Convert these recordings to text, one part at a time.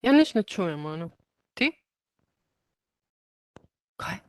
Ja nič ne čujem, ono. Ti? Kaj?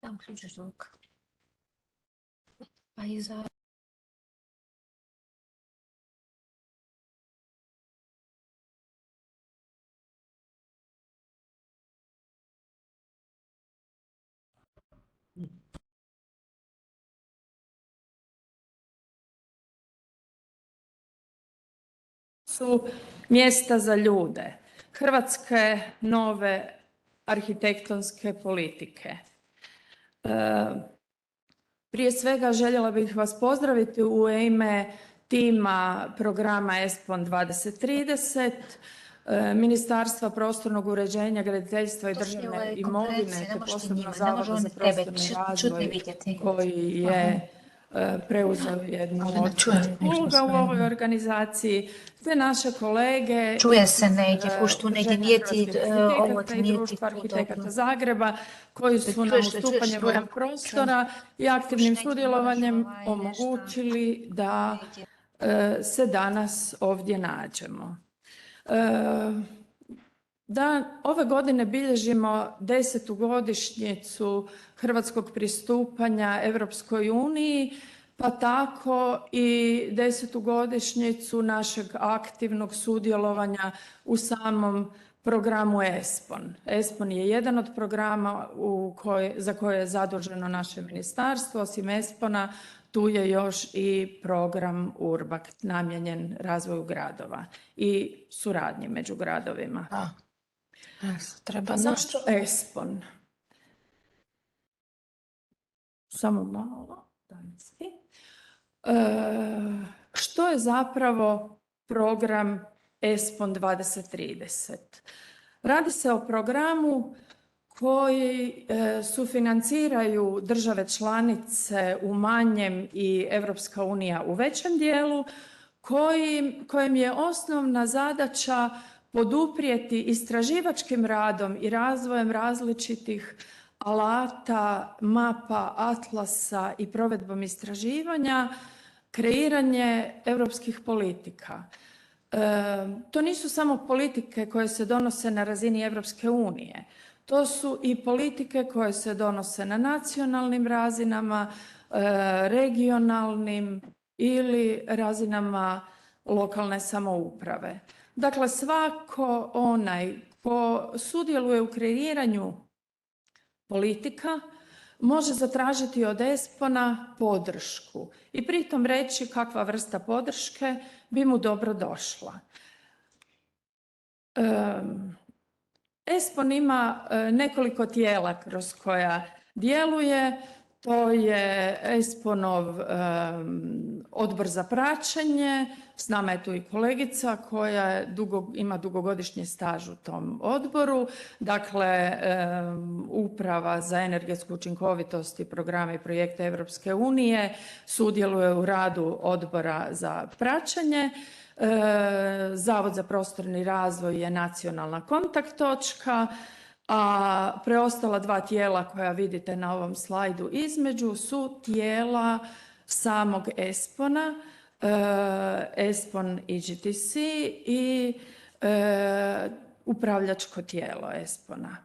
Da uključiš zvuk. Pa iza... Su mjesta za ljude, hrvatske nove arhitektonske politike. Prije svega željela bih vas pozdraviti u ime tima programa ESPON 2030, Ministarstva prostornog uređenja, graditeljstva i državne imovine, te posebno Zavoda za prostorni razvoj koji je preuzeo jednu od uloga u ovoj organizaciji, te naše kolege Čuje se negdje, pošto negdje nije ti ovo i Društva arhitekata Zagreba koji su nam ustupanjem ovog prostora i aktivnim sudjelovanjem omogućili da se danas ovdje nađemo. Ove godine bilježimo 10. godišnjicu hrvatskog pristupanja Europskoj uniji, pa tako i 10. godišnjicu našeg aktivnog sudjelovanja u samom programu ESPON. ESPON je jedan od programa za koje je zaduženo naše ministarstvo. Osim ESPON-a tu je još i program URBAKT namijenjen razvoju gradova i suradnji među gradovima. Zašto ESPON? Samo malo. Što je zapravo program ESPON 2030? Radi se o programu koji sufinanciraju države članice u manjem i Europska unija u većem dijelu, kojem je osnovna zadaća poduprijeti istraživačkim radom i razvojem različitih alata, mapa, atlasa i provedbom istraživanja, kreiranje europskih politika. To nisu samo politike koje se donose na razini Europske unije. To su i politike koje se donose na nacionalnim razinama, regionalnim ili razinama lokalne samouprave. Dakle, svako onaj ko sudjeluje u kreiranju politika može zatražiti od ESPON-a podršku i pritom reći kakva vrsta podrške bi mu dobro došla. ESPON ima nekoliko tijela kroz koja djeluje. To je ESPON-ov odbor za praćenje, s nama je tu i kolegica koja ima dugogodišnji staž u tom odboru, dakle Uprava za energetsku učinkovitost i programe i projekte Europske unije sudjeluje u radu odbora za praćenje. Zavod za prostorni razvoj je nacionalna kontakt točka, a preostala dva tijela koja vidite na ovom slajdu između su tijela samog ESPON-a, ESPON IGTC i upravljačko tijelo ESPON-a.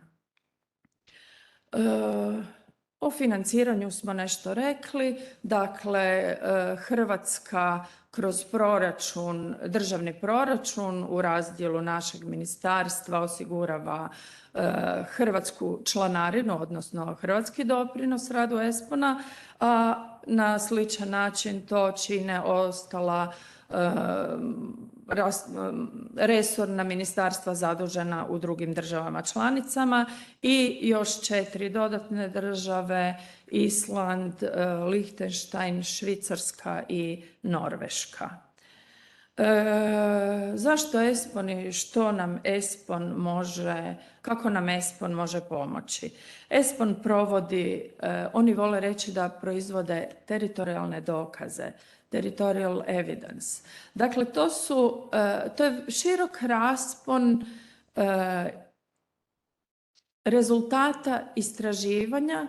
O financiranju smo nešto rekli, dakle Hrvatska kroz proračun, državni proračun u razdjelu našeg ministarstva osigurava hrvatsku članarinu, odnosno hrvatski doprinos radu ESPON-a, a na sličan način to čine ostala resorna ministarstva zadužena u drugim državama članicama i još 4 dodatne države, Island, Lihtenštajn, Švicarska i Norveška. Zašto ESPON i što nam ESPON može, kako nam ESPON može pomoći? ESPON provodi, oni vole reći da proizvode teritorijalne dokaze, territorial evidence. Dakle, to je širok raspon rezultata istraživanja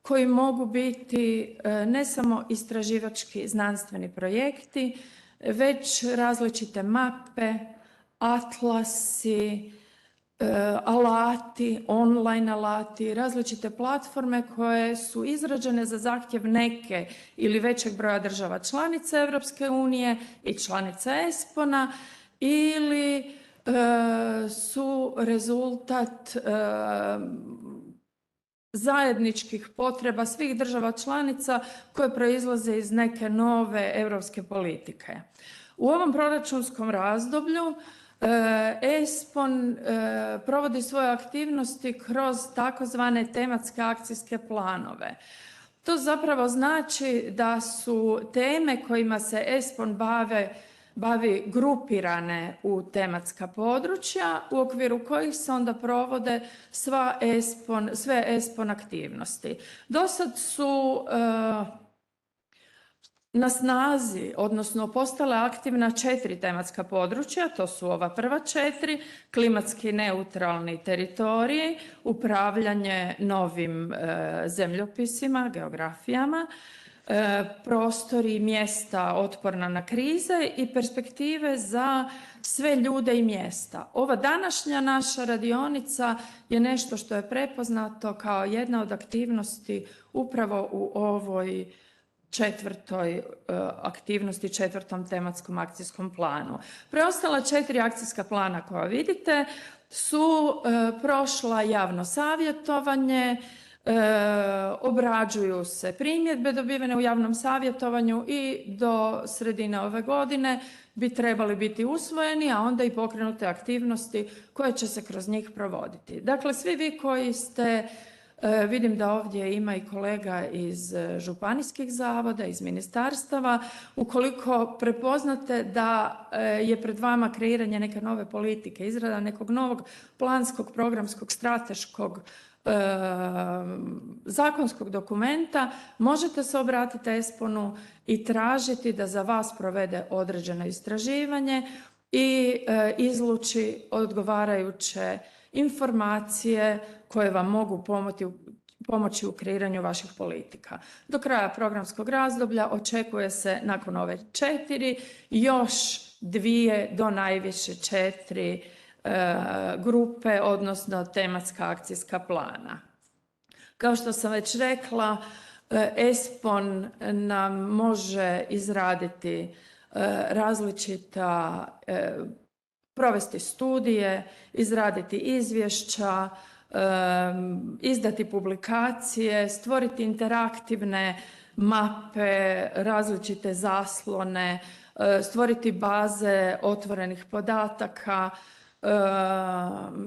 koji mogu biti ne samo istraživački znanstveni projekti, već različite mape, atlasi, alati, online alati, različite platforme koje su izrađene za zahtjev neke ili većeg broja država članica Europske unije i članica ESPON-a ili su rezultat zajedničkih potreba svih država članica koje proizlaze iz neke nove europske politike. U ovom proračunskom razdoblju ESPON provodi svoje aktivnosti kroz takozvane tematske akcijske planove. To zapravo znači da su teme kojima se ESPON bavi grupirane u tematska područja u okviru kojih se onda provode sve ESPON aktivnosti. Do sad su na snazi, odnosno postala aktivna 4 tematska područja, to su ova prva 4, klimatski neutralni teritoriji, upravljanje novim zemljopisima, geografijama, prostori i mjesta otporna na krize i perspektive za sve ljude i mjesta. Ova današnja naša radionica je nešto što je prepoznato kao jedna od aktivnosti upravo u ovoj 4. aktivnosti, 4. tematskom akcijskom planu. Preostala 4 akcijska plana koja vidite su prošla javno savjetovanje, obrađuju se primjedbe dobivene u javnom savjetovanju i do sredine ove godine bi trebali biti usvojeni, a onda i pokrenute aktivnosti koje će se kroz njih provoditi. Dakle, svi vi koji ste, vidim da ovdje ima i kolega iz županijskih zavoda, iz ministarstava, ukoliko prepoznate da je pred vama kreiranje neke nove politike, izrada nekog novog planskog, programskog, strateškog, zakonskog dokumenta, možete se obratiti ESPON-u i tražiti da za vas provede određeno istraživanje i izluči odgovarajuće informacije koje vam mogu pomoći u kreiranju vaših politika. Do kraja programskog razdoblja očekuje se nakon ove 4 još 2 do najviše 4 grupe, odnosno tematska akcijska plana. Kao što sam već rekla, ESPON nam može izraditi različita, provesti studije, izraditi izvješća, izdati publikacije, stvoriti interaktivne mape, različite zaslone, stvoriti baze otvorenih podataka,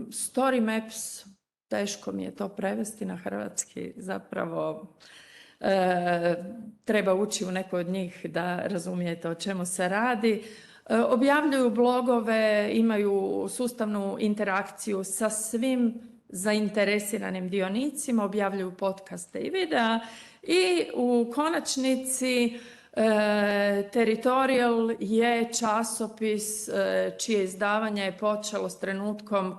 story maps, teško mi je to prevesti na hrvatski, zapravo treba ući u neko od njih da razumijete o čemu se radi. Objavljuju blogove, imaju sustavnu interakciju sa svim zainteresiranim dionicima, objavljuju podcaste i videa i u konačnici Territorial je časopis čije izdavanje je počelo s trenutkom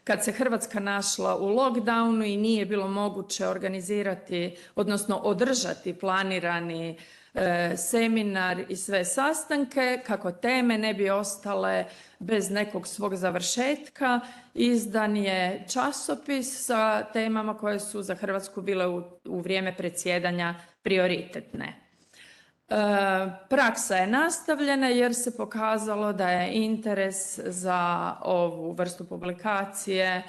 kad se Hrvatska našla u lockdownu i nije bilo moguće organizirati, odnosno održati planirani seminar i sve sastanke, kako teme ne bi ostale bez nekog svog završetka. Izdan je časopis sa temama koje su za Hrvatsku bile u vrijeme predsjedanja prioritetne. Praksa je nastavljena jer se pokazalo da je interes za ovu vrstu publikacije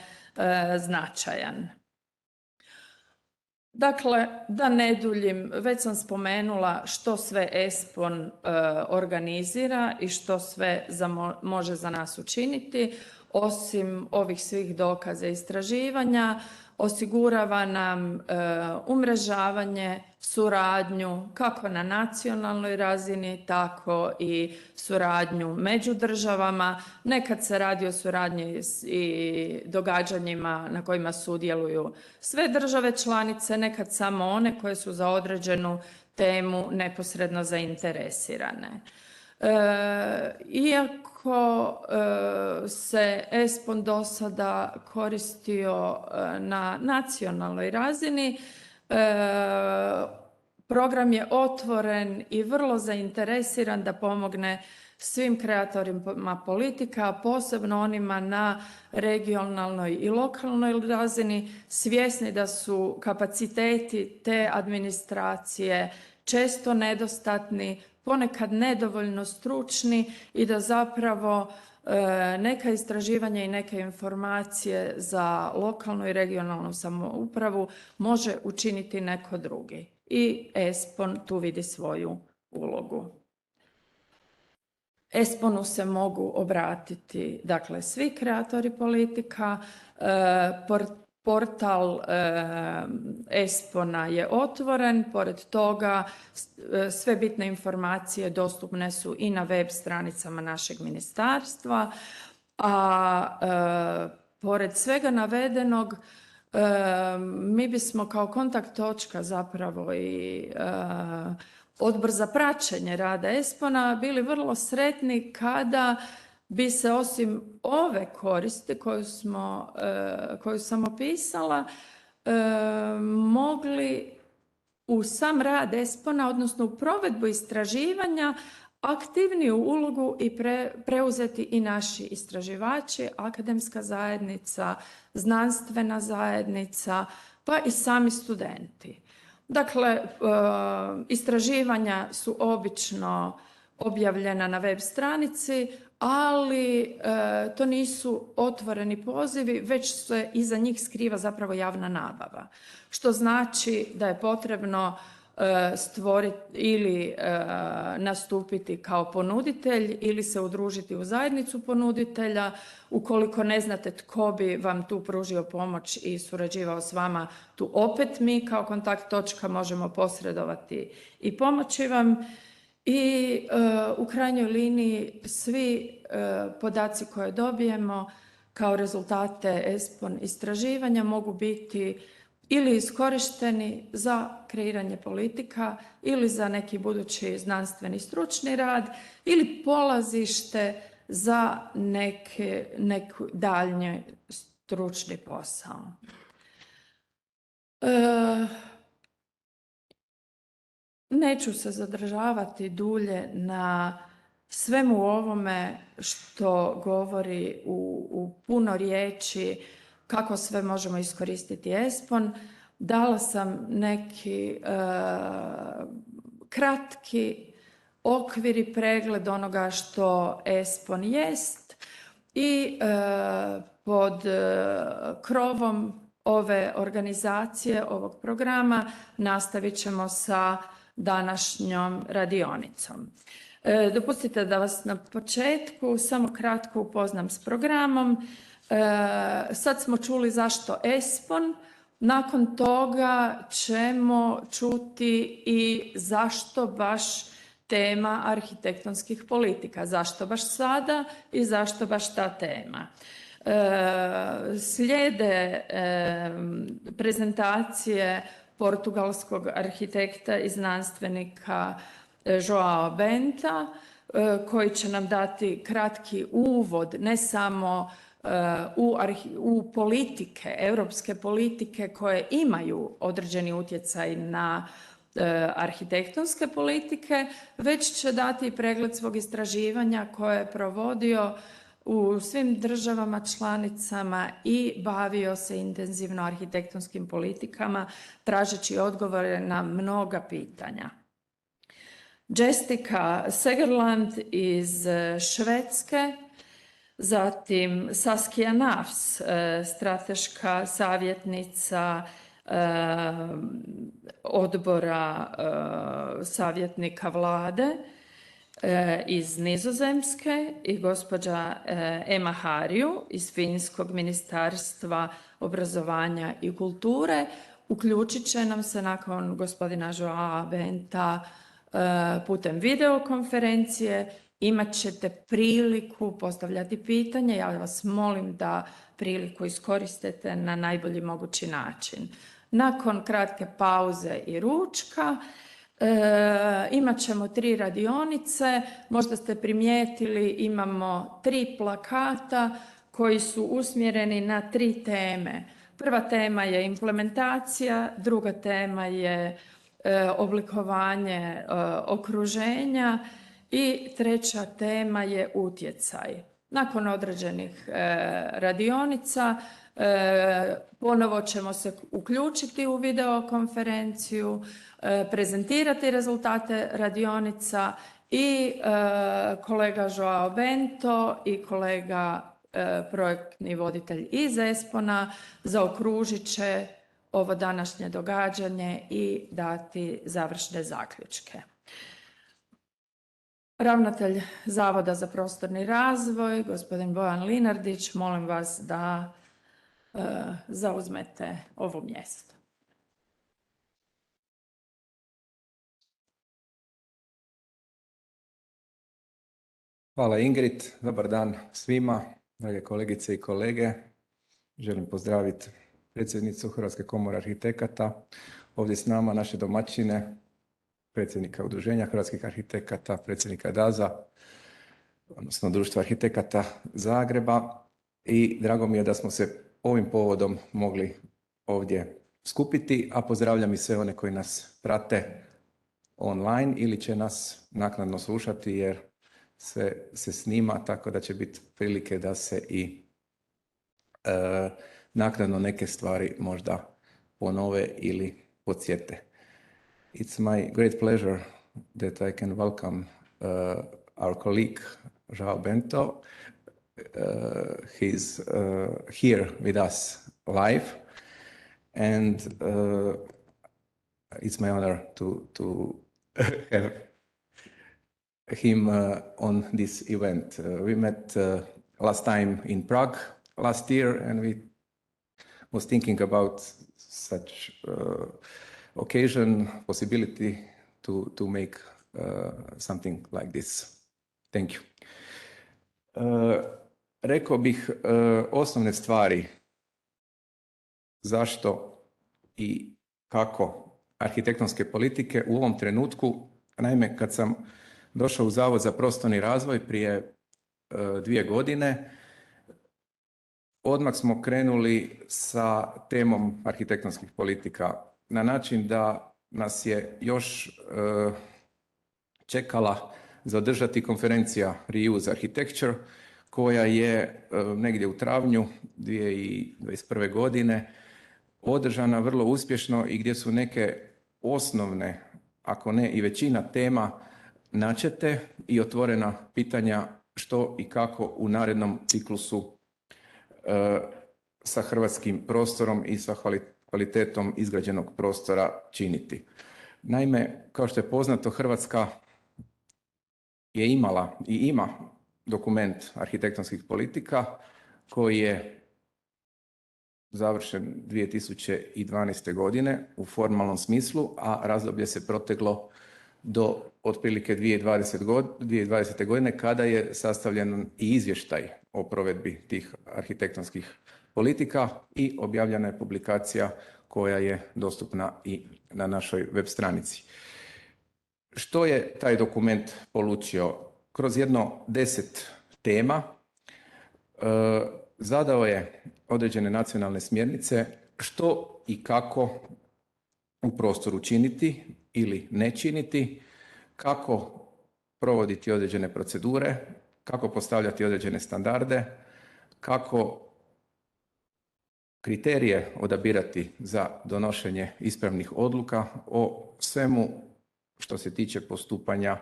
značajan. Dakle, da ne duljim, već sam spomenula što sve ESPON organizira i što sve može za nas učiniti. Osim ovih svih dokaza i istraživanja, osigurava nam umrežavanje, suradnju kako na nacionalnoj razini, tako i suradnju među državama. Nekad se radi o suradnji i događanjima na kojima sudjeluju sve države članice, nekad samo one koje su za određenu temu neposredno zainteresirane. Iako se ESPON do sada koristio na nacionalnoj razini, program je otvoren i vrlo zainteresiran da pomogne svim kreatorima politika, posebno onima na regionalnoj i lokalnoj razini, svjesni da su kapaciteti te administracije često nedostatni, ponekad nedovoljno stručni i da zapravo neka istraživanja i neke informacije za lokalnu i regionalnu samoupravu može učiniti neko drugi. I ESPON tu vidi svoju ulogu. ESPON-u se mogu obratiti, dakle, svi kreatori politika. Portal ESPON-a je otvoren, pored toga sve bitne informacije dostupne su i na web stranicama našeg ministarstva, a pored svega navedenog mi bismo kao kontakt točka zapravo i odbor za praćenje rada ESPON-a bili vrlo sretni kada bi se osim ove koristi koju sam opisala mogli u sam rad ESPON-a, odnosno u provedbu istraživanja, aktivniju ulogu i preuzeti i naši istraživači, akademska zajednica, znanstvena zajednica, pa i sami studenti. Dakle, istraživanja su obično objavljena na web stranici, ali to nisu otvoreni pozivi, već se iza njih skriva zapravo javna nabava. Što znači da je potrebno stvoriti ili nastupiti kao ponuditelj ili se udružiti u zajednicu ponuditelja. Ukoliko ne znate tko bi vam tu pružio pomoć i surađivao s vama, tu opet mi kao kontakt točka možemo posredovati i pomoći vam. I u krajnjoj liniji svi podaci koje dobijemo kao rezultate ESPON istraživanja mogu biti ili iskorišteni za kreiranje politika ili za neki budući znanstveni stručni rad ili polazište za neki daljnji stručni posao. Neću se zadržavati dulje na svemu ovome što govori u puno riječi kako sve možemo iskoristiti ESPON. Dala sam neki kratki okvir i pregled onoga što ESPON jest i pod krovom ove organizacije, ovog programa, nastavit ćemo sa današnjom radionicom. Dopustite da vas na početku samo kratko upoznam s programom. Sad smo čuli zašto ESPON, nakon toga ćemo čuti i zašto baš tema arhitektonskih politika, zašto baš sada i zašto baš ta tema. Slijede prezentacije portugalskog arhitekta i znanstvenika Joao Benta, koji će nam dati kratki uvod ne samo u politike, europske politike koje imaju određeni utjecaj na arhitektonske politike, već će dati pregled svog istraživanja koje je provodio u svim državama članicama i bavio se intenzivno arhitektonskim politikama, tražeći odgovore na mnoga pitanja. Jessica Segerland iz Švedske, zatim Saskia Nafs, strateška savjetnica odbora savjetnika vlade iz Nizozemske i gospođa Emma Harju iz Finskog ministarstva obrazovanja i kulture. Uključit će nam se nakon gospodina Joao Benta putem videokonferencije. Imat ćete priliku postavljati pitanje. Ja vas molim da priliku iskoristite na najbolji mogući način. Nakon kratke pauze i ručka imat ćemo 3 radionice. Možda ste primijetili, imamo 3 plakata koji su usmjereni na 3 teme. Prva tema je implementacija, druga tema je oblikovanje okruženja I treća tema je utjecaj. Nakon određenih radionica ponovo ćemo se uključiti u videokonferenciju, prezentirati rezultate radionica i kolega Joao Bento i kolega projektni voditelj iz Espona zaokružit će ovo današnje događanje i dati završne zaključke. Ravnatelj Zavoda za prostorni razvoj, gospodin Bojan Linardić, molim vas da zauzmete ovo mjesto. Hvala Ingrid, dobar dan svima, drage kolegice i kolege. Želim pozdraviti predsjednicu Hrvatske komore arhitekata, ovdje s nama naše domaćine, predsjednika Udruženja hrvatskih arhitekata, predsjednika DAZ-a, odnosno Društva arhitekata Zagreba, i drago mi je da smo se ovim povodom mogli ovdje skupiti, a pozdravljam i sve one koji nas prate online ili će nas naknadno slušati jer sve se snima, tako da će biti prilike da se i naknadno neke stvari možda ponove ili podsjete. It's my great pleasure that I can welcome our colleague Joao Bento. He's here with us live, and it's my honor to have him on this event. We met last time in Prague last year, and we was thinking about such occasion, possibility to make something like this. Thank you. Rekao bih osnovne stvari zašto i kako arhitektonske politike u ovom trenutku. Naime, kad sam došao u Zavod za prostorni razvoj prije 2 godine, odmah smo krenuli sa temom arhitektonskih politika na način da nas je još čekala zadržati konferencija Reuse Architecture, koja je negdje u travnju 2021. godine održana vrlo uspješno i gdje su neke osnovne, ako ne i većina tema načete i otvorena pitanja što i kako u narednom ciklusu sa hrvatskim prostorom i sa kvalitetom izgrađenog prostora činiti. Naime, kao što je poznato, Hrvatska je imala i ima dokument arhitektonskih politika koji je završen 2012. godine u formalnom smislu, a razdoblje se proteglo do otprilike 2020. godine kada je sastavljen i izvještaj o provedbi tih arhitektonskih politika i objavljena je publikacija koja je dostupna i na našoj web stranici. Što je taj dokument polučio? Kroz jedno 10 tema zadao je određene nacionalne smjernice što i kako u prostoru činiti ili ne činiti, kako provoditi određene procedure, kako postavljati određene standarde, kako kriterije odabirati za donošenje ispravnih odluka o svemu što se tiče postupanja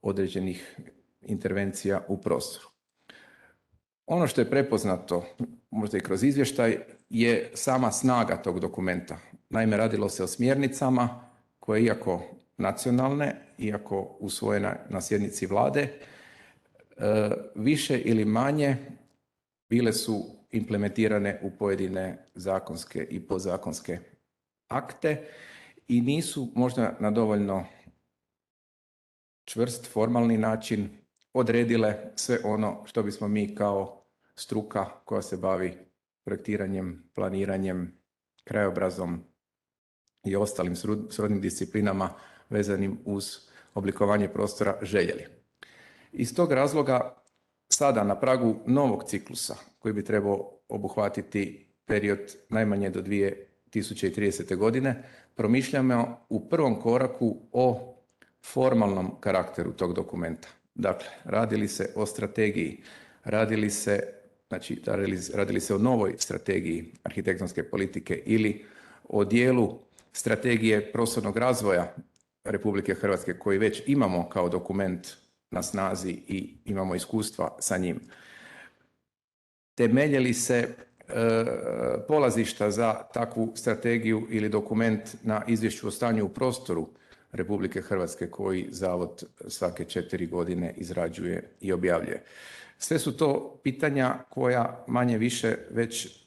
određenih intervencija u prostoru. Ono što je prepoznato, možda i kroz izvještaj, je sama snaga tog dokumenta. Naime, radilo se o smjernicama koje, iako nacionalne, iako usvojena na sjednici vlade, više ili manje bile su implementirane u pojedine zakonske i podzakonske akte i nisu možda na dovoljno čvrst, formalni način odredile sve ono što bismo mi kao struka koja se bavi projektiranjem, planiranjem, krajobrazom i ostalim srodnim disciplinama vezanim uz oblikovanje prostora željeli. Iz tog razloga sada na pragu novog ciklusa koji bi trebao obuhvatiti period najmanje do 2030. godine promišljamo u prvom koraku o formalnom karakteru tog dokumenta. Dakle, radi li se o strategiji, radi li se o novoj strategiji arhitektonske politike ili o dijelu strategije prostornog razvoja Republike Hrvatske koji već imamo kao dokument na snazi i imamo iskustva sa njim. Temelje li se polazišta za takvu strategiju ili dokument na izvješću o stanju u prostoru Republike Hrvatske koji Zavod svake 4 godine izrađuje i objavljuje. Sve su to pitanja koja manje više već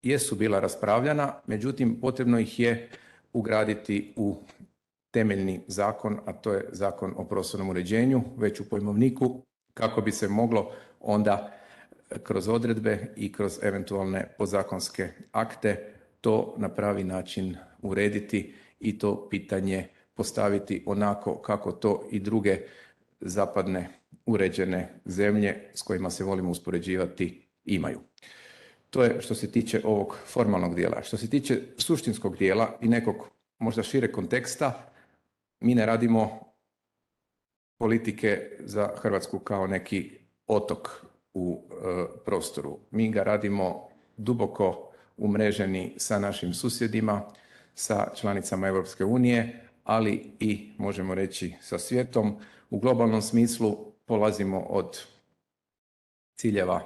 jesu bila raspravljana, međutim potrebno ih je ugraditi u temeljni zakon, a to je Zakon o prostornom uređenju, već u pojmovniku, kako bi se moglo onda kroz odredbe i kroz eventualne podzakonske akte to na pravi način urediti i to pitanje postaviti onako kako to i druge zapadne uređene zemlje s kojima se volimo uspoređivati imaju. To je što se tiče ovog formalnog dijela. Što se tiče suštinskog dijela i nekog možda šireg konteksta, mi ne radimo politike za Hrvatsku kao neki otok u prostoru. Mi ga radimo duboko umreženi sa našim susjedima, sa članicama Europske unije, ali i, možemo reći, sa svijetom. U globalnom smislu polazimo od ciljeva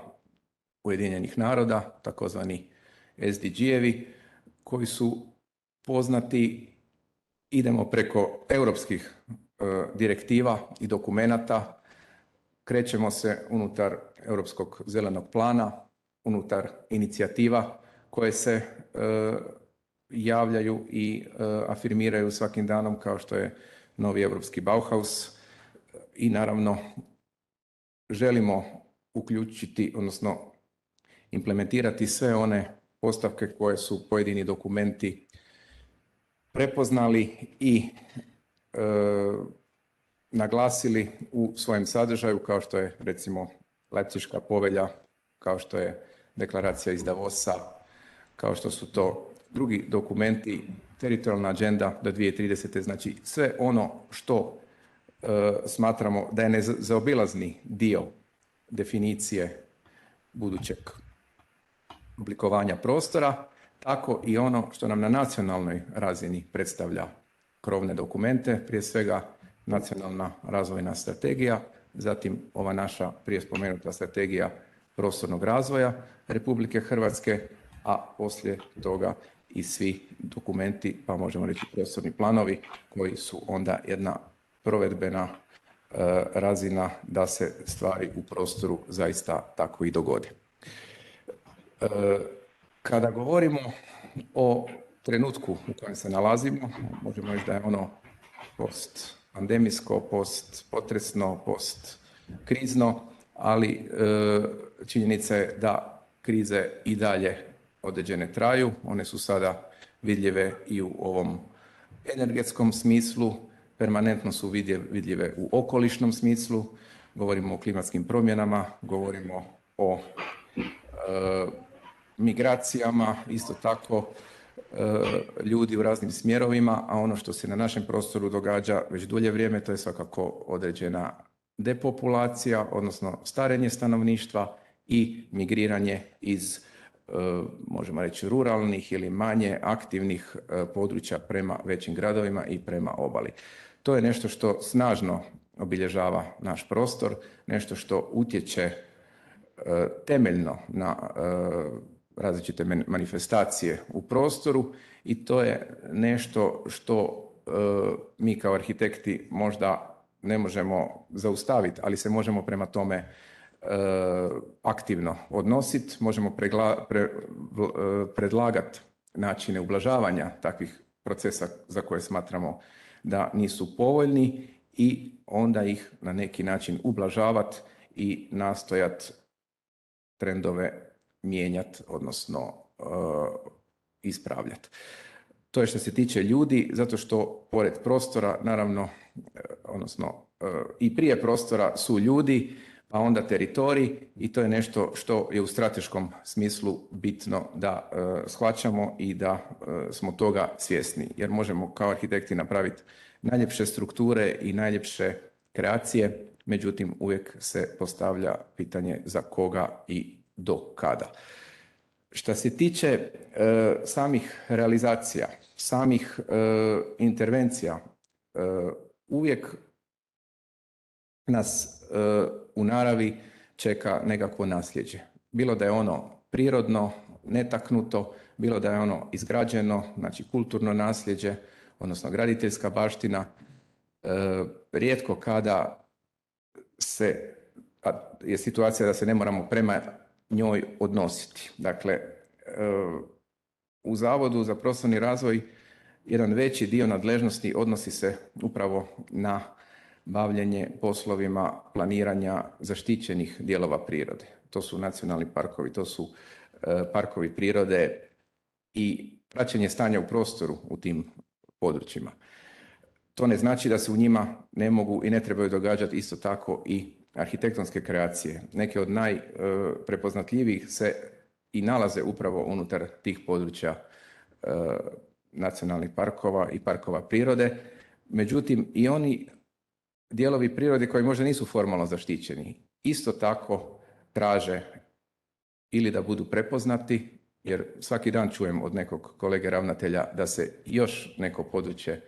Ujedinjenih naroda, takozvani SDG-evi, koji su poznati. Idemo preko europskih direktiva i dokumenata, krećemo se unutar Europskog zelenog plana, unutar inicijativa koje se javljaju i afirmiraju svakim danom, kao što je novi europski Bauhaus, i naravno želimo uključiti, odnosno implementirati sve one postavke koje su pojedini dokumenti prepoznali i naglasili u svojem sadržaju, kao što je recimo Leipziška povelja, kao što je deklaracija iz Davosa, kao što su to drugi dokumenti, teritorijalna agenda do 2030. Znači sve ono što smatramo da je nezaobilazni dio definicije budućeg oblikovanja prostora, tako i ono što nam na nacionalnoj razini predstavlja krovne dokumente, prije svega nacionalna razvojna strategija, zatim ova naša prije spomenuta strategija prostornog razvoja Republike Hrvatske, a poslije toga i svi dokumenti, pa možemo reći prostorni planovi, koji su onda jedna provedbena razina da se stvari u prostoru zaista tako i dogode. Kada govorimo o trenutku u kojem se nalazimo, možemo reći da je ono post-pandemijsko, post-potresno, post-krizno, ali činjenica je da krize i dalje određene traju. One su sada vidljive i u ovom energetskom smislu, permanentno su vidljive u okolišnom smislu, govorimo o klimatskim promjenama, govorimo o migracijama, isto tako ljudi u raznim smjerovima, a ono što se na našem prostoru događa već dulje vrijeme, to je svakako određena depopulacija, odnosno starenje stanovništva i migriranje iz, možemo reći, ruralnih ili manje aktivnih područja prema većim gradovima i prema obali. To je nešto što snažno obilježava naš prostor, nešto što utječe temeljno na različite manifestacije u prostoru i to je nešto što mi kao arhitekti možda ne možemo zaustaviti, ali se možemo prema tome aktivno odnositi, možemo predlagati načine ublažavanja takvih procesa za koje smatramo da nisu povoljni i onda ih na neki način ublažavati i nastojati trendove mijenjati, odnosno ispravljati. To je što se tiče ljudi, zato što pored prostora, naravno, odnosno i prije prostora su ljudi, pa onda teritorij i to je nešto što je u strateškom smislu bitno da shvaćamo i da smo toga svjesni. Jer možemo kao arhitekti napraviti najljepše strukture i najljepše kreacije, međutim uvijek se postavlja pitanje za koga i do kada. Što se tiče samih realizacija, samih intervencija, uvijek nas u naravi čeka nekakvo nasljeđe. Bilo da je ono prirodno, netaknuto, bilo da je ono izgrađeno, znači kulturno nasljeđe, odnosno graditeljska baština. Rijetko kada je situacija da se ne moramo prema njoj odnositi. Dakle, u Zavodu za prostorni razvoj jedan veći dio nadležnosti odnosi se upravo na bavljenje poslovima planiranja zaštićenih dijelova prirode. To su nacionalni parkovi, to su parkovi prirode i praćenje stanja u prostoru u tim područjima. To ne znači da se u njima ne mogu i ne trebaju događati isto tako i arhitektonske kreacije. Neke od najprepoznatljivijih se i nalaze upravo unutar tih područja nacionalnih parkova i parkova prirode. Međutim, i oni dijelovi prirode koji možda nisu formalno zaštićeni, isto tako traže ili da budu prepoznati, jer svaki dan čujem od nekog kolege ravnatelja da se još neko područje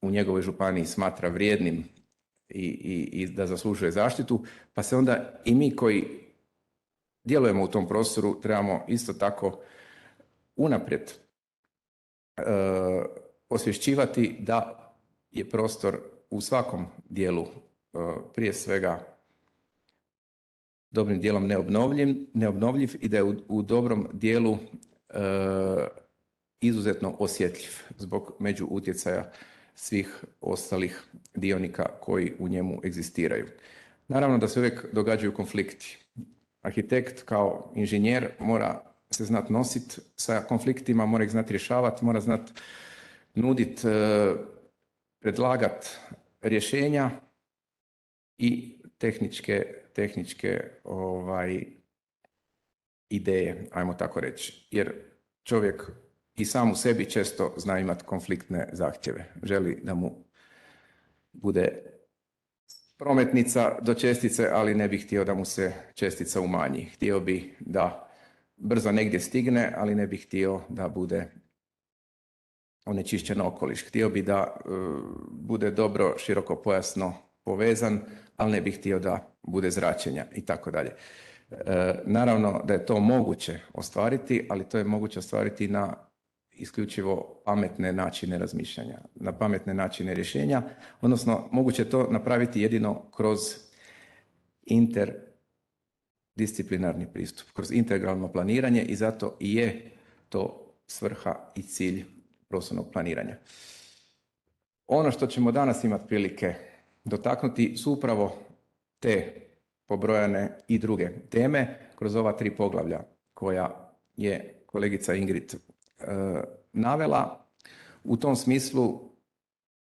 u njegovoj županiji smatra vrijednim i da zaslužuje zaštitu, pa se onda i mi koji djelujemo u tom prostoru trebamo isto tako unaprijed osvješćivati da je prostor u svakom dijelu prije svega dobrim dijelom neobnovljiv i da je u dobrom dijelu izuzetno osjetljiv zbog međuutjecaja svih ostalih dionika koji u njemu egzistiraju. Naravno da se uvijek događaju konflikti. Arhitekt kao inženjer mora se znati nositi sa konfliktima, mora ih znati rješavati, mora znati nuditi, predlagati rješenja i tehničke ideje, ajmo tako reći. Jer čovjek i sam u sebi često zna imati konfliktne zahtjeve. Želi da mu bude prometnica do čestice, ali ne bi htio da mu se čestica umanji. Htio bi da brzo negdje stigne, ali ne bi htio da bude onečišćen okoliš. Htio bi da bude dobro širokopojasno povezan, ali ne bi htio da bude zračenja i tako dalje. Naravno da je to moguće ostvariti, ali to je moguće ostvariti na isključivo pametne načine razmišljanja, na pametne načine rješenja, odnosno moguće je to napraviti jedino kroz interdisciplinarni pristup, kroz integralno planiranje i zato i je to svrha i cilj prostornog planiranja. Ono što ćemo danas imati prilike dotaknuti su upravo te pobrojane i druge teme kroz ova 3 poglavlja koja je kolegica Ingrid navela. U tom smislu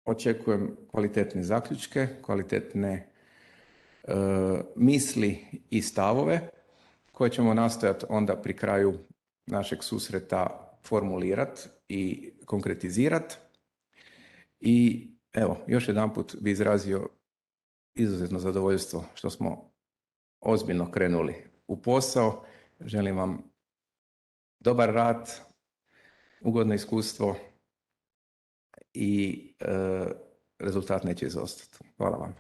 očekujem kvalitetne zaključke, kvalitetne misli i stavove koje ćemo nastojati onda pri kraju našeg susreta formulirati i konkretizirati. I evo, još jedanput bi izrazio izuzetno zadovoljstvo što smo ozbiljno krenuli u posao. Želim vam dobar rad, ugodno iskustvo i rezultat neće izostati. Hvala vam.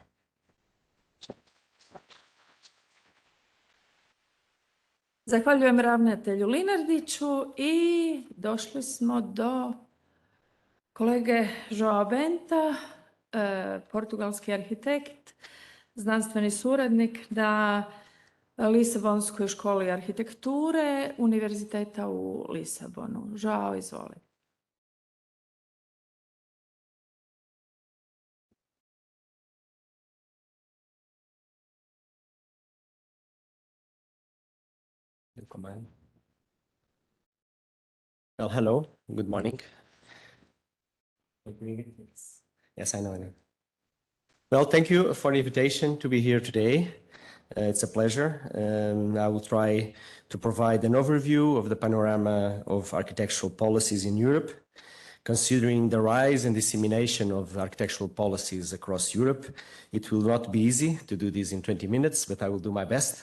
Zahvaljujem ravnatelju Linardiću i došli smo do kolege Joao Benta, portugalski arhitekt, znanstveni suradnik na Lisabonskoj školi arhitekture Univerziteta u Lisabonu. Joao, izvoli. Well, hello, good morning. Yes, I know. Well, thank you for the invitation to be here today. It's a pleasure. I will try to provide an overview of the panorama of architectural policies in Europe, considering the rise and dissemination of architectural policies across Europe. It will not be easy to do this in 20 minutes, but I will do my best.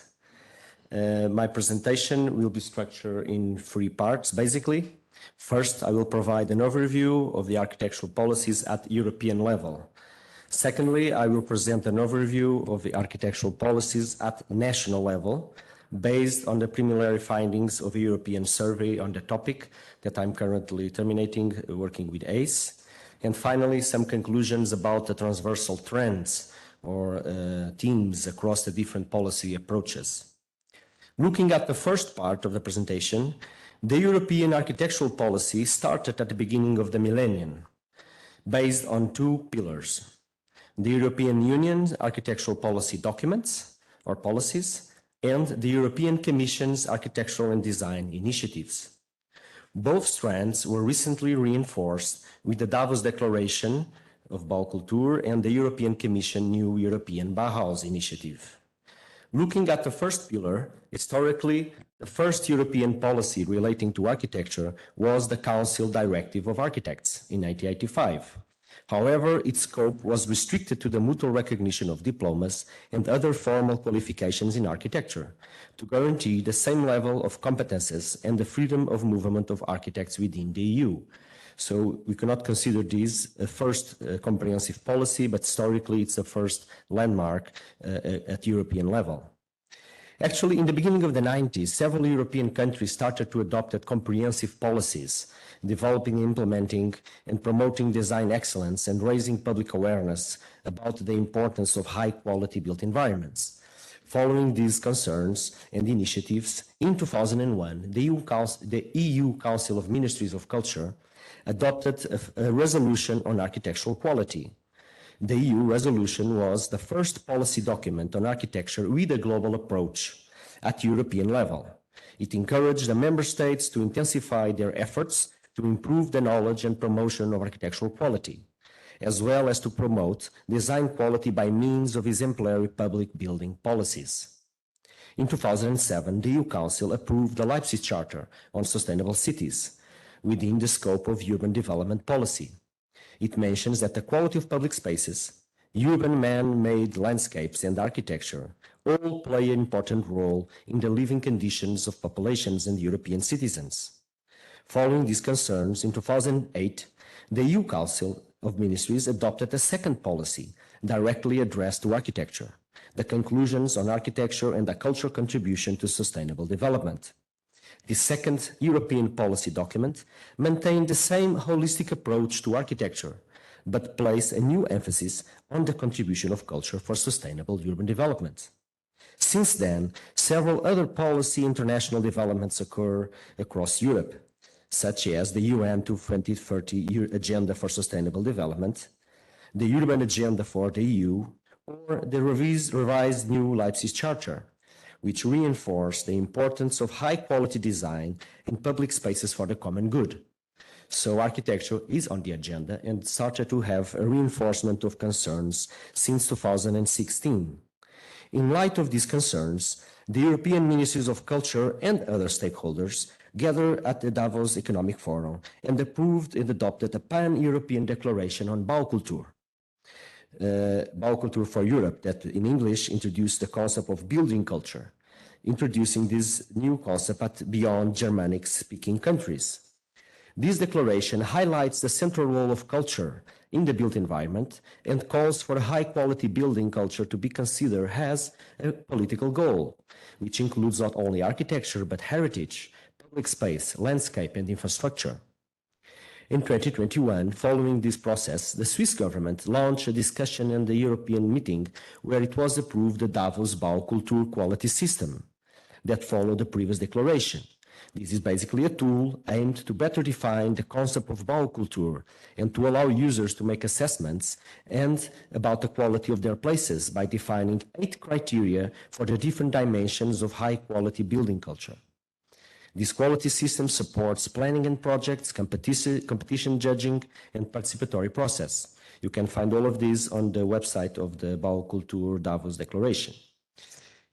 My presentation will be structured in 3 parts, basically. First, I will provide an overview of the architectural policies at European level. Secondly, I will present an overview of the architectural policies at national level, based on the preliminary findings of a European survey on the topic that I'm currently terminating, working with ACE. And finally, some conclusions about the transversal trends or themes across the different policy approaches. Looking at the first part of the presentation, the European architectural policy started at the beginning of the millennium, based on 2 pillars: the European Union's architectural policy documents or policies, and the European Commission's architectural and design initiatives. Both strands were recently reinforced with the Davos Declaration of Baukultur and the European Commission New European Bauhaus initiative. Looking at the first pillar, historically, the first European policy relating to architecture was the Council Directive of Architects in 1985. However, its scope was restricted to the mutual recognition of diplomas and other formal qualifications in architecture to guarantee the same level of competences and the freedom of movement of architects within the EU. So we cannot consider this a first comprehensive policy, but historically it's the first landmark at European level. Actually, in the beginning of the 90s, several European countries started to adopt comprehensive policies, developing, implementing, and promoting design excellence and raising public awareness about the importance of high-quality built environments. Following these concerns and initiatives, in 2001, the EU Council of Ministries of Culture adopted a resolution on architectural quality. The EU resolution was the first policy document on architecture with a global approach at European level. It encouraged the member states to intensify their efforts to improve the knowledge and promotion of architectural quality, as well as to promote design quality by means of exemplary public building policies. In 2007, the EU Council approved the Leipzig Charter on Sustainable Cities within the scope of urban development policy. It mentions that the quality of public spaces, urban man-made landscapes and architecture all play an important role in the living conditions of populations and European citizens. Following these concerns, in 2008, the EU Council of Ministries adopted a second policy directly addressed to architecture, the conclusions on architecture and the cultural contribution to sustainable development. The second European policy document maintained the same holistic approach to architecture, but placed a new emphasis on the contribution of culture for sustainable urban development. Since then, several other policy international developments occur across Europe, such as the UN 2030 Agenda for Sustainable Development, the Urban Agenda for the EU, or the revised new Leipzig Charter, which reinforce the importance of high-quality design in public spaces for the common good. So architecture is on the agenda and started to have a reinforcement of concerns since 2016. In light of these concerns, the European Ministries of Culture and other stakeholders gathered at the Davos Economic Forum and approved and adopted a pan-European declaration on Baukultur. Baukultur for Europe, that in English introduced the concept of building culture, introducing this new concept beyond Germanic-speaking countries. This declaration highlights the central role of culture in the built environment and calls for a high-quality building culture to be considered as a political goal, which includes not only architecture but heritage, public space, landscape, and infrastructure. In 2021, following this process, the Swiss government launched a discussion in the European meeting where it was approved the Davos Baukultur quality system that followed the previous declaration. This is basically a tool aimed to better define the concept of Baukultur and to allow users to make assessments and about the quality of their places by defining 8 criteria for the different dimensions of high-quality building culture. This quality system supports planning and projects, competition judging, and participatory process. You can find all of these on the website of the Baukultur Davos Declaration.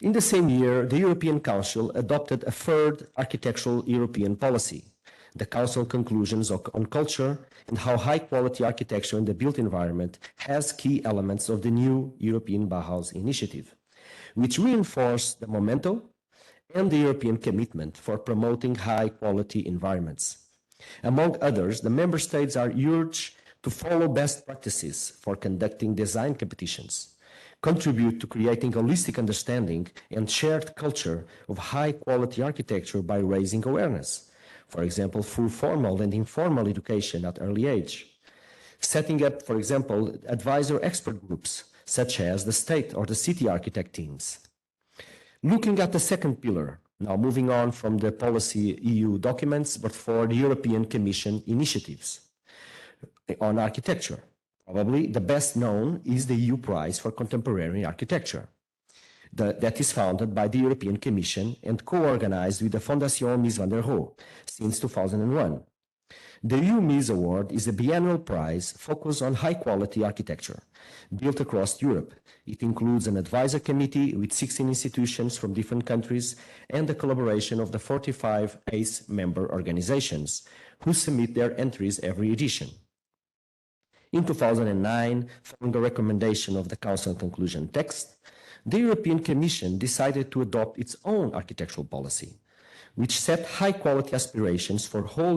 In the same year, the European Council adopted a third architectural European policy, the Council conclusions on culture and how high-quality architecture in the built environment has key elements of the new European Bauhaus initiative, which reinforce the momentum and the European commitment for promoting high-quality environments. Among others, the member states are urged to follow best practices for conducting design competitions, contribute to creating holistic understanding and shared culture of high-quality architecture by raising awareness, for example, through formal and informal education at early age. Setting up, for example, advisor expert groups, such as the state or the city architect teams. Looking at the second pillar, now moving on from the policy EU documents, but for the European Commission initiatives on architecture. Probably the best known is the EU Prize for Contemporary Architecture. That is founded by the European Commission and co-organized with the Fondation Mies van der Rohe since 2001. The EU Mies Award is a biannual prize focused on high-quality architecture, built across Europe. It includes an advisor committee with 16 institutions from different countries and the collaboration of the 45 ACE member organizations, who submit their entries every edition. In 2009, following a recommendation of the Council conclusion text, the European Commission decided to adopt its own architectural policy, which set high-quality aspirations for all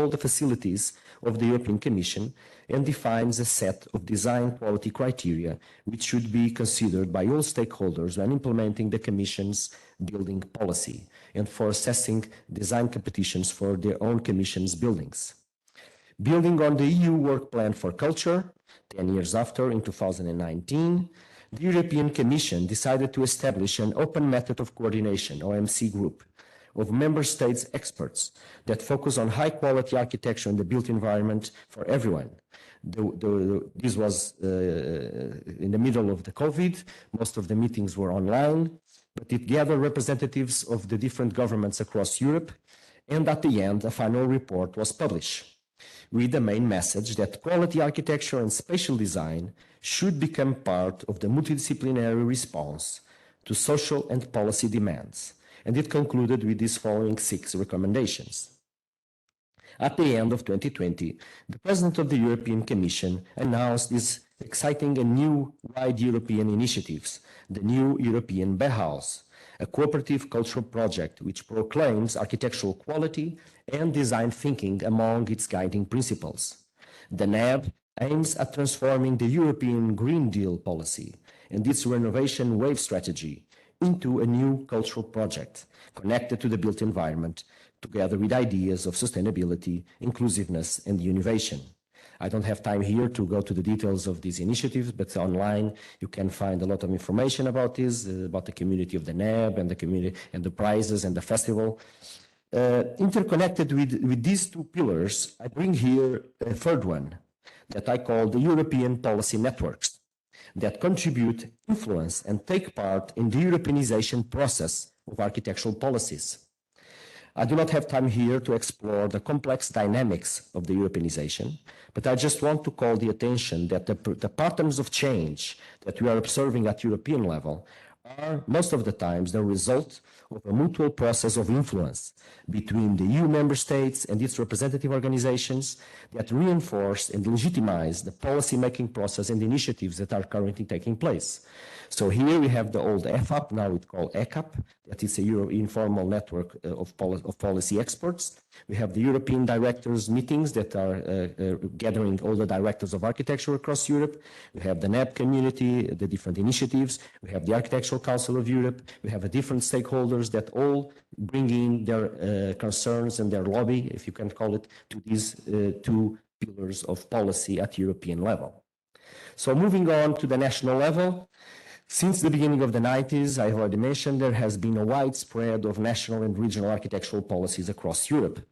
the facilities of the European Commission and defines a set of design quality criteria which should be considered by all stakeholders when implementing the Commission's building policy and for assessing design competitions for their own Commission's buildings. Building on the EU Work Plan for Culture, 10 years after, in 2019, the European Commission decided to establish an open method of coordination, OMC group, of member states experts that focus on high-quality architecture in the built environment for everyone. This was in the middle of the COVID. Most of the meetings were online, but it gathered representatives of the different governments across Europe, and at the end, a final report was published, with the main message that quality architecture and spatial design should become part of the multidisciplinary response to social and policy demands. And it concluded with these following 6 recommendations. At the end of 2020, the President of the European Commission announced these exciting and new wide European initiatives, the new European Bauhaus, a cooperative cultural project which proclaims architectural quality and design thinking among its guiding principles. The NAB aims at transforming the European Green Deal policy and its renovation wave strategy into a new cultural project connected to the built environment, together with ideas of sustainability, inclusiveness, and innovation. I don't have time here to go to the details of these initiatives, but online you can find a lot of information about this, about the community of the NAB and the community and the prizes and the festival. Interconnected with these 2 pillars, I bring here a third one that I call the European Policy Networks that contribute, influence, and take part in the Europeanization process of architectural policies. I do not have time here to explore the complex dynamics of the Europeanization, but I just want to call the attention that the patterns of change that we are observing at European level are most of the times the result of a mutual process of influence between the EU member states and its representative organizations that reinforce and legitimize the policy-making process and initiatives that are currently taking place. So here we have the old EFAP, now it's called ECAP, that is a informal network of policy experts. We have the European directors meetings that are gathering all the directors of architecture across Europe. We have the NAB community, the different initiatives. We have the Architectural Council of Europe. We have different stakeholders that all bring in their concerns and their lobby, if you can call it, to these 2 pillars of policy at European level. So moving on to the national level, since the beginning of the 90s, I already mentioned, there has been a widespread of national and regional architectural policies across Europe.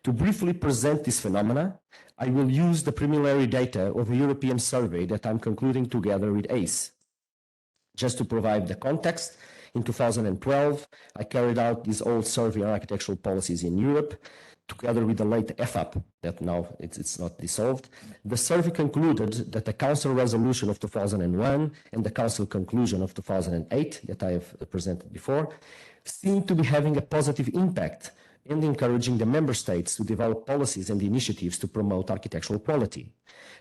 To briefly present this phenomena, I will use the preliminary data of a European survey that I'm concluding together with ACE. Just to provide the context, In 2012, I carried out this old survey on architectural policies in Europe, together with the late FAP, that now it's not dissolved. The survey concluded that the Council resolution of 2001 and the Council conclusion of 2008, that I have presented before, seem to be having a positive impact in encouraging the member states to develop policies and initiatives to promote architectural quality.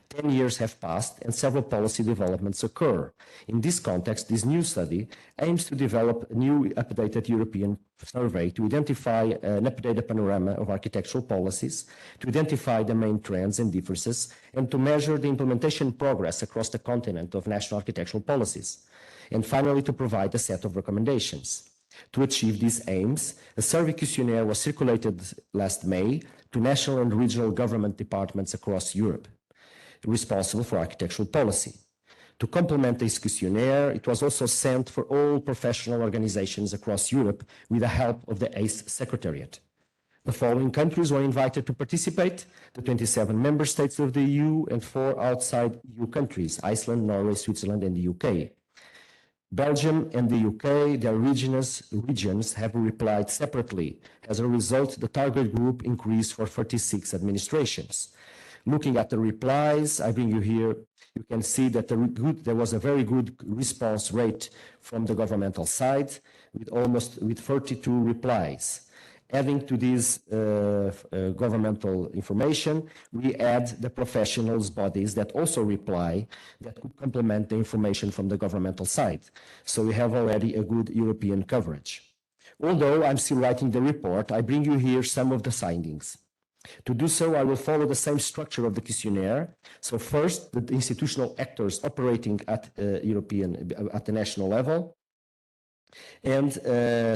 10 years have passed and several policy developments occur. In this context, this new study aims to develop a new updated European survey to identify an updated panorama of architectural policies, to identify the main trends and differences, and to measure the implementation progress across the continent of national architectural policies, and finally to provide a set of recommendations. To achieve these aims, a survey questionnaire was circulated last May to national and regional government departments across Europe, responsible for architectural policy. To complement this questionnaire, it was also sent for all professional organizations across Europe with the help of the ACE Secretariat. The following countries were invited to participate: the 27 member states of the EU and 4 outside EU countries, Iceland, Norway, Switzerland, and the UK. Belgium and the UK, their regions have replied separately. As a result, the target group increased for 36 administrations. Looking at the replies, I bring you here, you can see that there was a very good response rate from the governmental side with 32 replies. Adding to this governmental information, we add the professionals' bodies that also reply, that could complement the information from the governmental side. So we have already a good European coverage. Although I'm still writing the report, I bring you here some of the findings. To do so, I will follow the same structure of the questionnaire. So first, the institutional actors operating at the national level. And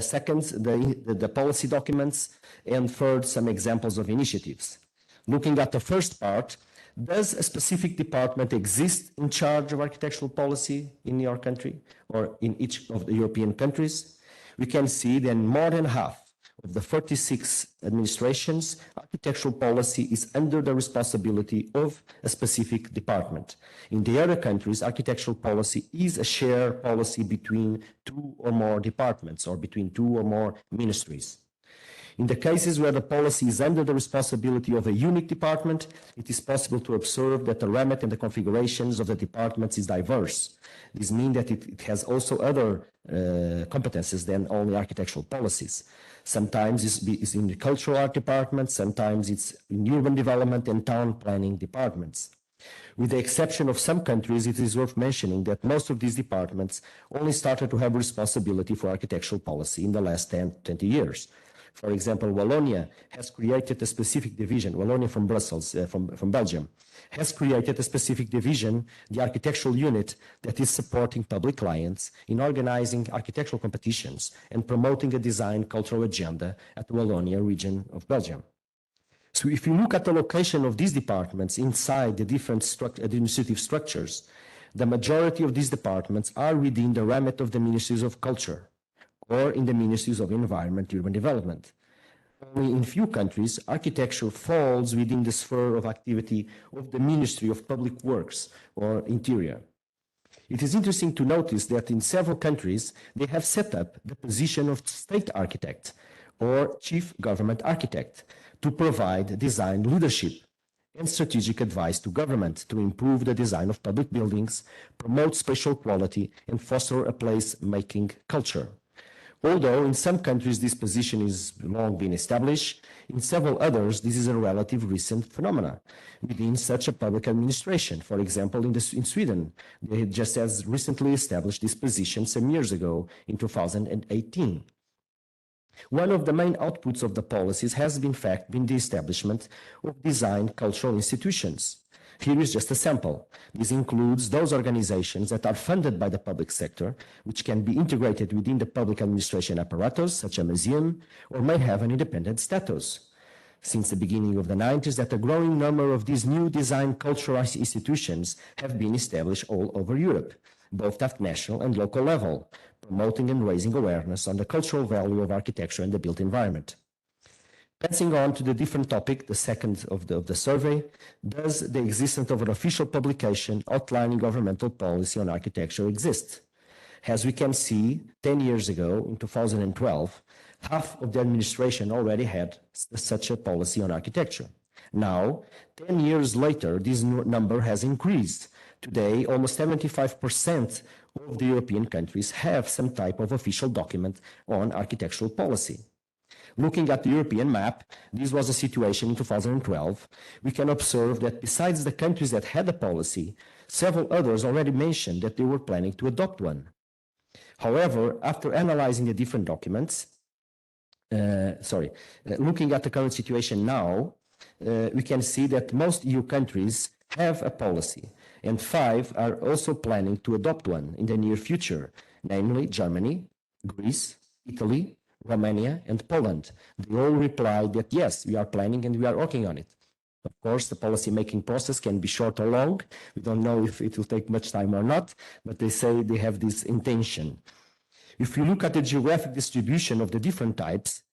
second, the policy documents, and third, some examples of initiatives. Looking at the first part, does a specific department exist in charge of architectural policy in your country or in each of the European countries? We can see that more than half of the 46 administrations, architectural policy is under the responsibility of a specific department. In the other countries, architectural policy is a shared policy between 2 or more departments or between 2 or more ministries. In the cases where the policy is under the responsibility of a unique department, it is possible to observe that the remit and the configurations of the departments is diverse. This means that it has also other competences than only architectural policies. Sometimes it's in the cultural art department, sometimes it's in urban development and town planning departments. With the exception of some countries, it is worth mentioning that most of these departments only started to have responsibility for architectural policy in the last 10-20 years. For example, Wallonia has created a specific division, Wallonia from Brussels, from Belgium, has created a specific division, the architectural unit, that is supporting public clients in organizing architectural competitions and promoting a design cultural agenda at the Wallonia region of Belgium. So if you look at the location of these departments inside the different administrative structures, the majority of these departments are within the remit of the Ministries of Culture or in the Ministries of Environment, Urban Development. Only in few countries, architecture falls within the sphere of activity of the Ministry of Public Works or Interior. It is interesting to notice that in several countries, they have set up the position of state architect or chief government architect to provide design leadership and strategic advice to government to improve the design of public buildings, promote spatial quality, and foster a place-making culture. Although in some countries this position is long been established, in several others this is a relative recent phenomena within such a public administration. For example, in Sweden, they just as recently established this position some years ago in 2018. One of the main outputs of the policies has in fact been the establishment of design cultural institutions. Here is just a sample. This includes those organizations that are funded by the public sector, which can be integrated within the public administration apparatus, such as a museum, or may have an independent status. Since the beginning of the 90s, that a growing number of these new design cultural institutions have been established all over Europe, both at national and local level, promoting and raising awareness on the cultural value of architecture and the built environment. Passing on to the different topic, the second of the survey, does the existence of an official publication outlining governmental policy on architecture exist? As we can see, 10 years ago, in 2012, half of the administration already had such a policy on architecture. Now, 10 years later, this number has increased. Today, almost 75% of the European countries have some type of official document on architectural policy. Looking at the European map, this was the situation in 2012. We can observe that besides the countries that had a policy, several others already mentioned that they were planning to adopt one. However, after analyzing the different documents, looking at the current situation now, we can see that most EU countries have a policy, and 5 are also planning to adopt one in the near future, namely Germany, Greece, Italy, Romania, and Poland. They all replied that yes, we are planning and we are working on it. Of course, the policy-making process can be short or long. We don't know if it will take much time or not, but they say they have this intention. If you look at the geographic distribution of the different types,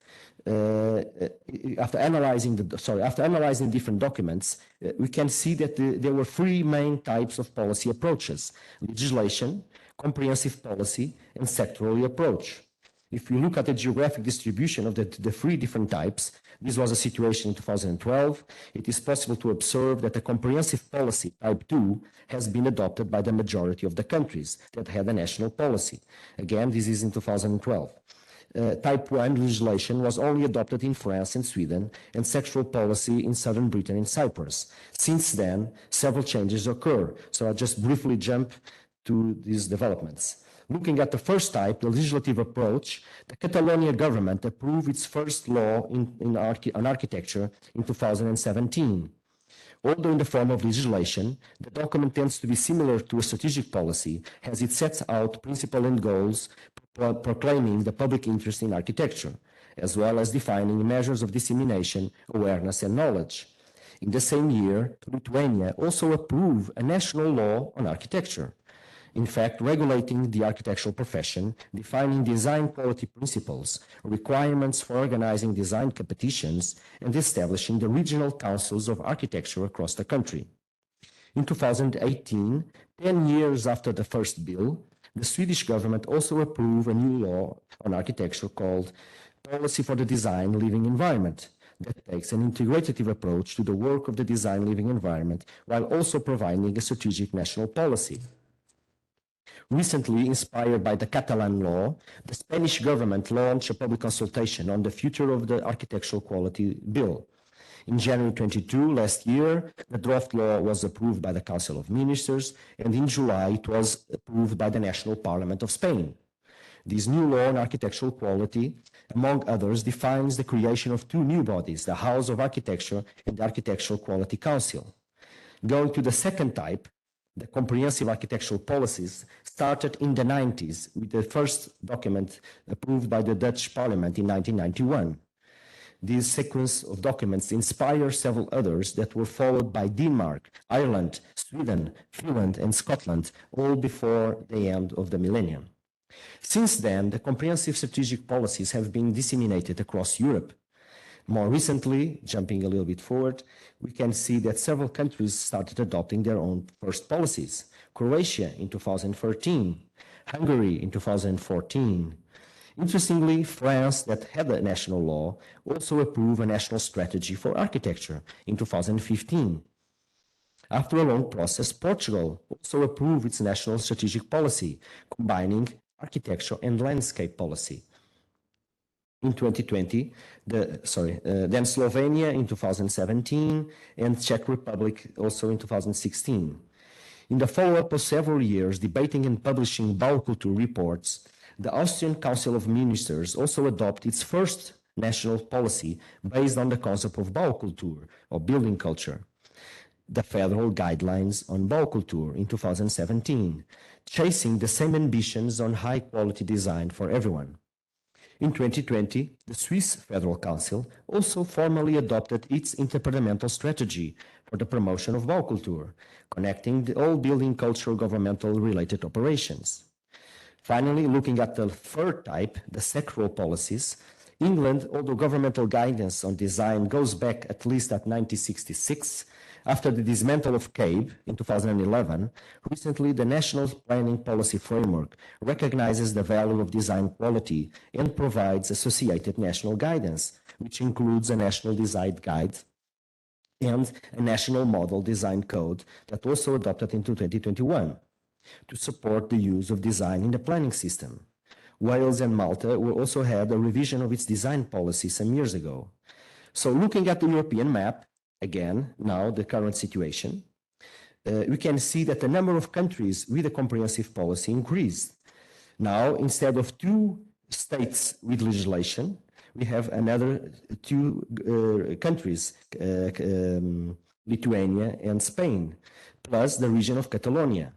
after analyzing different documents, we can see that there were 3 main types of policy approaches: legislation, comprehensive policy, and sectoral approach. If you look at the geographic distribution of the 3 different types, this was a situation in 2012, it is possible to observe that the comprehensive policy, type 2, has been adopted by the majority of the countries that had a national policy. Again, this is in 2012. Type 1 legislation was only adopted in France and Sweden, and sectoral policy in southern Britain and Cyprus. Since then, several changes occur, so I'll just briefly jump to these developments. Looking at the first type, the legislative approach, the Catalonia government approved its first law on architecture in 2017. Although in the form of legislation, the document tends to be similar to a strategic policy, as it sets out principles and goals proclaiming the public interest in architecture, as well as defining measures of dissemination, awareness, and knowledge. In the same year, Lithuania also approved a national law on architecture. In fact, regulating the architectural profession, defining design quality principles, requirements for organizing design competitions, and establishing the regional councils of architecture across the country. In 2018, 10 years after the first bill, the Swedish government also approved a new law on architecture called Policy for the Design Living Environment, that takes an integrative approach to the work of the design living environment while also providing a strategic national policy. Recently, inspired by the Catalan law, the Spanish government launched a public consultation on the future of the architectural quality bill. In January 22, last year, the draft law was approved by the Council of Ministers, and in July it was approved by the National Parliament of Spain. This new law on architectural quality, among others, defines the creation of 2 new bodies, the House of Architecture and the Architectural Quality Council. Going to the second type, the comprehensive architectural policies started in the 90s with the first document approved by the Dutch Parliament in 1991. This sequence of documents inspired several others that were followed by Denmark, Ireland, Sweden, Finland, and Scotland, all before the end of the millennium. Since then, the comprehensive strategic policies have been disseminated across Europe. More recently, jumping a little bit forward, we can see that several countries started adopting their own first policies. Croatia in 2013, Hungary in 2014. Interestingly, France, that had a national law, also approved a national strategy for architecture in 2015. After a long process, Portugal also approved its national strategic policy, combining architecture and landscape policy. In 2020, then Slovenia in 2017, and Czech Republic also in 2016. In the follow-up of several years debating and publishing Baukultur reports, the Austrian Council of Ministers also adopted its first national policy based on the concept of Baukultur, or building culture, the federal guidelines on Baukultur in 2017, chasing the same ambitions on high-quality design for everyone. In 2020, the Swiss Federal Council also formally adopted its interdepartmental strategy for the promotion of Baukultur, connecting all building cultural governmental related operations. Finally, looking at the third type, the sectoral policies, England, although governmental guidance on design goes back at least at 1966, After the dismantle of CABE in 2011, recently the National Planning Policy Framework recognizes the value of design quality and provides associated national guidance, which includes a national design guide and a national model design code that also adopted into 2021 to support the use of design in the planning system. Wales and Malta also had a revision of its design policy some years ago. So looking at the European map, again, now the current situation, we can see that the number of countries with a comprehensive policy increased. Now, instead of 2 states with legislation, we have another 2 countries, Lithuania and Spain, plus the region of Catalonia.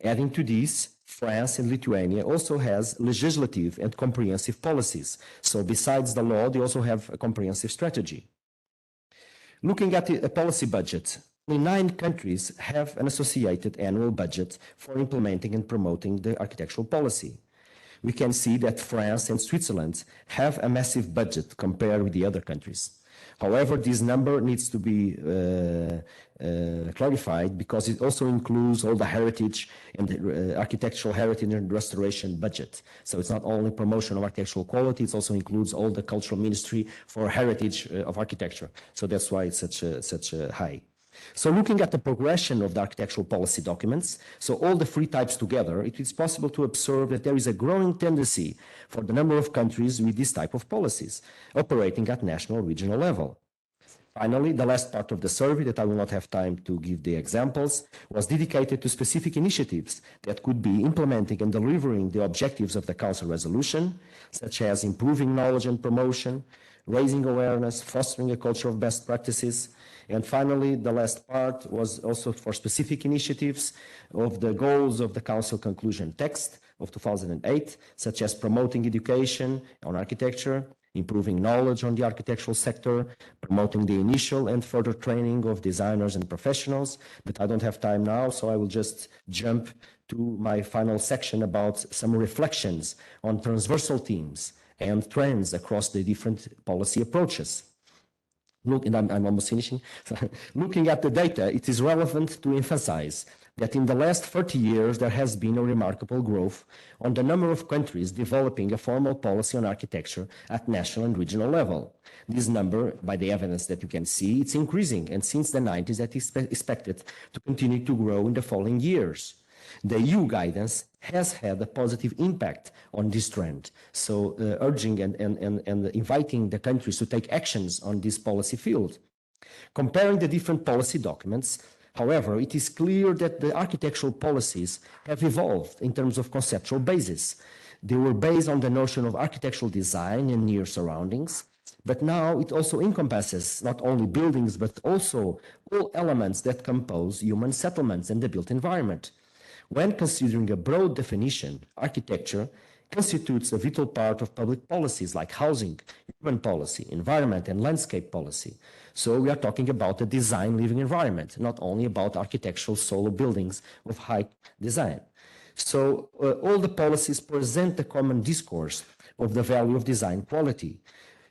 Adding to this, France and Lithuania also has legislative and comprehensive policies. So besides the law, they also have a comprehensive strategy. Looking at the policy budget, only 9 countries have an associated annual budget for implementing and promoting the architectural policy. We can see that France and Switzerland have a massive budget compared with the other countries. However, this number needs to be clarified because it also includes all the heritage and the architectural heritage and restoration budget. So it's not only promotion of architectural quality, it also includes all the cultural ministry for heritage of architecture. So that's why it's such a high. So looking at the progression of the architectural policy documents, so all the 3 types together, it is possible to observe that there is a growing tendency for the number of countries with this type of policies operating at national regional level. Finally, the last part of the survey, that I will not have time to give the examples, was dedicated to specific initiatives that could be implementing and delivering the objectives of the Council resolution, such as improving knowledge and promotion, raising awareness, fostering a culture of best practices. And finally, the last part was also for specific initiatives of the goals of the Council conclusion text of 2008, such as promoting education on architecture, improving knowledge on the architectural sector, promoting the initial and further training of designers and professionals. But I don't have time now, so I will just jump to my final section about some reflections on transversal themes and trends across the different policy approaches. And I'm almost finishing. Looking at the data, it is relevant to emphasize that in the last 30 years, there has been a remarkable growth on the number of countries developing a formal policy on architecture at national and regional level. This number, by the evidence that you can see, it's increasing, and since the 90s, that is expected to continue to grow in the following years. The EU guidance has had a positive impact on this trend, so urging and inviting the countries to take actions on this policy field. Comparing the different policy documents, however, it is clear that the architectural policies have evolved in terms of conceptual basis. They were based on the notion of architectural design and near surroundings, but now it also encompasses not only buildings, but also all elements that compose human settlements and the built environment. When considering a broad definition, architecture constitutes a vital part of public policies like housing, urban policy, environment, and landscape policy. So we are talking about a design living environment, not only about architectural solo buildings of high design. So all the policies present a common discourse of the value of design quality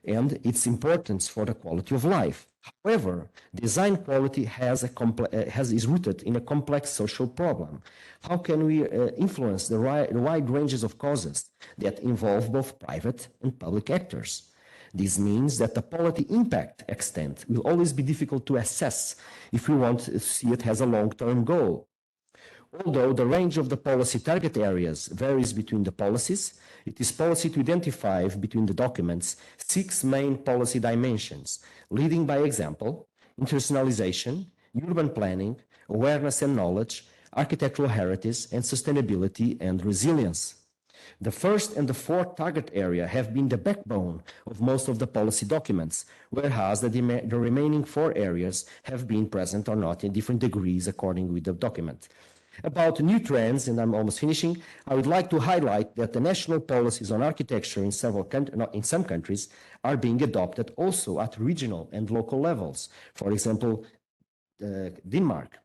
and its importance for the quality of life. However, design quality is rooted in a complex social problem. How can we influence the wide ranges of causes that involve both private and public actors? This means that the policy impact extent will always be difficult to assess if we want to see it as a long-term goal. Although the range of the policy target areas varies between the policies, it is policy to identify between the documents 6 main policy dimensions, leading by example, internationalization, urban planning, awareness and knowledge, architectural heritage, and sustainability and resilience. The first and the fourth target area have been the backbone of most of the policy documents, whereas the remaining 4 areas have been present or not in different degrees according with the document. About new trends, and I'm almost finishing, I would like to highlight that the national policies on architecture in some countries are being adopted also at regional and local levels. For example, Denmark.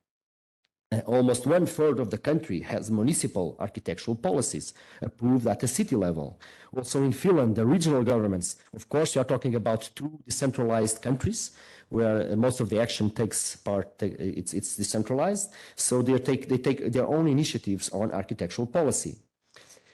Almost 1/3 of the country has municipal architectural policies approved at the city level. Also in Finland, the regional governments, of course, we are talking about two decentralized countries where most of the action takes part, it's decentralized. So they take their own initiatives on architectural policy.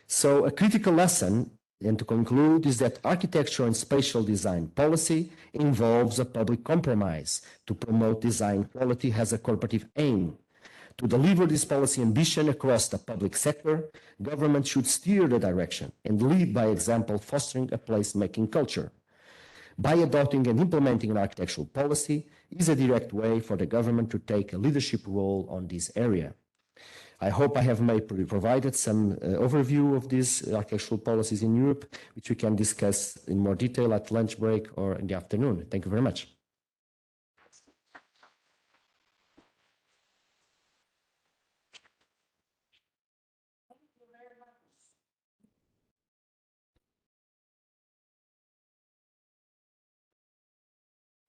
So a critical lesson, and to conclude, is that architecture and spatial design policy involves a public compromise to promote design quality as a corporative aim. To deliver this policy ambition across the public sector, government should steer the direction and lead by example, fostering a place-making culture. By adopting and implementing an architectural policy is a direct way for the government to take a leadership role on this area. I hope I have provided some overview of these architectural policies in Europe, which we can discuss in more detail at lunch break or in the afternoon. Thank you very much.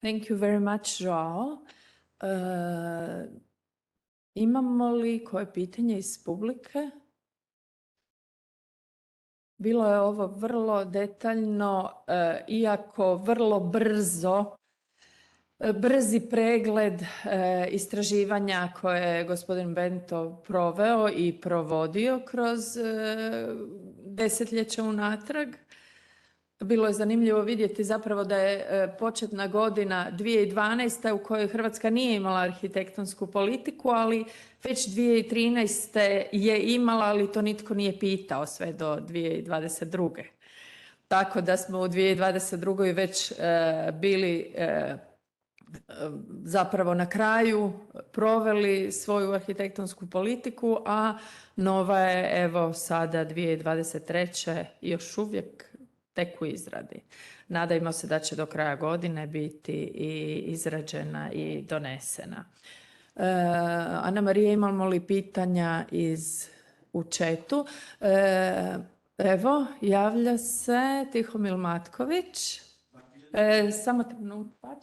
Thank you very much, Joao. Imamo li koje pitanje iz publike? Bilo je ovo vrlo detaljno, iako vrlo brzi pregled istraživanja koje je gospodin Bento proveo i provodio kroz desetljeća unatrag. Bilo je zanimljivo vidjeti zapravo da je početna godina 2012. u kojoj Hrvatska nije imala arhitektonsku politiku, ali već 2013. je imala, ali to nitko nije pitao sve do 2022. Tako da smo u 2022. već bili zapravo na kraju proveli svoju arhitektonsku politiku, a nova je evo sada 2023. još uvijek tek u izradi. Nadajmo se da će do kraja godine biti i izrađena i donesena. Ana Marija, imamo li pitanja u chatu? Evo, javlja se Tihomil Matković. Samo trenutak.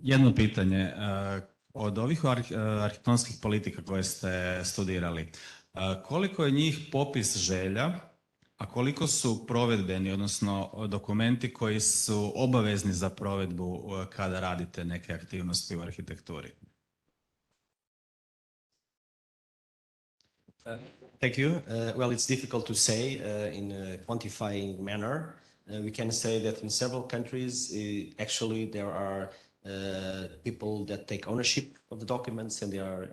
Jedno pitanje. Od ovih arhitektonskih politika koje ste studirali, koliko je njih popis želja, a koliko su provedbeni, odnosno dokumenti koji su obavezni za provedbu kada radite neke aktivnosti u arhitekturi? Thank you. Well, it's difficult to say in a quantifying manner. We can say that in several countries, actually there are people that take ownership of the documents and they are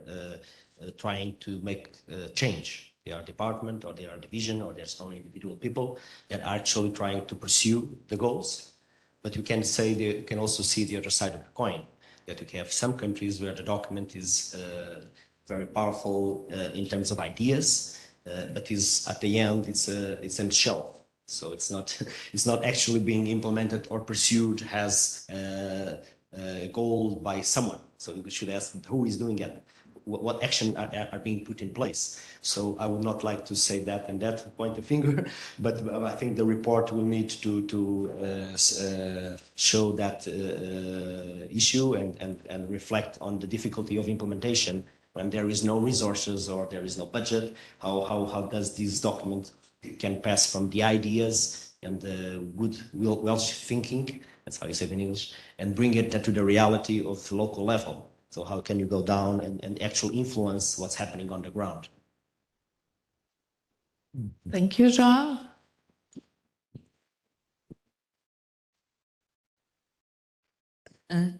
trying to make change. They are department or they are division or there's only individual people that are actually trying to pursue the goals. But you can say you can also see the other side of the coin, that you have some countries where the document is very powerful in terms of ideas, but is at the end it's on shelf. So it's not actually being implemented or pursued as a goal by someone. So we should ask who is doing it, what action are being put in place. So I would not like to say that and that, point the finger, but I think the report will need to show that issue and reflect on the difficulty of implementation when there is no resources or there is no budget. How does this document can pass from the ideas and the good Welsh thinking, that's how you say it in English, and bring it to the reality of the local level. So how can you go down and actually influence what's happening on the ground? Thank you, Joao.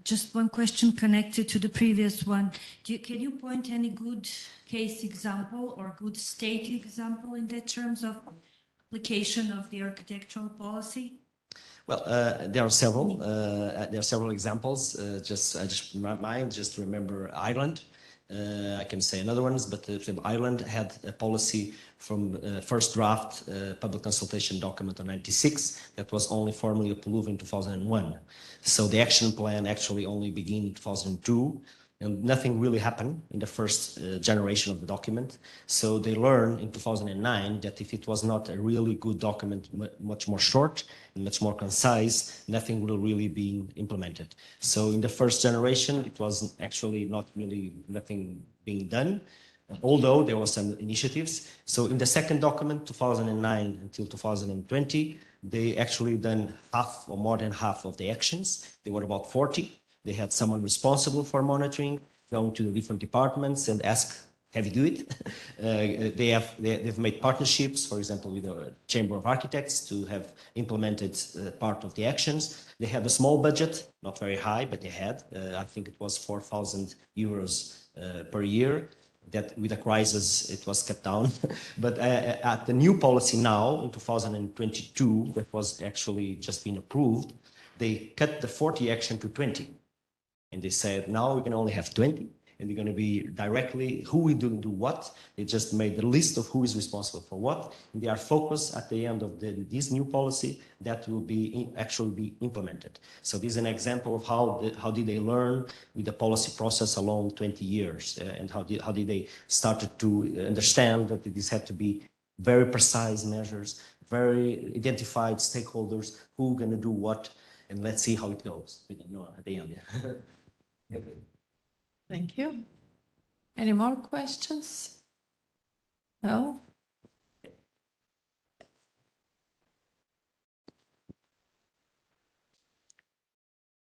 Just one question connected to the previous one. Can you point any good case example or good state example in that terms of application of the architectural policy? Well, there are several. There are several examples. I just mind just remember Ireland. I can say another ones, but Ireland had a policy from first draft public consultation document on 96 that was only formally approved in 2001. So the action plan actually only began in 2002. and nothing really happened in the first generation of the document. So they learned in 2009 that if it was not a really good document, much more short and much more concise, nothing will really be implemented. So in the first generation, it was actually not really nothing being done, although there were some initiatives. So in the second document, 2009 until 2020, they actually done half or more than half of the actions. They were about 40. They had someone responsible for monitoring, going to the different departments and ask, have you do it? They've made partnerships, for example, with the Chamber of Architects to have implemented part of the actions. They had a small budget, not very high, but they had. I think it was 4,000 euros per year. That with the crisis, it was cut down. But at the new policy now, in 2022, that was actually just been approved, they cut the 40 action to 20. And they said, now we can only have 20, and we're going to be directly who we do what. They just made the list of who is responsible for what. And they are focused at the end of this new policy that will be actually be implemented. So this is an example of how did they learn with the policy process along 20 years, and how did they started to understand that this had to be very precise measures, very identified stakeholders, who are going to do what, and let's see how it goes. We don't know at the end. Thank you. Any more questions? No?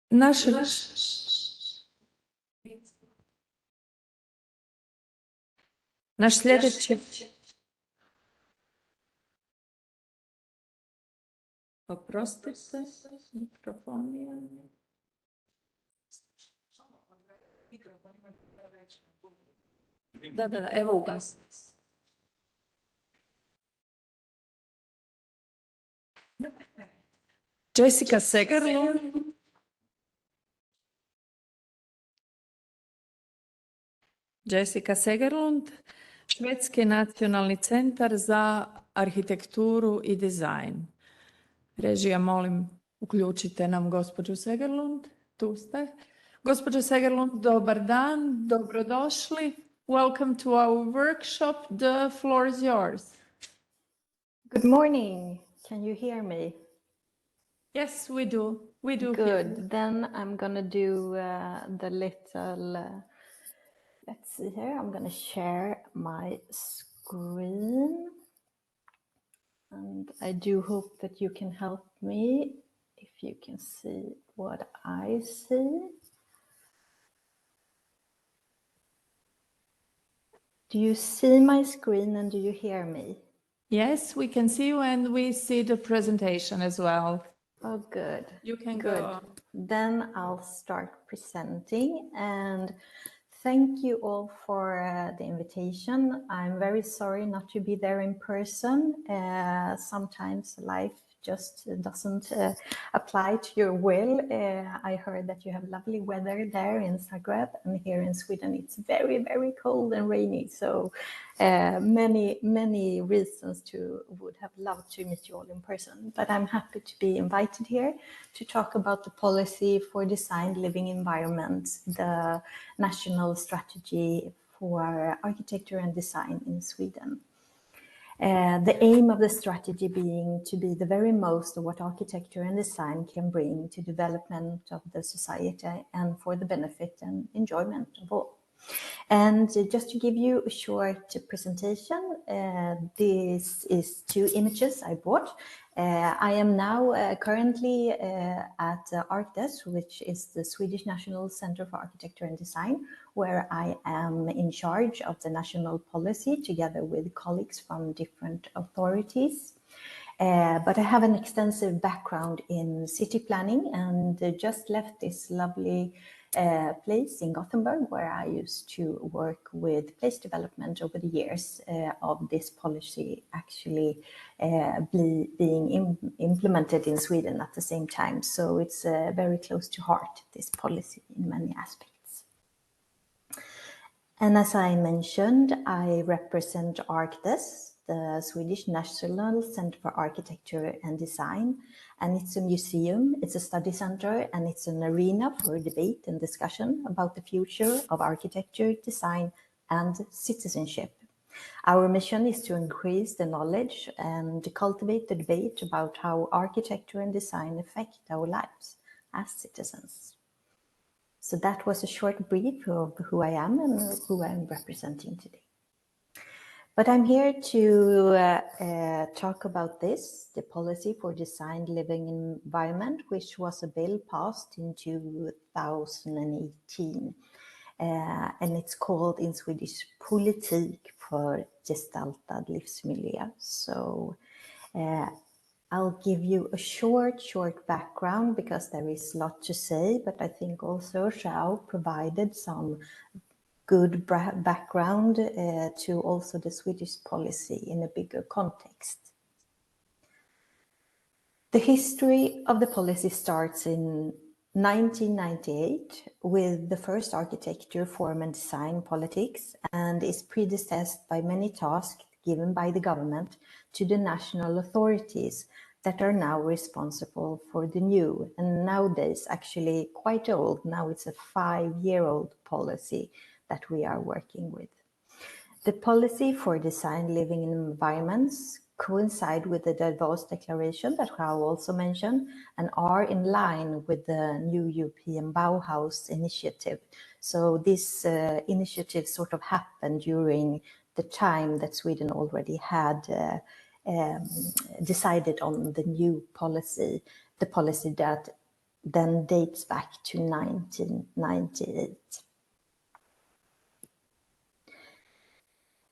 Naš sljedeći... Oprostite, mikrofon je... Da, evo ugasni. Jessica Segerlund. Jessica Segerlund, Švedski nacionalni centar za arhitekturu i dizajn. Režija, molim, uključite nam gospođu Segerlund. Tu ste. Gospođo Segerlund, dobar dan, dobrodošli. Welcome to our workshop. The floor is yours. Good morning. Can you hear me? Yes, we do. We do. Good. Then I'm going to do the little, let's see here. I'm going to share my screen. And I do hope that you can help me if you can see what I see. Do you see my screen and do you hear me? Yes, we can see you and we see the presentation as well. Oh, good. You can Good. go. Then I'll start presenting, and thank you all for the invitation. I'm very sorry not to be there in person. Sometimes life just doesn't apply to your will. I heard that you have lovely weather there in Zagreb, and here in Sweden it's very, very cold and rainy. So many reasons would have loved to meet you all in person. But I'm happy to be invited here to talk about the policy for designed living environments, the national strategy for architecture and design in Sweden. The aim of the strategy being to be the very most of what architecture and design can bring to development of the society and for the benefit and enjoyment of all. And just to give you a short presentation, this is 2 images I bought. I am now currently at ArchDes, which is the Swedish National Center for Architecture and Design, where I am in charge of the national policy together with colleagues from different authorities. But I have an extensive background in city planning and just left this lovely place in Gothenburg, where I used to work with place development over the years of this policy actually being implemented in Sweden at the same time. So it's very close to heart, this policy, in many aspects. And as I mentioned, I represent ArchDes, the Swedish National Center for Architecture and Design, and it's a museum, it's a study center, and it's an arena for debate and discussion about the future of architecture, design, and citizenship. Our mission is to increase the knowledge and cultivate the debate about how architecture and design affect our lives as citizens. So that was a short brief of who I am and who I'm representing today. But I'm here to talk about this, the Policy for Designed Living Environment, which was a bill passed in 2018. And it's called in Swedish Politik för gestaltad livsmiljö. So I'll give you a short background because there is a lot to say, but I think also Xiao provided some good background to also the Swedish policy in a bigger context. The history of the policy starts in 1998 with the first architecture, form and design politics, and is predecessed by many tasks given by the government to the national authorities that are now responsible for the new, and nowadays actually quite old, now it's a 5-year-old policy that we are working with. The Policy for Designed Living Environments coincide with the Davos Declaration that Xiao also mentioned and are in line with the new European Bauhaus initiative. So this initiative sort of happened during the time that Sweden already had decided on the new policy, the policy that then dates back to 1998.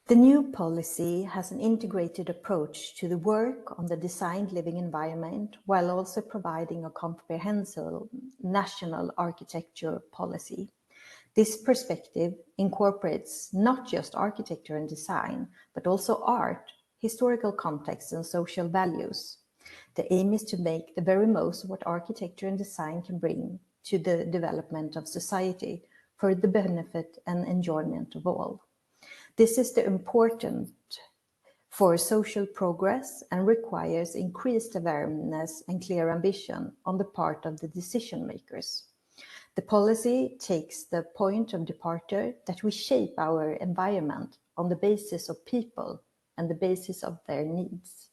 The new policy has an integrated approach to the work on the designed living environment while also providing a comprehensive national architecture policy. This perspective incorporates not just architecture and design, but also art, historical context, and social values. The aim is to make the very most of what architecture and design can bring to the development of society for the benefit and enjoyment of all. This is important for social progress and requires increased awareness and clear ambition on the part of the decision makers. The policy takes the point of departure that we shape our environment on the basis of people and the basis of their needs.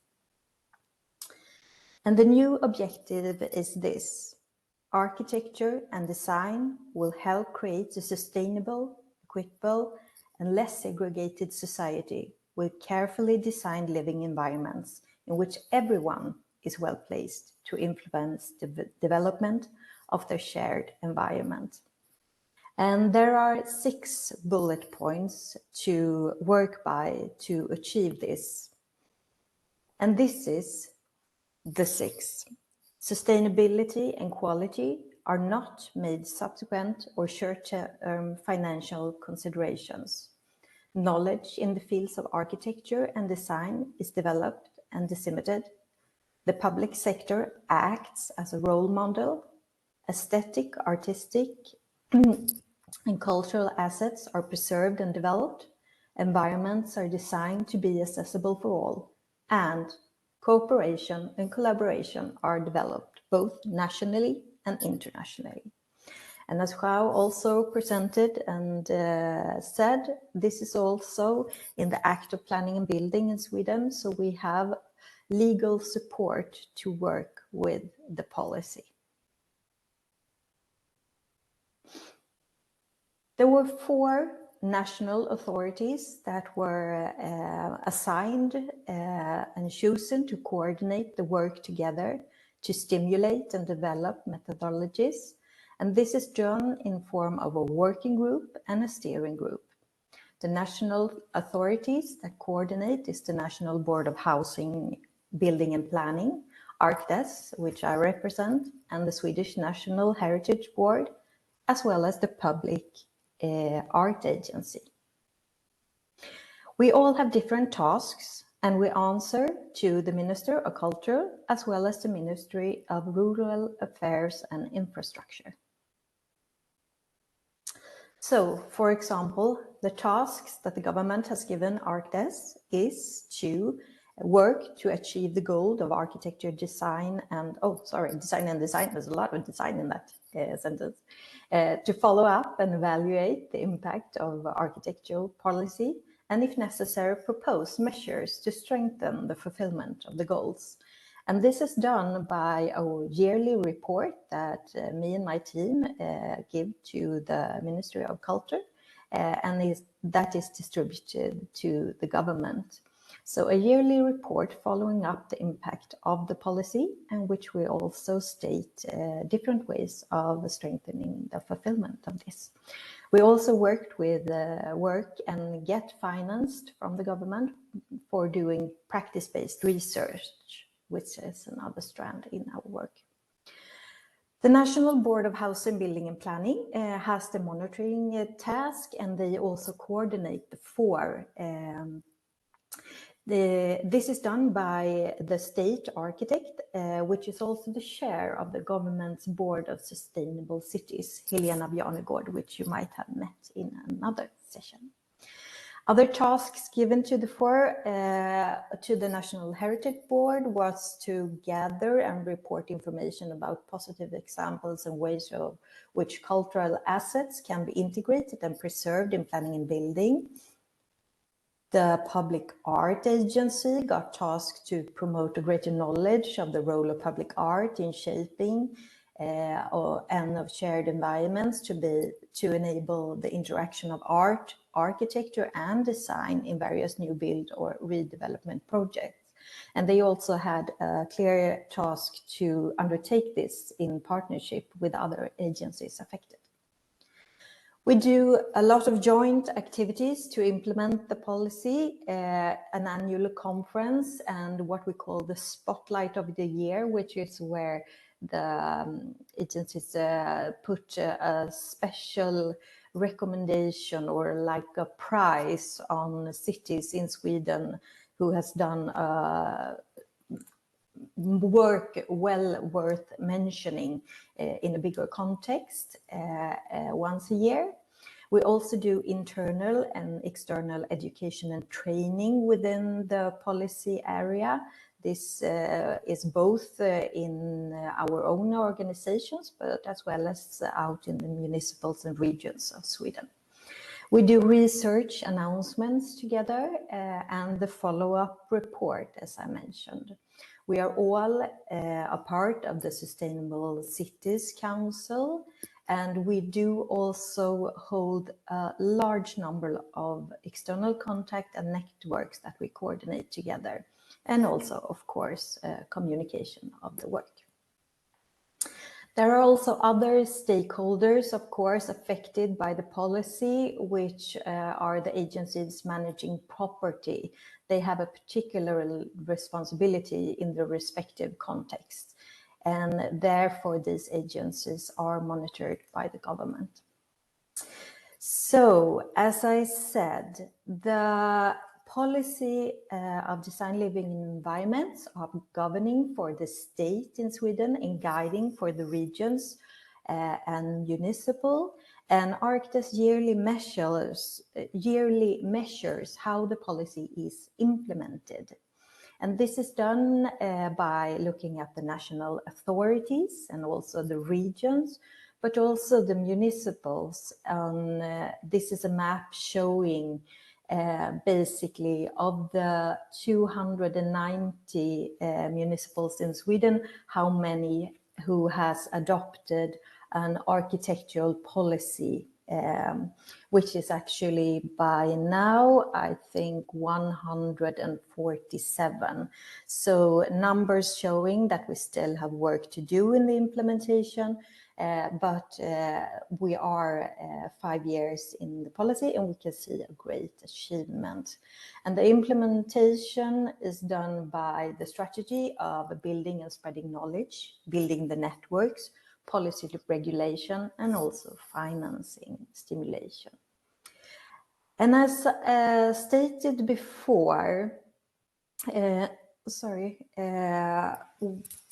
And the new objective is this: architecture and design will help create a sustainable, equitable, and less segregated society with carefully designed living environments in which everyone is well placed to influence the development of their shared environment. And there are 6 bullet points to work by to achieve this. And this is the 6. Sustainability and quality are not made subsequent or short-term financial considerations. Knowledge in the fields of architecture and design is developed and disseminated. The public sector acts as a role model. Aesthetic, artistic, and cultural assets are preserved and developed. Environments are designed to be accessible for all. And cooperation and collaboration are developed both nationally and internationally. And as Xiao also presented and said, this is also in the Act of Planning and Building in Sweden. So we have legal support to work with the policy. There were 4 national authorities that were assigned and chosen to coordinate the work together to stimulate and develop methodologies. And this is done in form of a working group and a steering group. The national authorities that coordinate is the National Board of Housing, Building and Planning, ArcDes, which I represent, and the Swedish National Heritage Board, as well as the Public Art Agency. We all have different tasks, and we answer to the Minister of Culture as well as the Ministry of Rural Affairs and Infrastructure. So, for example, the tasks that the government has given ArcDes is to work to achieve the goal of architecture design and, design, there's a lot of design in that sentence, to follow up and evaluate the impact of architectural policy, and if necessary, propose measures to strengthen the fulfillment of the goals. And this is done by a yearly report that me and my team give to the Ministry of Culture, and that is distributed to the government. So a yearly report following up the impact of the policy, and which we also state different ways of strengthening the fulfillment of this. We also worked with work and get financed from the government for doing practice-based research, which is another strand in our work. The National Board of Housing, Building and Planning has the monitoring task, and they also coordinate the four. This is done by the state architect, which is also the chair of the government's Board of Sustainable Cities, Helena Bjarnegård, which you might have met in another session. Other tasks given to the National Heritage Board was to gather and report information about positive examples and ways of which cultural assets can be integrated and preserved in planning and building. The Public Art Agency got tasked to promote a greater knowledge of the role of public art in shaping and of shared environments to enable the interaction of art, architecture and design in various new build or redevelopment projects. And they also had a clear task to undertake this in partnership with other agencies affected. We do a lot of joint activities to implement the policy, an annual conference, and what we call the Spotlight of the Year, which is where the agencies put a special recommendation or like a prize on cities in Sweden who has done work well worth mentioning in a bigger context once a year. We also do internal and external education and training within the policy area. This is both in our own organizations, but as well as out in the municipals and regions of Sweden. We do research announcements together and the follow-up report, as I mentioned. We are all a part of the Sustainable Cities Council, and we do also hold a large number of external contact and networks that we coordinate together, and also, of course, communication of the work. There are also other stakeholders, of course, affected by the policy, which are the agencies managing property. They have a particular responsibility in the respective context, and therefore these agencies are monitored by the government. So, as I said, the policy of design living environments are governing for the state in Sweden and guiding for the regions and municipal. And ArcDes yearly measures how the policy is implemented. And this is done by looking at the national authorities and also the regions, but also the municipals. This is a map showing basically of the 290 municipals in Sweden, how many who has adopted an architectural policy, which is actually by now, I think 147. So numbers showing that we still have work to do in the implementation, but we are 5 years in the policy and we can see a great achievement. And the implementation is done by the strategy of building and spreading knowledge, building the networks, policy regulation, and also financing stimulation. And as stated before,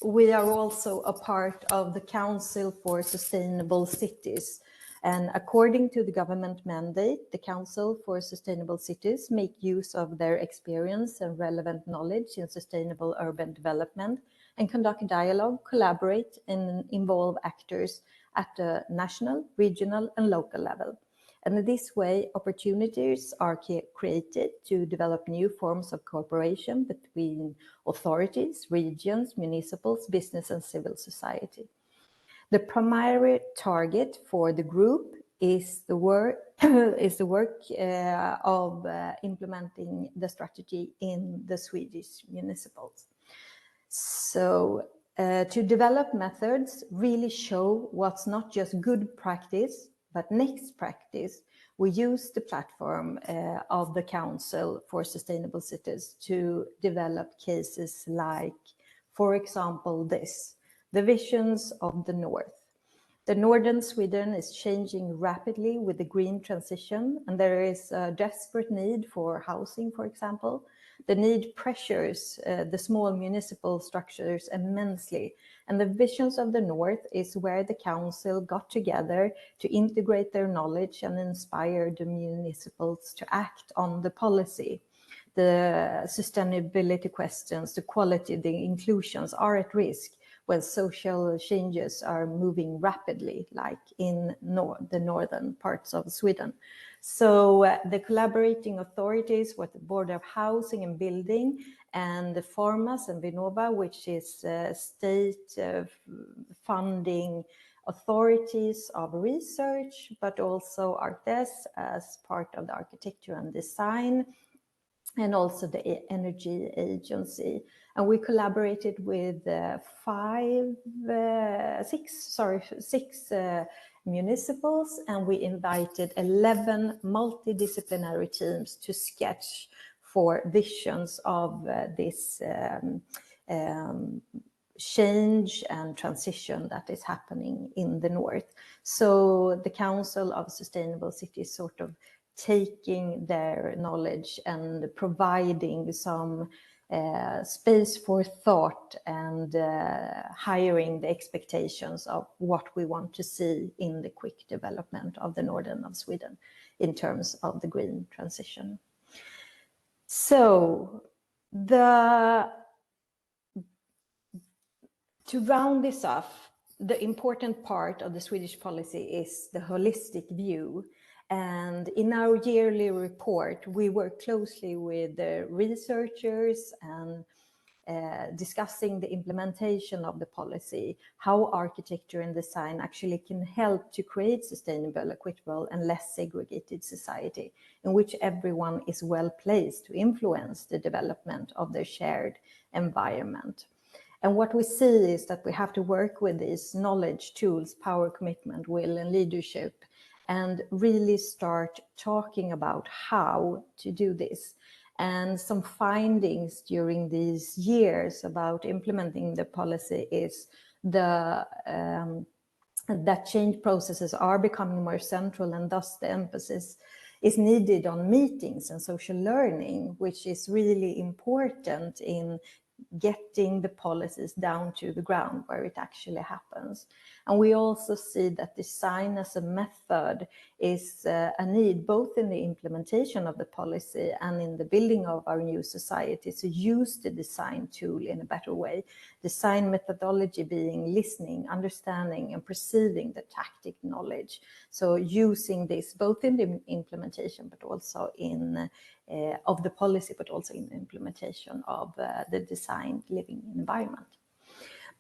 we are also a part of the Council for Sustainable Cities, And according to the government mandate, the Council for Sustainable Cities make use of their experience and relevant knowledge in sustainable urban development and conduct dialogue, collaborate, and involve actors at the national, regional, and local level. And in this way, opportunities are created to develop new forms of cooperation between authorities, regions, municipals, business, and civil society. The primary target for the group is the work of implementing the strategy in the Swedish municipals. So to develop methods really show what's not just good practice, but next practice, we use the platform of the Council for Sustainable Cities to develop cases like, for example, this, the visions of the North. The northern Sweden is changing rapidly with the green transition, and there is a desperate need for housing, for example. The need pressures the small municipal structures immensely, and the visions of the North is where the Council got together to integrate their knowledge and inspire the municipals to act on the policy. The sustainability questions, the quality, the inclusions are at risk when social changes are moving rapidly, like in the northern parts of Sweden. So the collaborating authorities with the Board of Housing and Building and the Formas and Vinnova, which is state funding authorities of research, but also Artes as part of the architecture and design, and also the Energy Agency. And we collaborated with six municipals, and we invited 11 multidisciplinary teams to sketch for visions of this change and transition that is happening in the North. So the Council of Sustainable Cities sort of taking their knowledge and providing some space for thought and hiring the expectations of what we want to see in the quick development of the northern of Sweden in terms of the green transition. So to round this off, the important part of the Swedish policy is the holistic view. And in our yearly report, we work closely with the researchers and discussing the implementation of the policy, how architecture and design actually can help to create sustainable, equitable, and less segregated society in which everyone is well placed to influence the development of their shared environment. And what we see is that we have to work with these knowledge, tools, power, commitment, will, and leadership, and really start talking about how to do this. And some findings during these years about implementing the policy is that change processes are becoming more central, and thus the emphasis is needed on meetings and social learning, which is really important in getting the policies down to the ground where it actually happens. And we also see that design as a method is a need both in the implementation of the policy and in the building of our new society, to use the design tool in a better way. Design methodology being listening, understanding, and perceiving the tactic knowledge. So using this both in the implementation, but also in of the policy, but also in the implementation of the designed living environment.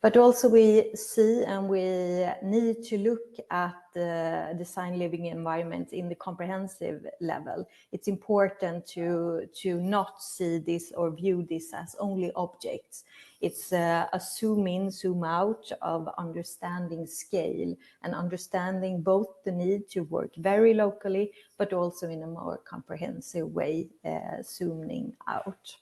But also we see and we need to look at the design living environment in the comprehensive level. It's important to not see this or view this as only objects. It's a zoom in, zoom out of understanding scale and understanding both the need to work very locally, but also in a more comprehensive way, zooming out.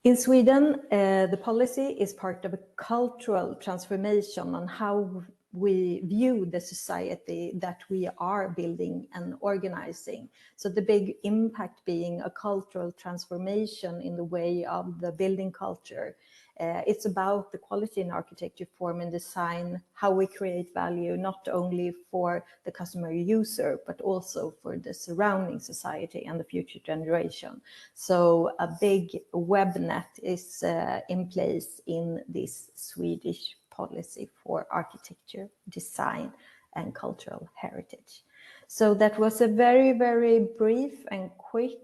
In Sweden, the policy is part of a cultural transformation on how we view the society that we are building and organizing. So the big impact being a cultural transformation in the way of the building culture It's about the quality in architecture, form and design, how we create value, not only for the customer user, but also for the surrounding society and the future generation. So a big web net is in place in this Swedish policy for architecture, design, and cultural heritage. So that was a very, very brief and quick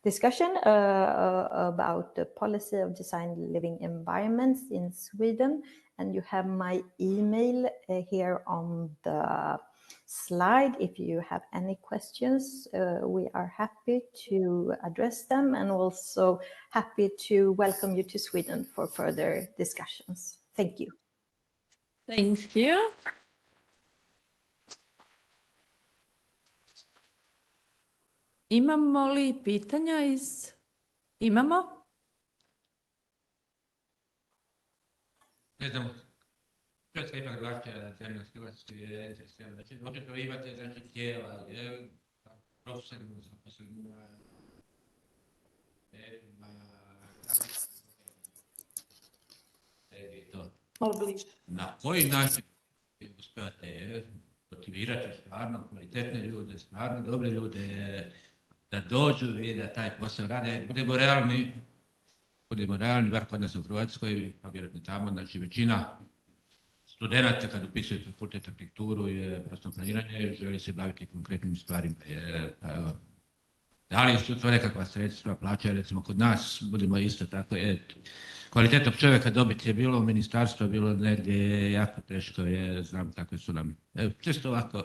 discussion about the policy of designed living environments in Sweden. And you have my email here on the slide. If you have any questions, we are happy to address them, and also happy to welcome you to Sweden for further discussions. Thank you. Thank you. Imamo li pitanja Imamo? Ne znam, Hrvatska ima drugačija zemlja s hrvatske sistem. Znači, očito imate znači tijela, profesionalno zaposlenima, na koji način uspijate motivirati stvarno kvalitetne ljude, stvarno dobre ljude, da dođu i da taj posao rade. Budemo realni, bar kod nas u Hrvatskoj, pa vjerojatno tamo, znači većina studenata kad upisuju fakultet arhitekturu je prostorno planiranje, želi se baviti konkretnim stvarima. Da li su to nekakva sredstva, plaća, recimo kod nas, budemo isto tako, kvalitetnog čovjeka dobiti je bilo u ministarstvu, bilo negdje jako teško, znam kakve su nam. Čisto ovako.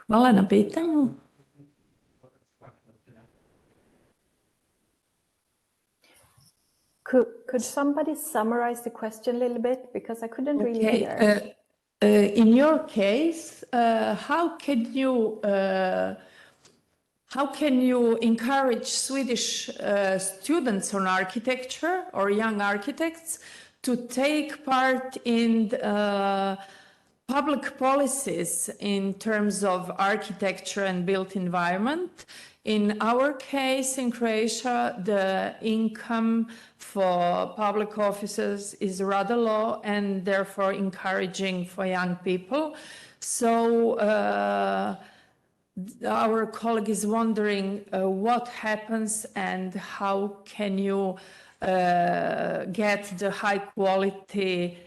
Hvala na pitanju. Could somebody summarize the question a little bit, because I couldn't really hear. In your case, how can you encourage Swedish students on architecture or young architects to take part in public policies in terms of architecture and built environment? In our case, in Croatia, the income for public offices is rather low and therefore encouraging for young people. So our colleague is wondering what happens and how can you get the high quality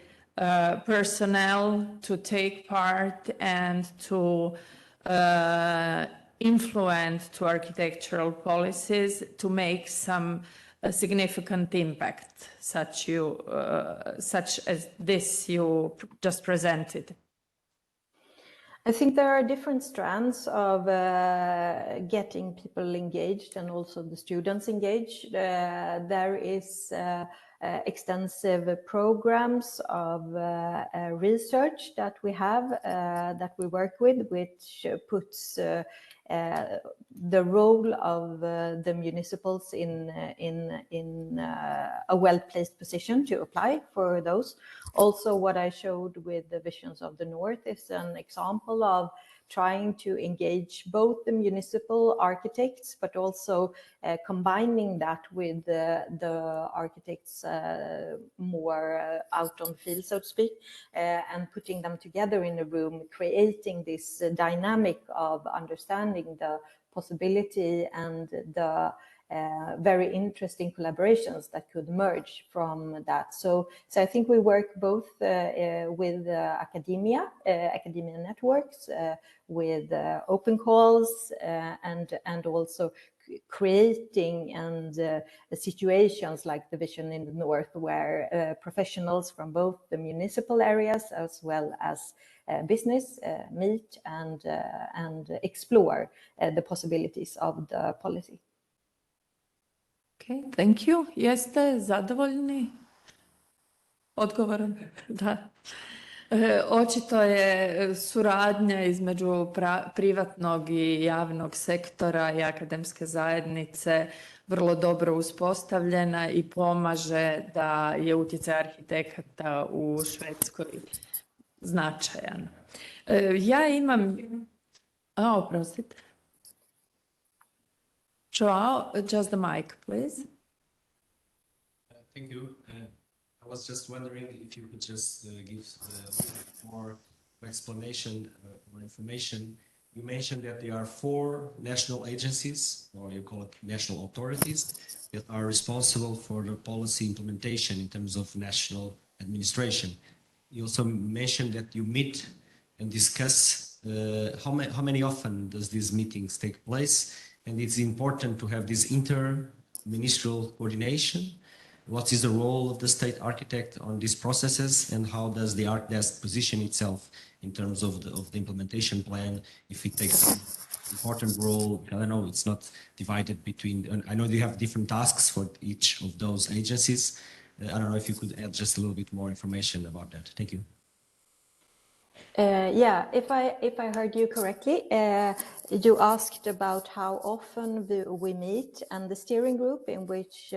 personnel to take part and to influence to architectural policies to make some significant impact, such as this you just presented? I think there are different strands of getting people engaged and also the students engaged. There is extensive programs of research that we have, that we work with, which puts the role of the municipals in a well-placed position to apply for those. Also, what I showed with the Visions of the North is an example of trying to engage both the municipal architects, but also combining that with the architects more out on the field, so to speak, and putting them together in a room, creating this dynamic of understanding the possibility and the very interesting collaborations that could emerge from that. So I think we work both with academia networks, with open calls, and also creating situations like the Vision in the North, where professionals from both the municipal areas as well as business meet and explore the possibilities of the policy. Okay, thank you. Jeste zadovoljni odgovorom? Da. Očito je suradnja između privatnog i javnog sektora i akademske zajednice vrlo dobro uspostavljena i pomaže da je utjecaj arhitekata u Švedskoj značajan. Ja imam... oprostite. Joao, just the mic, please. Thank you. I was just wondering if you could just give more explanation or information. You mentioned that there are 4 national agencies, or you call it national authorities, that are responsible for the policy implementation in terms of national administration. You also mentioned that you meet and discuss how many often does these meetings take place, and it's important to have this inter-ministerial coordination. What is the role of the state architect on these processes, and how does the Art Desk position itself in terms of the implementation plan, if it takes an important role? I don't know, it's not divided between, I know you have different tasks for each of those agencies. I don't know if you could add just a little bit more information about that. Thank you. Yeah, if I heard you correctly, you asked about how often we meet, and the steering group in which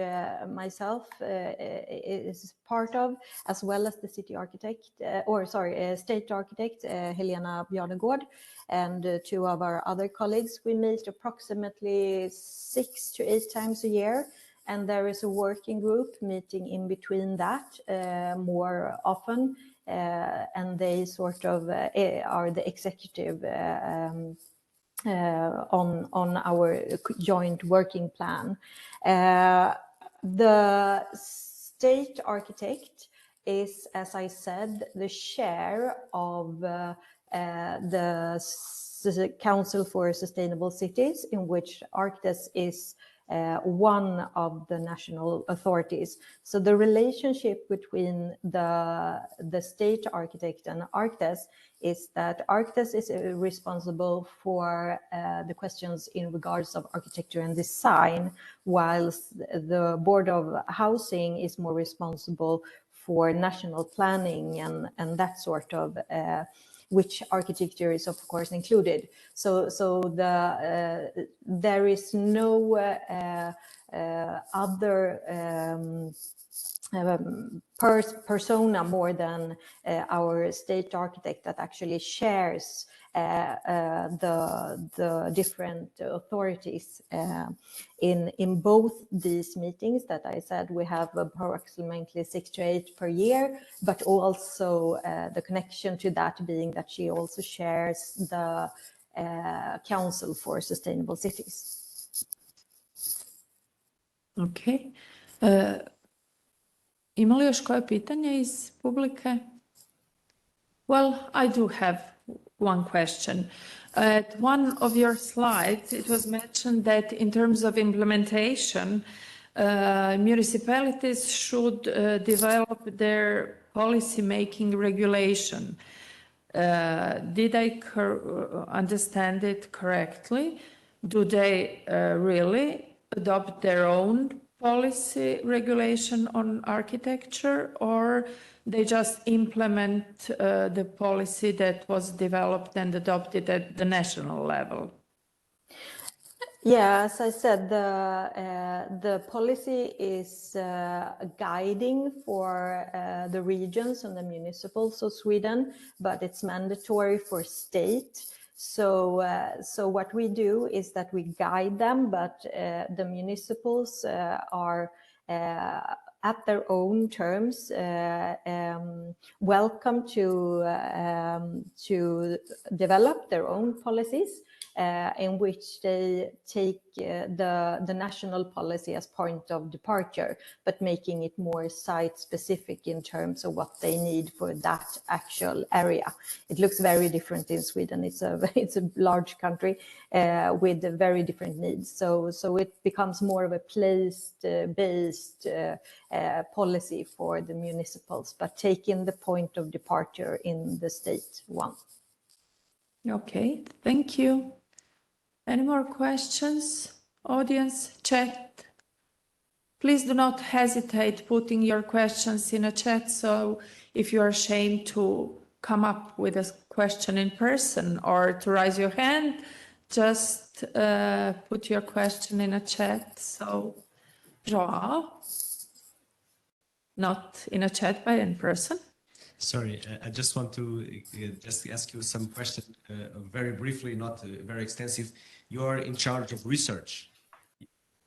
myself is part of, as well as the state architect, Helena Bjarnegård, and 2 of our other colleagues. We meet approximately 6 to 8 times a year, and there is a working group meeting in between that more often. And they sort of are the executive on our joint working plan. The state architect is, as I said, the chair of the Council for Sustainable Cities, in which Arctes is one of the national authorities. So the relationship between the state architect and Arctes is that Arctes is responsible for the questions in regards of architecture and design, whilst the Board of Housing is more responsible for national planning and that sort of which architecture is of course included. So there is no other persona more than our state architect that actually shares the different authorities in both these meetings that I said. We have approximately 6 to 8 per year, but also the connection to that being that she also shares the Council for Sustainable Cities. Okay. Ima li još koje pitanje iz publike? Well, I do have one question. At one of your slides, it was mentioned that in terms of implementation, municipalities should develop their policy-making regulation. Did I understand it correctly? Do they really adopt their own policy regulation on architecture, or they just implement the policy that was developed and adopted at the national level? Yeah, as I said, the policy is guiding for the regions and the municipals of Sweden, but it's mandatory for state. So what we do is that we guide them, but the municipals are at their own terms welcome to develop their own policies, in which they take the national policy as point of departure, but making it more site specific in terms of what they need for that actual area. It looks very different in Sweden. It's a large country with very different needs. So it becomes more of a place-based policy for the municipals, but taking the point of departure in the state one. Okay, thank you. Any more questions? Audience, chat. Please do not hesitate putting your questions in a chat. So if you are ashamed to come up with a question in person or to raise your hand, just put your question in a chat. So, Joao, not in a chat, but in person. Sorry, I just want to just ask you some question very briefly, not very extensive. You are in charge of research.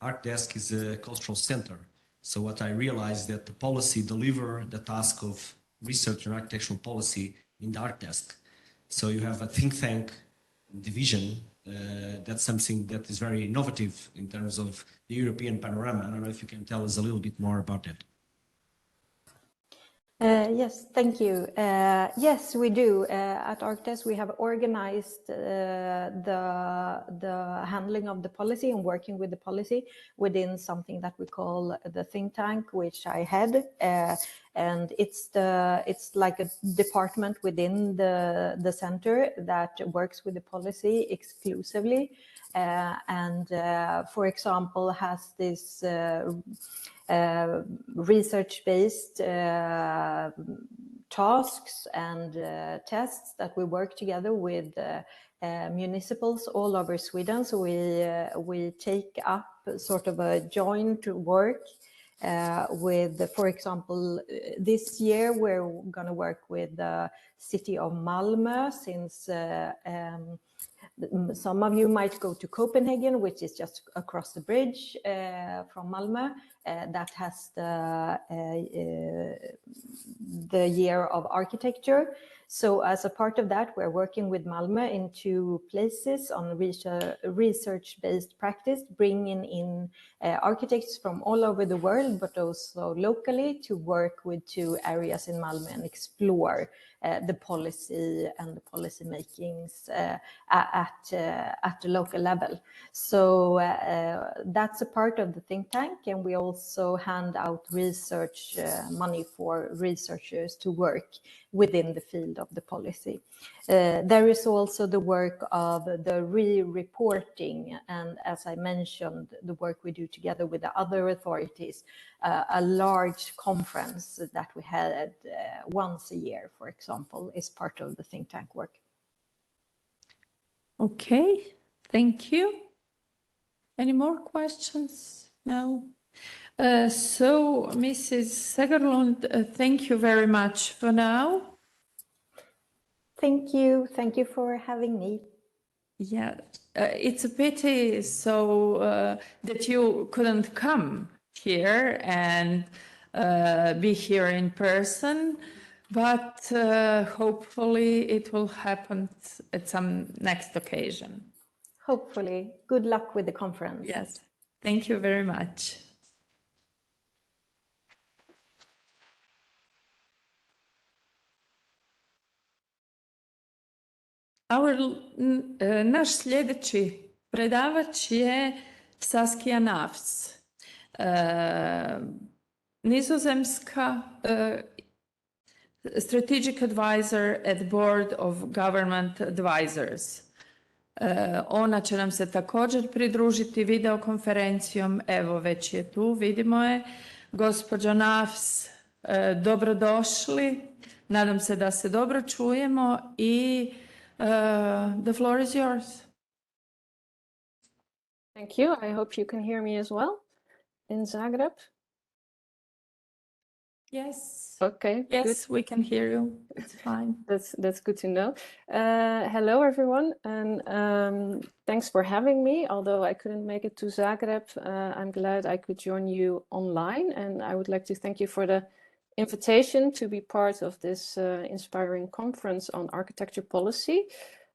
ArcDesk is a cultural center. So what I realized that the policy deliver the task of research and architectural policy in the ArcDesk. So you have a think tank division. That's something that is very innovative in terms of the European panorama. I don't know if you can tell us a little bit more about it. Yes, thank you. Yes, we do. At ArcDesk, we have organized the handling of the policy and working with the policy within something that we call the think tank, which I head. And it's like a department within the center that works with the policy exclusively. For example, has this research-based tasks and tests that we work together with municipals all over Sweden. So we take up sort of a joint work with, for example, this year we're going to work with the city of Malmö, since some of you might go to Copenhagen, which is just across the bridge from Malmö. That has the year of architecture. So as a part of that, we're working with Malmö in 2 places on research-based practice, bringing in architects from all over the world, but also locally, to work with 2 areas in Malmö and explore the policy and the policy makings at the local level. So that's a part of the think tank, and we also hand out research money for researchers to work within the field of the policy. There is also the work of the re-reporting, and as I mentioned, the work we do together with the other authorities, a large conference that we had once a year, for example, is part of the think tank work. Okay, thank you. Any more questions? No. So, Mrs. Segerlund, thank you very much for now. Thank you. Thank you for having me. Yeah, it's a pity that you couldn't come here and be here in person, but hopefully it will happen at some next occasion. Hopefully. Good luck with the conference. Yes, thank you very much. Naš sljedeći predavač je Saskia Nafs, nizozemska strategic advisor at Board of Government Advisors. Ona će nam se također pridružiti videokonferencijom. Evo, već je tu, vidimo je. Gospođo Nafs, dobrodošli. Nadam se da se dobro čujemo i the floor is yours. Thank you. I hope you can hear me as well in Zagreb. Yes. Okay. Yes, good. we can hear you. It's fine. That's good to know. Hello, everyone, and thanks for having me. Although I couldn't make it to Zagreb, I'm glad I could join you online, and I would like to thank you for the invitation to be part of this inspiring conference on architecture policy.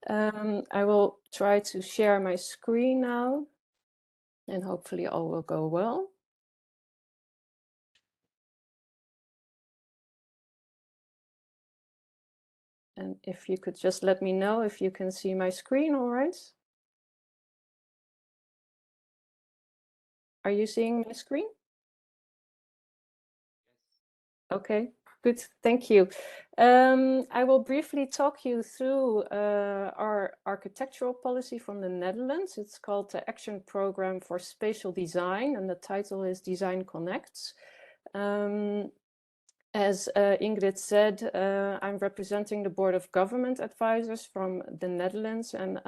I will try to share my screen now, and hopefully all will go well. And if you could just let me know if you can see my screen, all right? Are you seeing my screen? Okay, good, thank you. I will briefly talk you through our architectural policy from the Netherlands. It's called the Action Program for Spatial Design, and the title is Design Connects. As Ingrid said, I'm representing the Board of Government Advisors from the Netherlands, and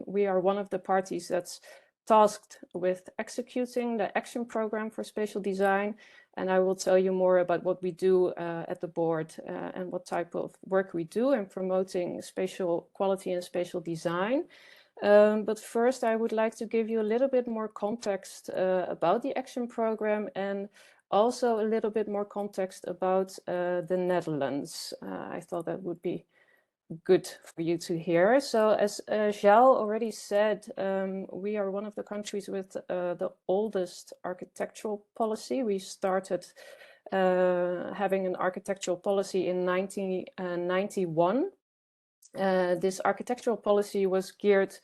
we are one of the parties that's tasked with executing the Action Program for Spatial Design. And I will tell you more about what we do at the board and what type of work we do in promoting spatial quality and spatial design. But first, I would like to give you a little bit more context about the action program and also a little bit more context about the Netherlands. I thought that would be good for you to hear. So as João already said, we are one of the countries with the oldest architectural policy. We started having an architectural policy in 1991. This architectural policy was geared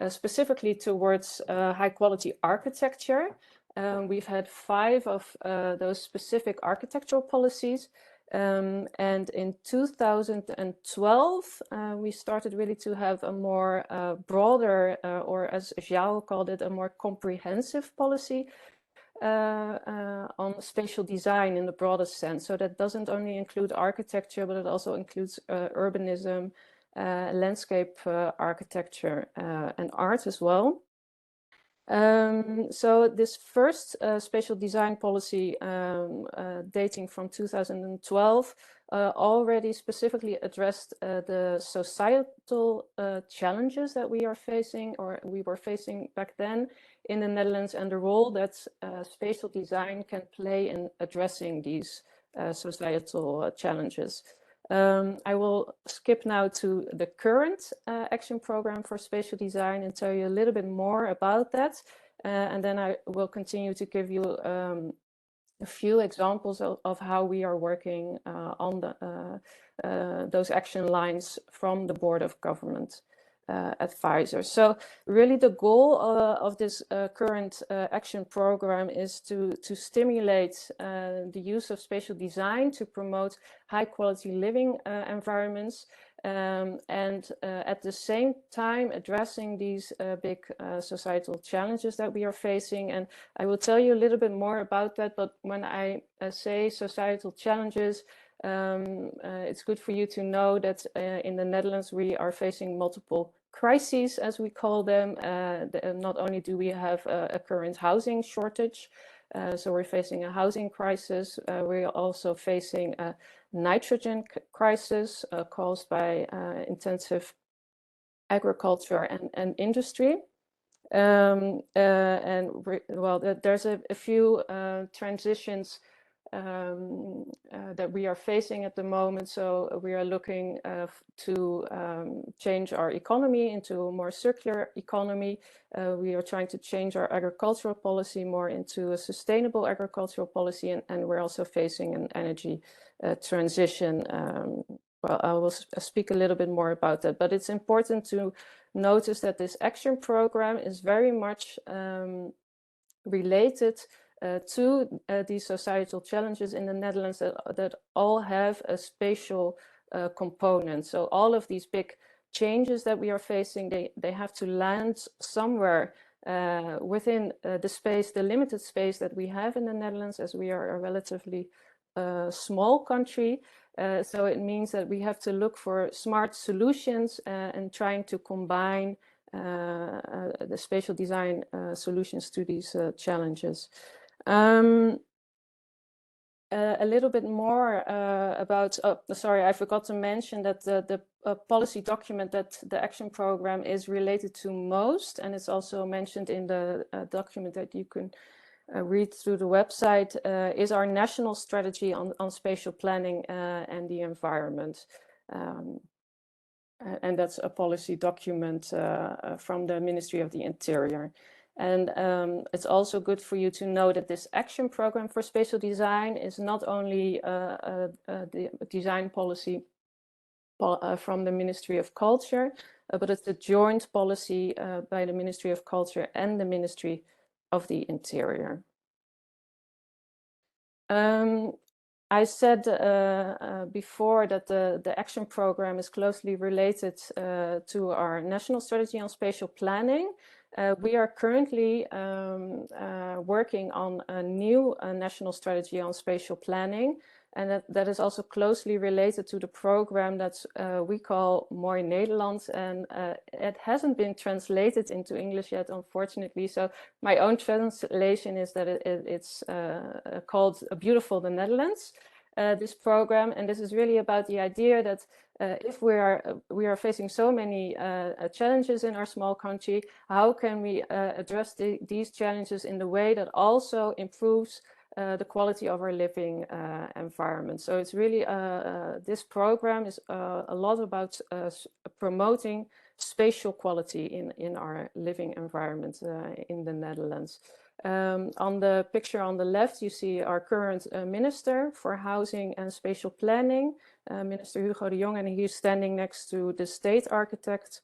specifically towards high quality architecture. We've had 5 of those specific architectural policies. And in 2012, we started really to have a more broader, or as João called it, a more comprehensive policy on spatial design in the broadest sense. So that doesn't only include architecture, but it also includes urbanism, landscape architecture, and art as well. So this first spatial design policy dating from 2012 already specifically addressed the societal challenges that we are facing, or we were facing back then in the Netherlands, and the role that spatial design can play in addressing these societal challenges. I will skip now to the current action program for spatial design and tell you a little bit more about that. And then I will continue to give you a few examples of how we are working on those action lines from the Board of Government advisors. So really the goal of this current action program is to stimulate the use of spatial design to promote high quality living environments, and at the same time addressing these big societal challenges that we are facing. And I will tell you a little bit more about that, but when I say societal challenges, it's good for you to know that in the Netherlands we are facing multiple crises, as we call them. Not only do we have a current housing shortage, so we're facing a housing crisis, we're also facing a nitrogen crisis caused by intensive agriculture and industry. Well, there's a few transitions that we are facing at the moment. So we are looking to change our economy into a more circular economy. We are trying to change our agricultural policy more into a sustainable agricultural policy, and we're also facing an energy transition. Well, I will speak a little bit more about that, but it's important to notice that this action program is very much related to these societal challenges in the Netherlands that all have a spatial component. So all of these big changes that we are facing, they have to land somewhere within the space, the limited space that we have in the Netherlands, as we are a relatively small country. So it means that we have to look for smart solutions and trying to combine the spatial design solutions to these challenges. A little bit more about, sorry, I forgot to mention that the policy document that the action program is related to most, and it's also mentioned in the document that you can read through the website, is our national strategy on spatial planning and the environment. And that's a policy document from the Ministry of the Interior. And it's also good for you to know that this action program for spatial design is not only the design policy from the Ministry of Culture, but it's a joint policy by the Ministry of Culture and the Ministry of the Interior. I said before that the action program is closely related to our national strategy on spatial planning. We are currently working on a new national strategy on spatial planning, and that is also closely related to the program that we call Mooi Nederland, and it hasn't been translated into English yet, unfortunately. So my own translation is that it's called Beautiful the Netherlands. this program, and this is really about the idea that if we are facing so many challenges in our small country, how can we address these challenges in the way that also improves the quality of our living environment. So it's really, this program is a lot about promoting spatial quality in our living environment in the Netherlands. On the picture on the left, you see our current Minister for Housing and Spatial Planning, Minister Hugo de Jong, and he's standing next to the state architect,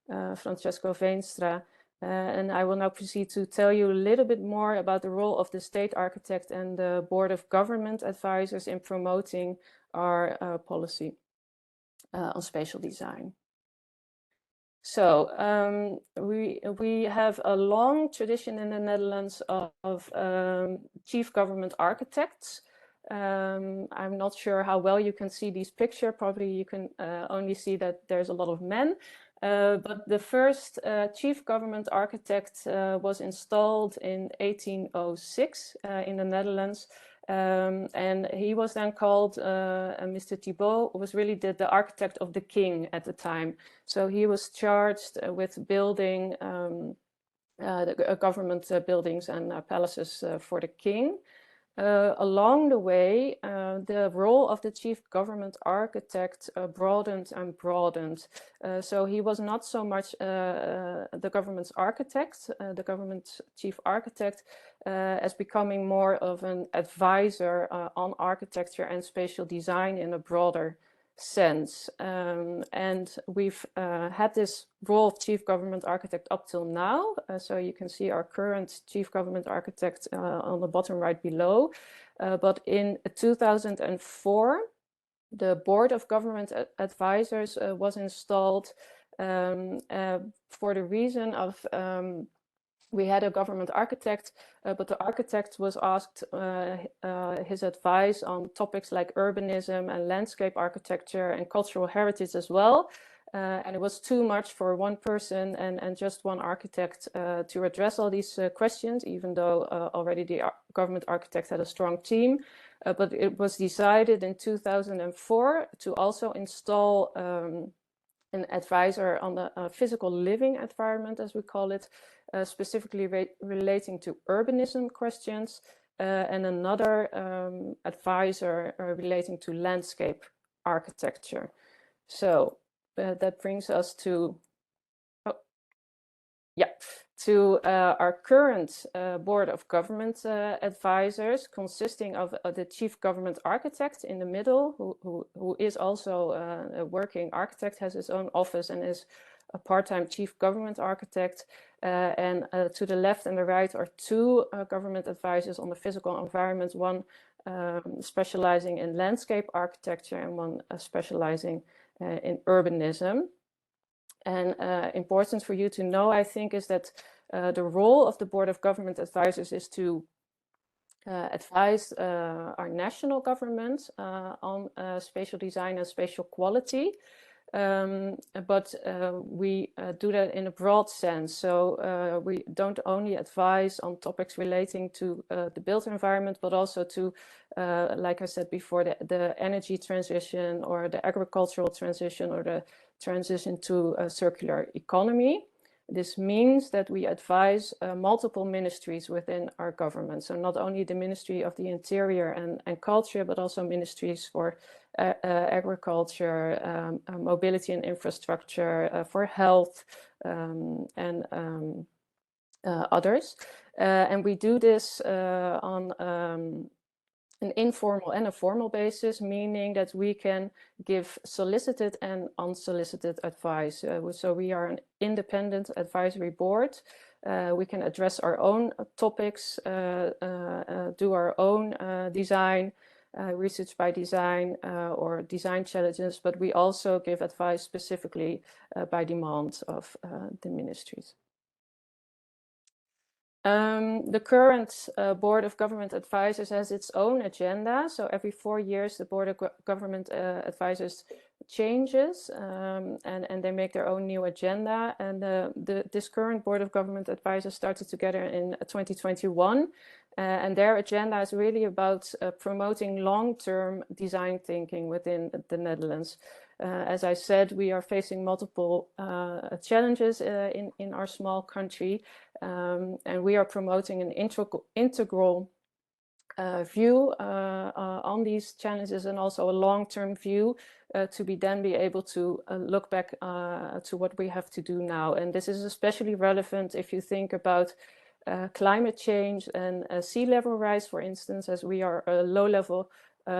Francesco Veenstra. And I will now proceed to tell you a little bit more about the role of the state architect and the Board of Government Advisors in promoting our policy on spatial design. So we have a long tradition in the Netherlands of chief government architects. I'm not sure how well you can see these pictures. Probably you can only see that there's a lot of men. But the first chief government architect was installed in 1806 in the Netherlands. And he was then called, Mr. Thibault was really the architect of the king at the time. So he was charged with building the government buildings and palaces for the king. Along the way, the role of the chief government architect broadened and broadened. So he was not so much the government's architect, the government chief architect, as becoming more of an advisor on architecture and spatial design in a broader sense. And we've had this role of chief government architect up till now. So you can see our current chief government architect on the bottom right below. But in 2004, the Board of Government Advisors was installed for the reason of we had a government architect, but the architect was asked his advice on topics like urbanism and landscape architecture and cultural heritage as well. And it was too much for one person and just one architect to address all these questions, even though already the government architect had a strong team. But it was decided in 2004 to also install an advisor on the physical living environment, as we call it, specifically relating to urbanism questions, and another advisor relating to landscape architecture. So that brings us to, our current Board of Government Advisors, consisting of the Chief Government Architect in the middle, who is also a working architect, has his own office and is a part-time Chief Government Architect. And to the left and the right are two government advisors on the physical environment, one specializing in landscape architecture and one specializing in urbanism. And important for you to know, I think, is that the role of the Board of Government Advisors is to advise our national government on spatial design and spatial quality. But we do that in a broad sense. So we don't only advise on topics relating to the built environment, but also to, like I said before, the energy transition or the agricultural transition or the transition to a circular economy. This means that we advise multiple ministries within our government. So not only the Ministry of the Interior and Culture, but also ministries for agriculture, mobility and infrastructure, for health, and others. And we do this on an informal and a formal basis, meaning that we can give solicited and unsolicited advice. So we are an independent advisory board. We can address our own topics, do our own design, research by design, or design challenges, but we also give advice specifically by demand of the ministries. The current Board of Government Advisors has its own agenda. So every 4 years, the Board of Government Advisors changes, and they make their own new agenda. And this current Board of Government Advisors started together in 2021. And their agenda is really about promoting long-term design thinking within the Netherlands. As I said, we are facing multiple challenges in our small country, and we are promoting an integral view on these challenges, and also a long-term view to be able to look back to what we have to do now. And this is especially relevant if you think about climate change and sea level rise, for instance, as we are a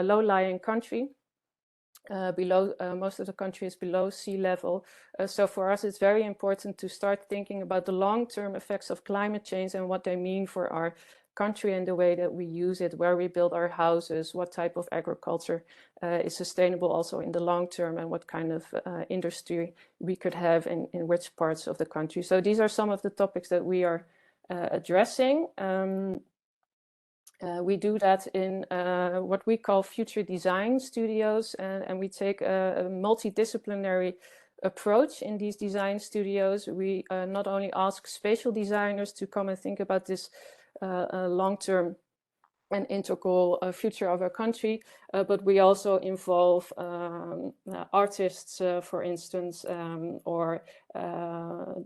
low-lying country. Most of the country is below sea level. So for us, it's very important to start thinking about the long-term effects of climate change and what they mean for our country and the way that we use it, where we build our houses, what type of agriculture is sustainable also in the long term, and what kind of industry we could have in which parts of the country. So these are some of the topics that we are addressing. We do that in what we call future design studios, and we take a multidisciplinary approach in these design studios. We not only ask spatial designers to come and think about this long-term and integral future of our country, but we also involve artists, for instance, or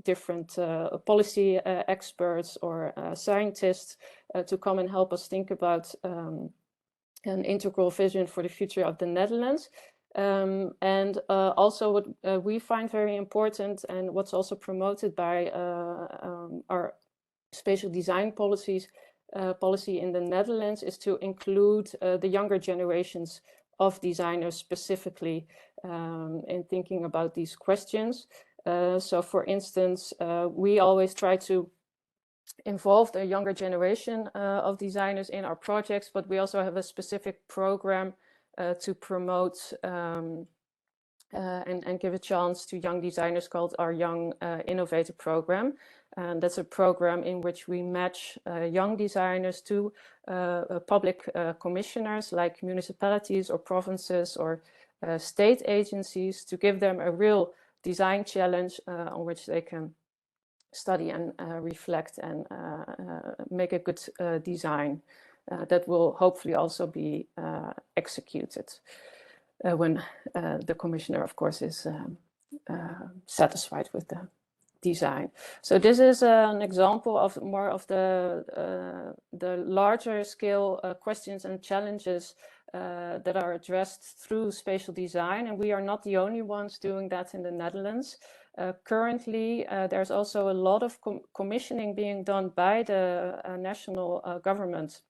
different policy experts or scientists to come and help us think about an integral vision for the future of the Netherlands. And also what we find very important, and what's also promoted by our spatial design policy in the Netherlands, is to include the younger generations of designers specifically in thinking about these questions. So for instance, we always try to involve the younger generation of designers in our projects, but we also have a specific program to promote and give a chance to young designers called our Young Innovator Program. And that's a program in which we match young designers to public commissioners like municipalities or provinces or state agencies, to give them a real design challenge on which they can study and reflect and make a good design that will hopefully also be executed when the commissioner, of course, is satisfied with the design. So this is an example of more of the larger scale questions and challenges that are addressed through spatial design, and we are not the only ones doing that in the Netherlands. Currently, there's also a lot of commissioning being done by the national government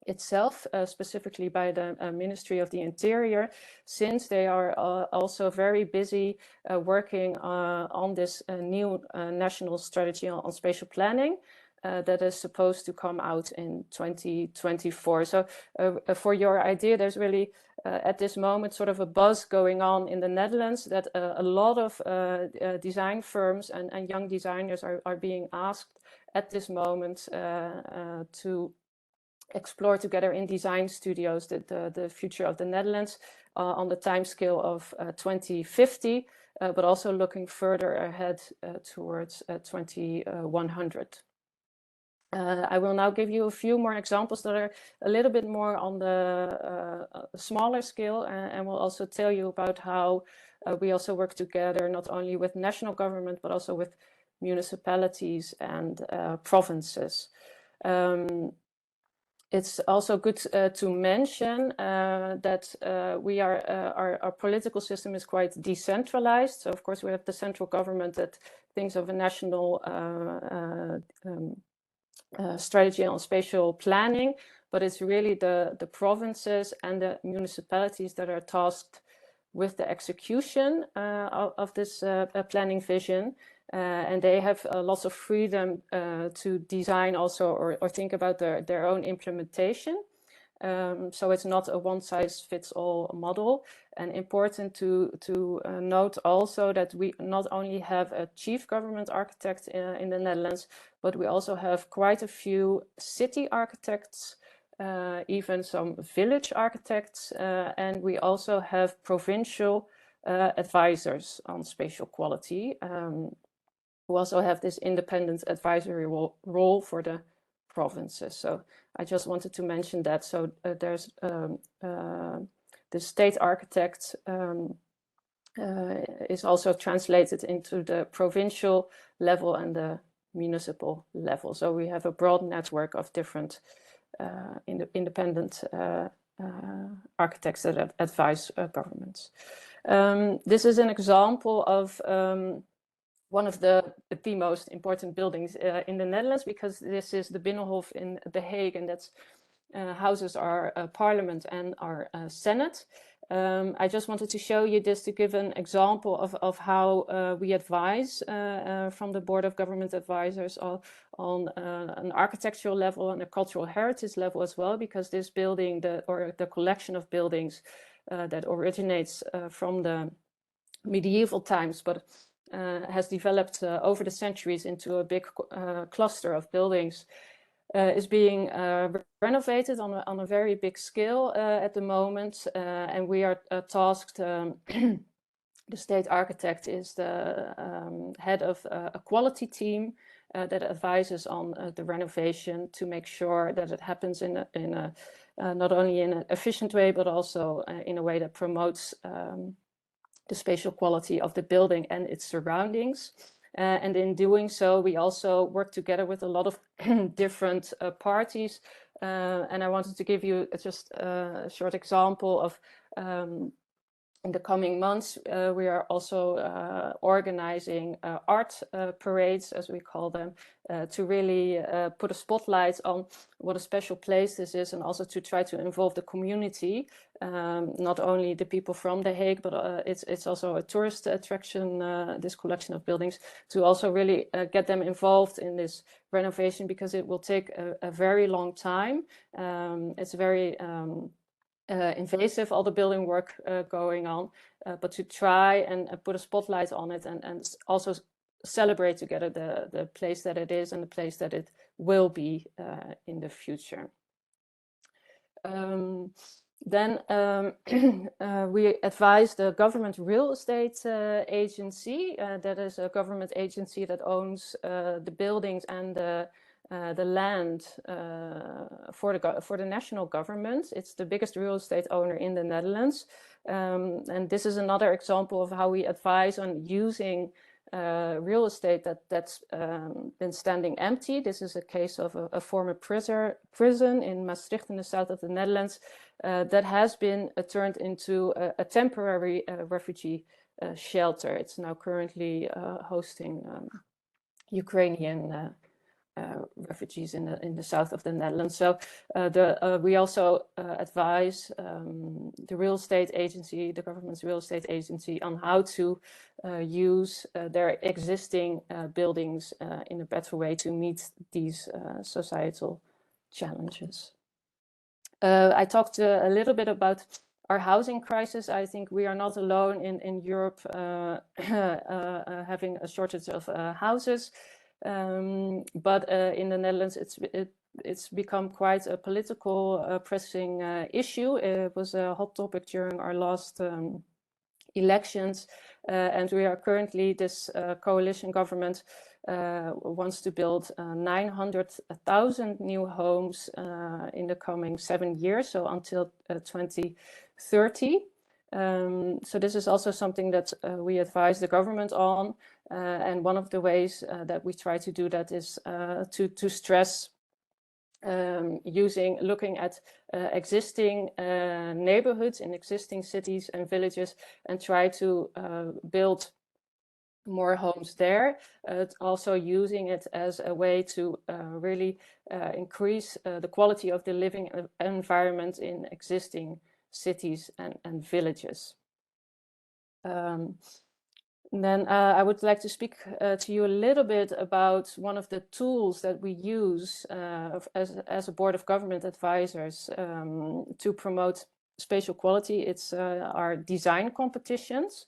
itself, specifically by the Ministry of the Interior, since they are also very busy working on this new national strategy on spatial planning that is supposed to come out in 2024. So for your idea, there's really at this moment sort of a buzz going on in the Netherlands that a lot of design firms and young designers are being asked at this moment to explore together in design studios the future of the Netherlands on the timescale of 2050, but also looking further ahead towards 2100. I will now give you a few more examples that are a little bit more on the smaller scale, and will also tell you about how we also work together not only with national government, but also with municipalities and provinces. It's also good to mention that our political system is quite decentralized. So of course we have the central government that thinks of a national strategy on spatial planning, but it's really the provinces and the municipalities that are tasked with the execution of this planning vision. And they have lots of freedom to design also or think about their own implementation. So it's not a one-size-fits-all model. And important to note also that we not only have a chief government architect in the Netherlands, but we also have quite a few city architects, even some village architects, and we also have provincial advisors on spatial quality. We also have this independent advisory role for the provinces. So I just wanted to mention that. So there's the state architect is also translated into the provincial level and the municipal level. So we have a broad network of different independent architects that advise governments. This is an example of one of the most important buildings in the Netherlands, because this is the Binnenhof in The Hague, and that's houses our parliament and our Senate. I just wanted to show you this to give an example of how we advise from the Board of Government Advisors on an architectural level and a cultural heritage level as well, because this building, the collection of buildings that originates from the medieval times, but has developed over the centuries into a big cluster of buildings, is being renovated on a very big scale at the moment, and we are tasked. The state architect is the head of a quality team that advises on the renovation to make sure that it happens in a not only in an efficient way, but also in a way that promotes the spatial quality of the building and its surroundings. And in doing so, we also work together with a lot of different parties. And I wanted to give you just a short example of in the coming months, we are also organizing art parades, as we call them, to really put a spotlight on what a special place this is, and also to try to involve the community, not only the people from The Hague, but it's also a tourist attraction, this collection of buildings, to also really get them involved in this renovation, because it will take a very long time. It's very invasive, all the building work going on, but to try and put a spotlight on it, and also celebrate together the place that it is and the place that it will be in the future. Then we advise the Government Real Estate Agency. That is a government agency that owns the buildings and the land for the national government. It's the biggest real estate owner in the Netherlands. And this is another example of how we advise on using real estate that's been standing empty. This is a case of a former prison in Maastricht in the south of the Netherlands that has been turned into a temporary refugee shelter. It's now currently hosting Ukrainian refugees in the south of the Netherlands. So we also advise the real estate agency, the government's real estate agency, on how to use their existing buildings in a better way to meet these societal challenges. I talked a little bit about our housing crisis. I think we are not alone in Europe having a shortage of houses. But in the Netherlands, it's become quite a political pressing issue. It was a hot topic during our last elections, and we are currently, this coalition government wants to build 900,000 new homes in the coming 7 years, so until 2030. So this is also something that we advise the government on. And one of the ways that we try to do that is to stress looking at existing neighborhoods in existing cities and villages, and try to build more homes there. Also using it as a way to really increase the quality of the living environment in existing cities and villages. Then I would like to speak to you a little bit about one of the tools that we use as a Board of Government Advisors to promote spatial quality. It's our design competitions.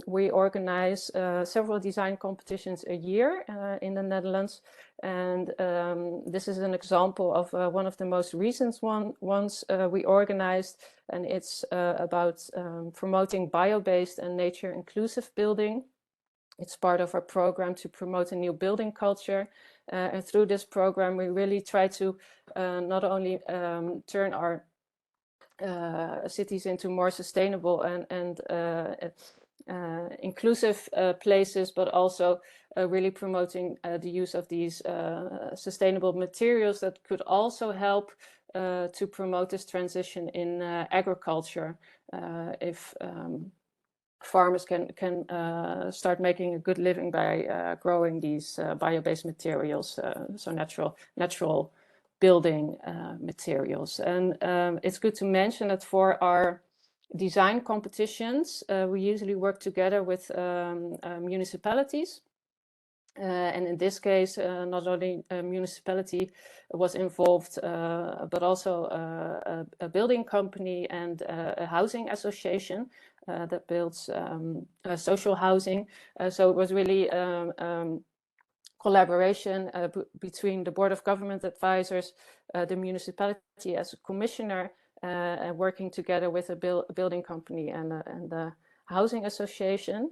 We organize several design competitions a year in the Netherlands, and this is an example of one of the most recent ones we organized, and it's about promoting bio-based and nature-inclusive building. It's part of our program to promote a new building culture, And through this program, we really try to not only turn our cities into more sustainable and inclusive places, but also really promoting the use of these sustainable materials that could also help to promote this transition in agriculture. If farmers can start making a good living by growing these bio-based materials, so natural building materials. And it's good to mention that for our design competitions, we usually work together with municipalities. And in this case, not only a municipality was involved, but also a building company and a housing association that builds social housing. So it was really collaboration between the Board of Government Advisors, the municipality as a commissioner, and working together with a building company and the housing association.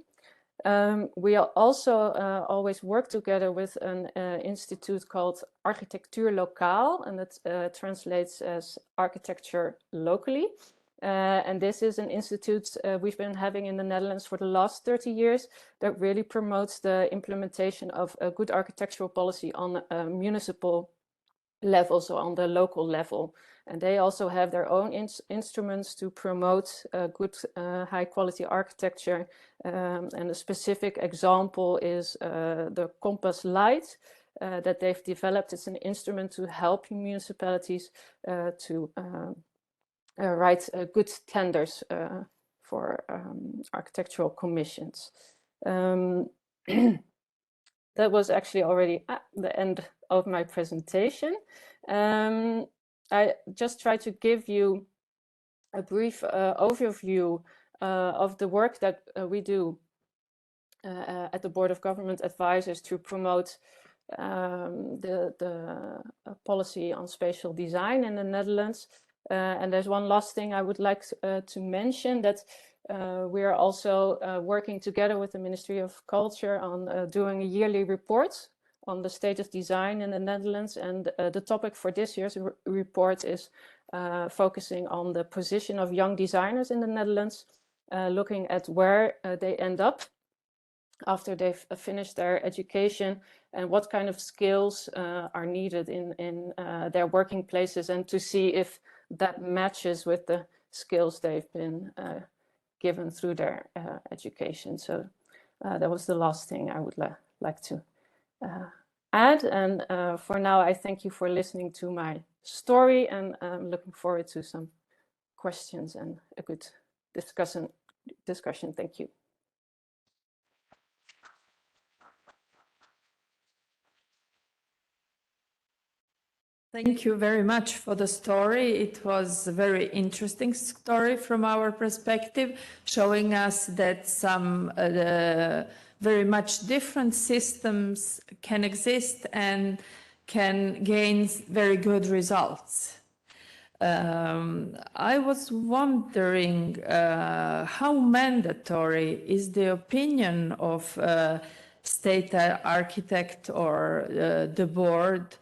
We also always work together with an institute called Architectuur Lokaal, and that translates as architecture locally. And this is an institute we've been having in the Netherlands for the last 30 years that really promotes the implementation of a good architectural policy on a municipal level, so on the local level. And they also have their own instruments to promote good high quality architecture. And a specific example is the Compass Light that they've developed. It's an instrument to help municipalities to write good tenders for architectural commissions. That was actually already at the end of my presentation. I just try to give you a brief overview of the work that we do at the Board of Government Advisors to promote the policy on spatial design in the Netherlands. And there's one last thing I would like to mention, that we are also working together with the Ministry of Culture on doing a yearly report on the state of design in the Netherlands. And the topic for this year's report is focusing on the position of young designers in the Netherlands, looking at where they end up after they've finished their education and what kind of skills are needed in their working places, and to see if that matches with the skills they've been given through their education. So that was the last thing I would like to add. And for now, I thank you for listening to my story, and I'm looking forward to some questions and a good discussion. Thank you. Thank you very much for the story. It was a very interesting story from our perspective, showing us that some very much different systems can exist and can gain very good results. I was wondering how mandatory is the opinion of state architect or the board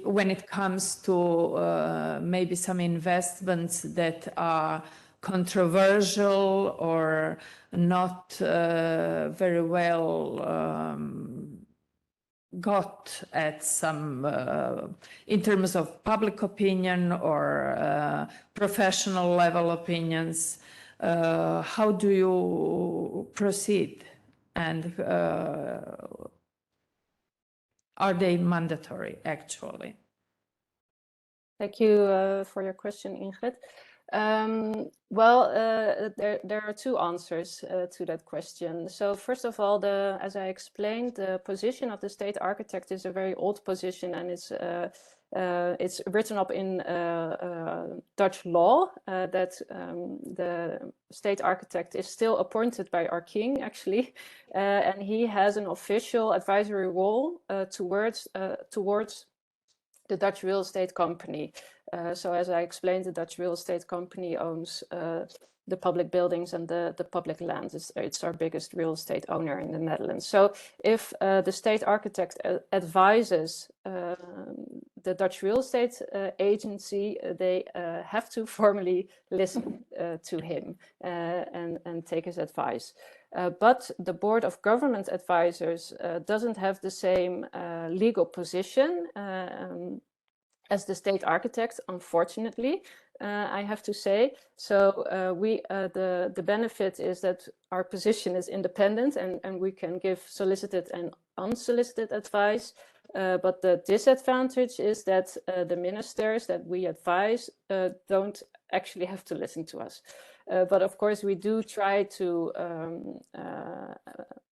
when it comes to maybe some investments that are controversial or not very well got at some in terms of public opinion or professional level opinions. How do you proceed, and are they mandatory actually? Thank you for your question, Ingrid. Well, there are two answers to that question. So first of all, as I explained, the position of the state architect is a very old position, and it's written up in Dutch law that the state architect is still appointed by our king, actually, and he has an official advisory role towards the Dutch real estate company. So as I explained, the Dutch real estate company owns the public buildings and the public lands. It's our biggest real estate owner in the Netherlands. So if the state architect advises the Dutch real estate agency, they have to formally listen to him and take his advice. But the Board of Government Advisors doesn't have the same legal position as the state architect, unfortunately, I have to say. So the benefit is that our position is independent and we can give solicited and unsolicited advice. But the disadvantage is that the ministers that we advise don't actually have to listen to us. But of course, we do try to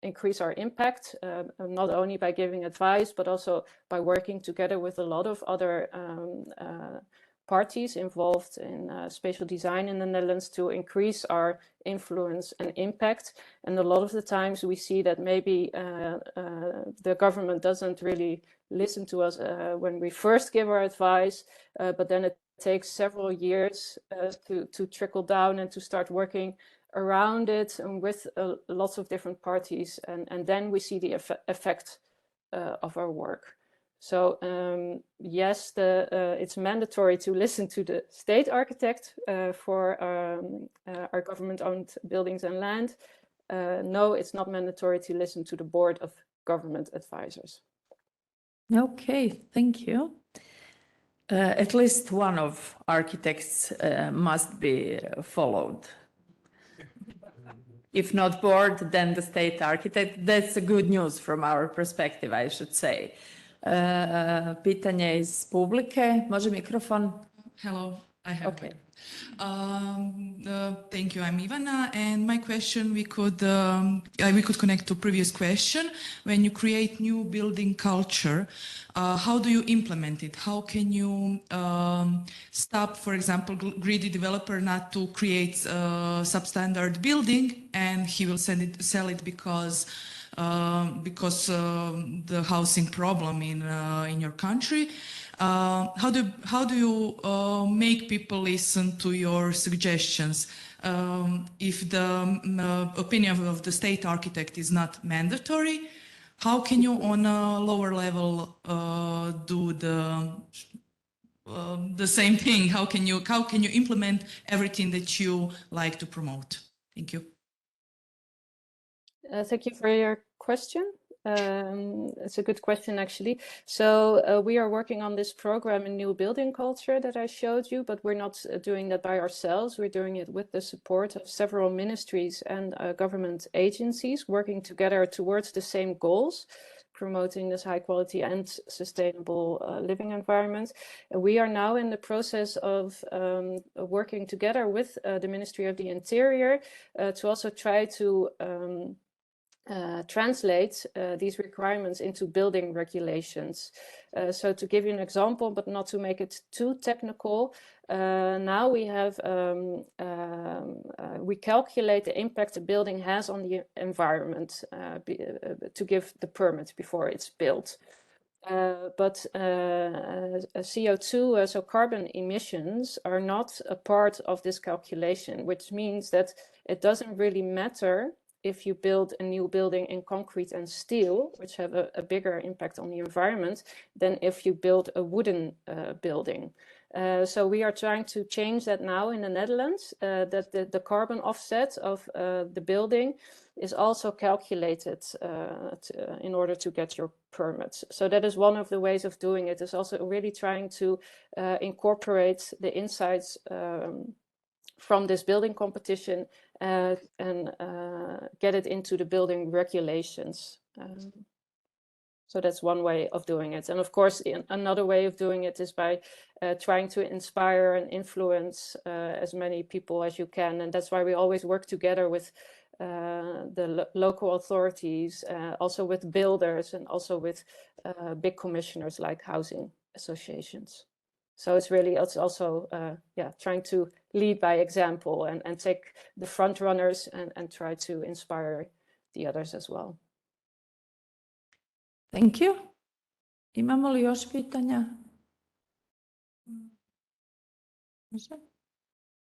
increase our impact, not only by giving advice, but also by working together with a lot of other parties involved in spatial design in the Netherlands to increase our influence and impact. And a lot of the times we see that maybe the government doesn't really listen to us when we first give our advice, but then it takes several years to trickle down and to start working around it and with lots of different parties. And then we see the effect of our work. So yes, it's mandatory to listen to the state architect for our government-owned buildings and land. No, it's not mandatory to listen to the Board of Government Advisors. Okay, thank you. At least one of architects must be followed. If not board, then the state architect. That's a good news from our perspective, I should say. Pitanje iz publike. Može mikrofon? Hello, I have. Okay. Thank you. I'm Ivana, and my question we could connect to previous question. When you create new building culture, how do you implement it? How can you stop, for example, greedy developer not to create a substandard building, and he will sell it because the housing problem in your country? How do you make people listen to your suggestions? If the opinion of the state architect is not mandatory, how can you on a lower level do the same thing? How can you implement everything that you like to promote? Thank you. Thank you for your question. It's a good question, actually. So we are working on this program in new building culture that I showed you, but we're not doing that by ourselves. We're doing it with the support of several ministries and government agencies working together towards the same goals, promoting this high quality and sustainable living environment. We are now in the process of working together with the Ministry of the Interior to also try to translate these requirements into building regulations. So to give you an example, but not to make it too technical, now we have we calculate the impact a building has on the environment to give the permit before it's built. But CO2, so carbon emissions, are not a part of this calculation, which means that it doesn't really matter if you build a new building in concrete and steel, which have a bigger impact on the environment, than if you build a wooden building. So we are trying to change that now in the Netherlands, that the carbon offset of the building is also calculated in order to get your permits. So that is one of the ways of doing it, is also really trying to incorporate the insights from this building competition and get it into the building regulations. So that's one way of doing it. And of course, another way of doing it is by trying to inspire and influence as many people as you can. And that's why we always work together with the local authorities, also with builders, and also with big commissioners like housing associations. So it's also trying to lead by example and take the front runners and try to inspire the others as well. Thank you. Imamo li još pitanja?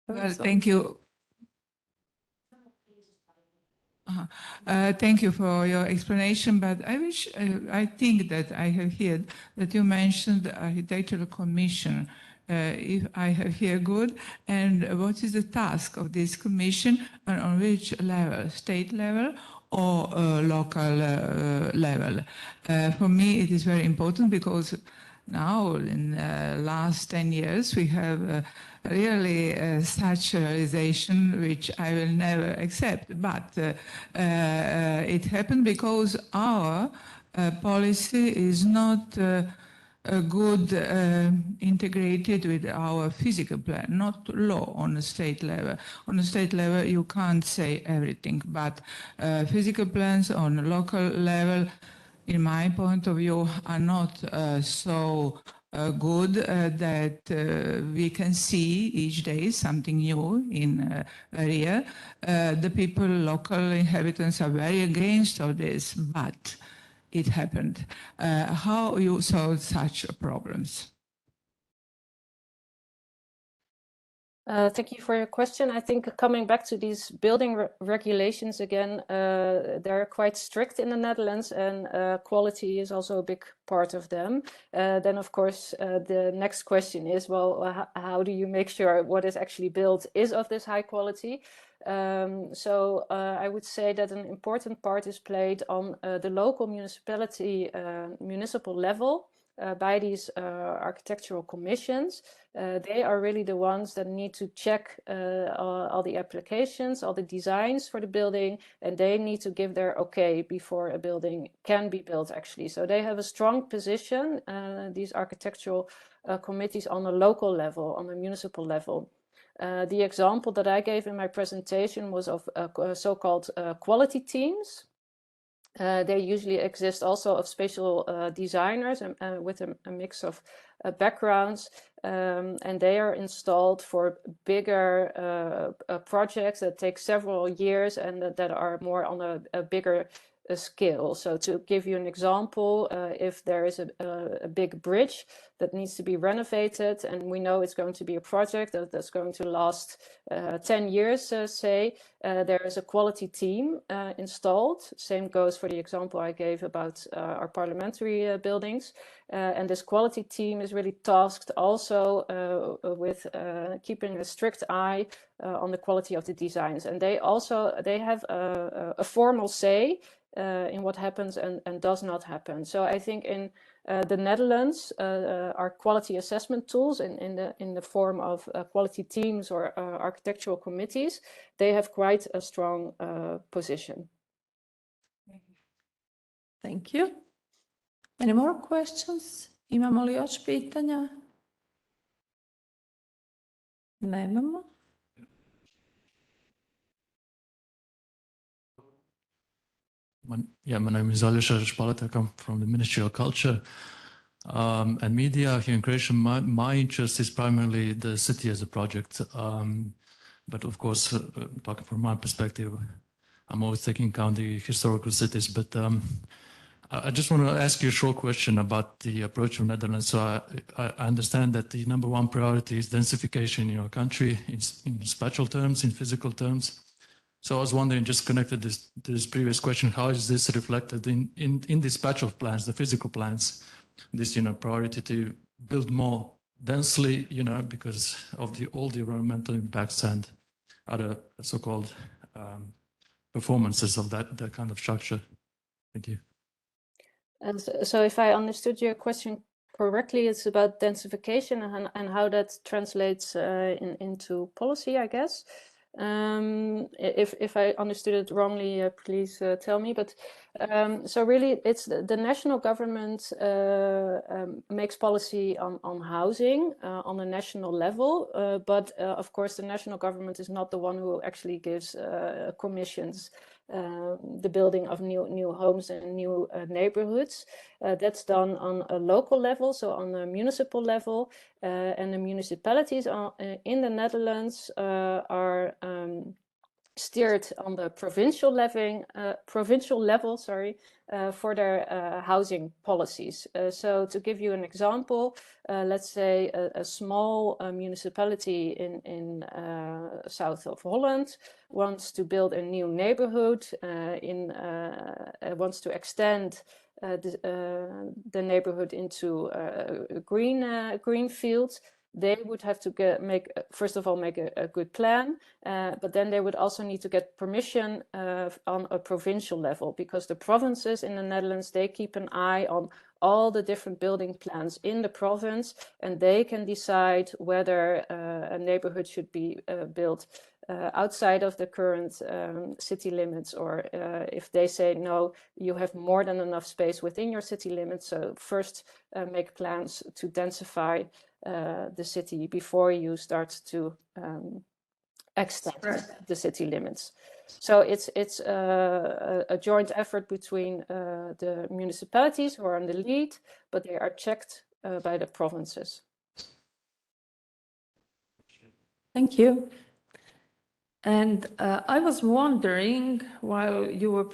Well, thank you. Thank you for your explanation, but I think that I have heard that you mentioned the architectural commission. If I have here good, and what is the task of this commission, and on which level, state level or local level? For me, it is very important because now in the last 10 years, we have really such a realization which I will never accept. But it happened because our policy is not good integrated with our physical plan, not law on a state level. On a state level, you can't say everything, but physical plans on a local level, in my point of view, are not so good that we can see each day something new in area. The people, local inhabitants are very against all this, but it happened. How you solve such problems? Thank you for your question. I think coming back to these building regulations again, they're quite strict in the Netherlands, and quality is also a big part of them. Then, of course, the next question is, well, how do you make sure what is actually built is of this high quality? So I would say that an important part is played on the local municipal level by these architectural commissions. They are really the ones that need to check all the applications, all the designs for the building, and they need to give their okay before a building can be built actually. So they have a strong position, these architectural committees on a local level, on a municipal level. The example that I gave in my presentation was of so-called quality teams. They usually exist also of spatial designers with a mix of backgrounds, and they are installed for bigger projects that take several years and that are more on a bigger scale. So to give you an example, if there is a big bridge that needs to be renovated, and we know it's going to be a project that's going to last 10 years, say, there is a quality team installed. Same goes for the example I gave about our parliamentary buildings. And this quality team is really tasked also with keeping a strict eye on the quality of the designs. And they have a formal say in what happens and does not happen. So I think in the Netherlands, our quality assessment tools in the form of quality teams or architectural committees, they have quite a strong position. Thank you. Any more questions? Imamo li još pitanja? Nemamo. My name is Aljoša Špalatek. I'm from the Ministry of Culture and Media here in Croatia. My interest is primarily the city as a project. But of course, talking from my perspective, I'm always taking account the historical cities. But I just want to ask you a short question about the approach of Netherlands. So I understand that the number one priority is densification in your country in spatial terms, in physical terms. So I was wondering, just connected to this previous question, how is this reflected in the spatial plans, the physical plans, this priority to build more densely, because of all the environmental impacts and other so-called performances of that kind of structure? Thank you. And so if I understood your question correctly, it's about densification and how that translates into policy, I guess. If I understood it wrongly, please tell me. But so really, it's the national government makes policy on housing on a national level. But of course, the national government is not the one who actually gives commissions the building of new homes and new neighborhoods. That's done on a local level, so on a municipal level, and the municipalities in the Netherlands are steered on the provincial level, for their housing policies. So to give you an example, let's say a small municipality in south of Holland wants to build a new neighborhood, wants to extend the neighborhood into green fields. They would have to make a good plan, but then they would also need to get permission on a provincial level, because the provinces in the Netherlands, they keep an eye on all the different building plans in the province, and they can decide whether a neighborhood should be built outside of the current city limits, or if they say, no, you have more than enough space within your city limits, so first make plans to densify the city before you start to extend the city limits. So it's a joint effort between the municipalities who are on the lead, but they are checked by the provinces. Thank you. And I was wondering, while you were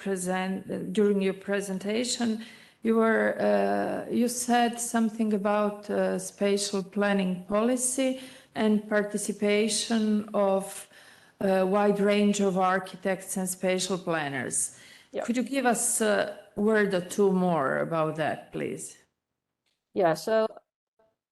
during your presentation, you said something about spatial planning policy and participation of a wide range of architects and spatial planners. Yep. Could you give us a word or two more about that, please? Yeah, so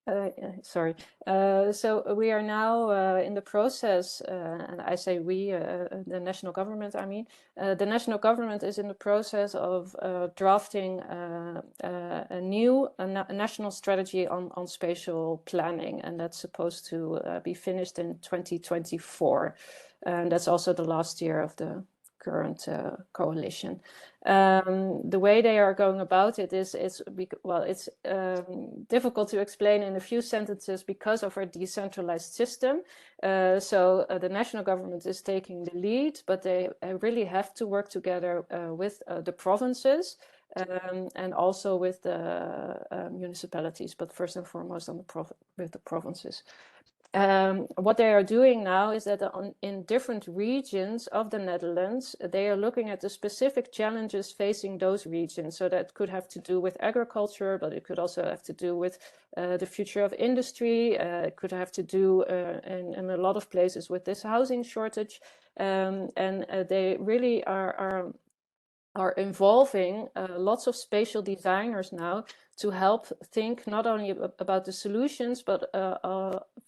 so we are now in the process, and I say we, the national government, I mean, the national government is in the process of drafting a new national strategy on spatial planning, and that's supposed to be finished in 2024. And that's also the last year of the current coalition. The way they are going about it is difficult to explain in a few sentences because of our decentralized system. So the national government is taking the lead, but they really have to work together with the provinces and also with the municipalities, but first and foremost with the provinces. What they are doing now is that in different regions of the Netherlands, they are looking at the specific challenges facing those regions. So that could have to do with agriculture, but it could also have to do with the future of industry. It could have to do in a lot of places with this housing shortage. And they really are involving lots of spatial designers now to help think not only about the solutions, but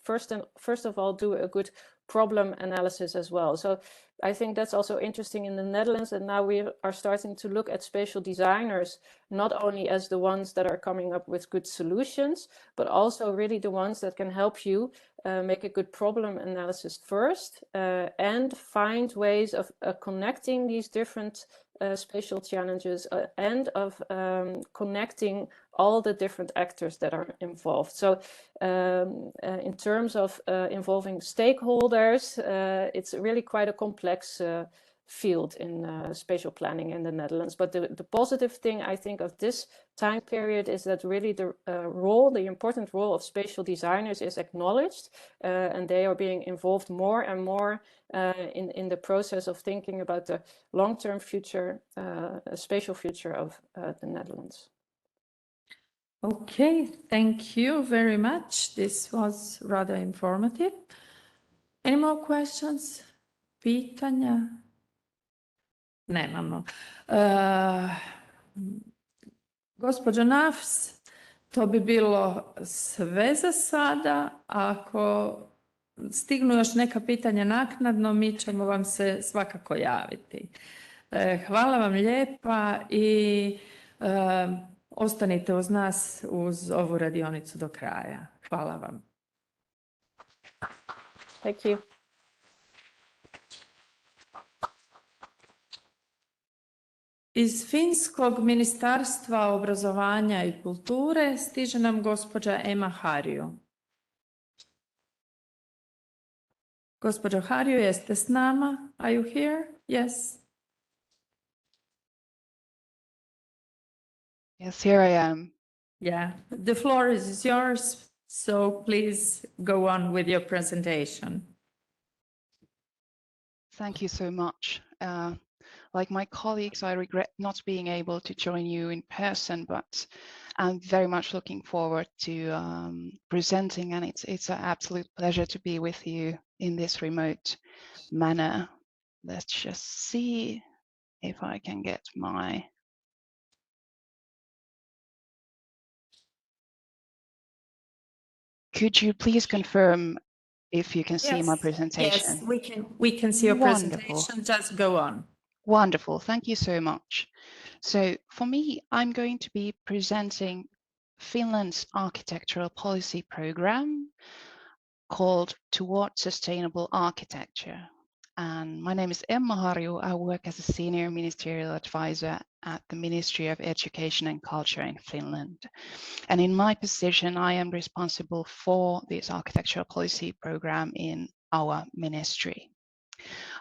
first of all, do a good problem analysis as well. So I think that's also interesting in the Netherlands, and now we are starting to look at spatial designers, not only as the ones that are coming up with good solutions, but also really the ones that can help you make a good problem analysis first and find ways of connecting these different spatial challenges and of connecting all the different actors that are involved. So in terms of involving stakeholders, it's really quite a complex field in spatial planning in the Netherlands. But the positive thing, I think, of this time period is that really the important role of spatial designers is acknowledged, and they are being involved more and more in the process of thinking about the long-term future, spatial future of the Netherlands. Okay, thank you very much. This was rather informative. Any more questions? Pitanja? Nemamo. Gospođo Nafs, to bi bilo sve za sada. Ako stignu još neka pitanja naknadno, mi ćemo vam se svakako javiti. Hvala vam lijepa i ostanite uz nas uz ovu radionicu do kraja. Hvala vam. Thank you. Iz Finskog ministarstva obrazovanja i kulture stiže nam gospođa Emma Harju. Gospođo Harju, jeste s nama? Are you here? Yes. Yes, here I am. Yeah, the floor is yours, so please go on with your presentation. Thank you so much. Like my colleagues, I regret not being able to join you in person, but I'm very much looking forward to presenting, and it's an absolute pleasure to be with you in this remote manner. Let's just see if I can get my... Could you please confirm if you can see my presentation? Yes, we can see your Wonderful. presentation. Just go on. Wonderful. Thank you so much. So for me, I'm going to be presenting Finland's architectural policy program called Towards Sustainable Architecture. And my name is Emma Harju. I work as a senior ministerial advisor at the Ministry of Education and Culture in Finland. And in my position, I am responsible for this architectural policy program in our ministry.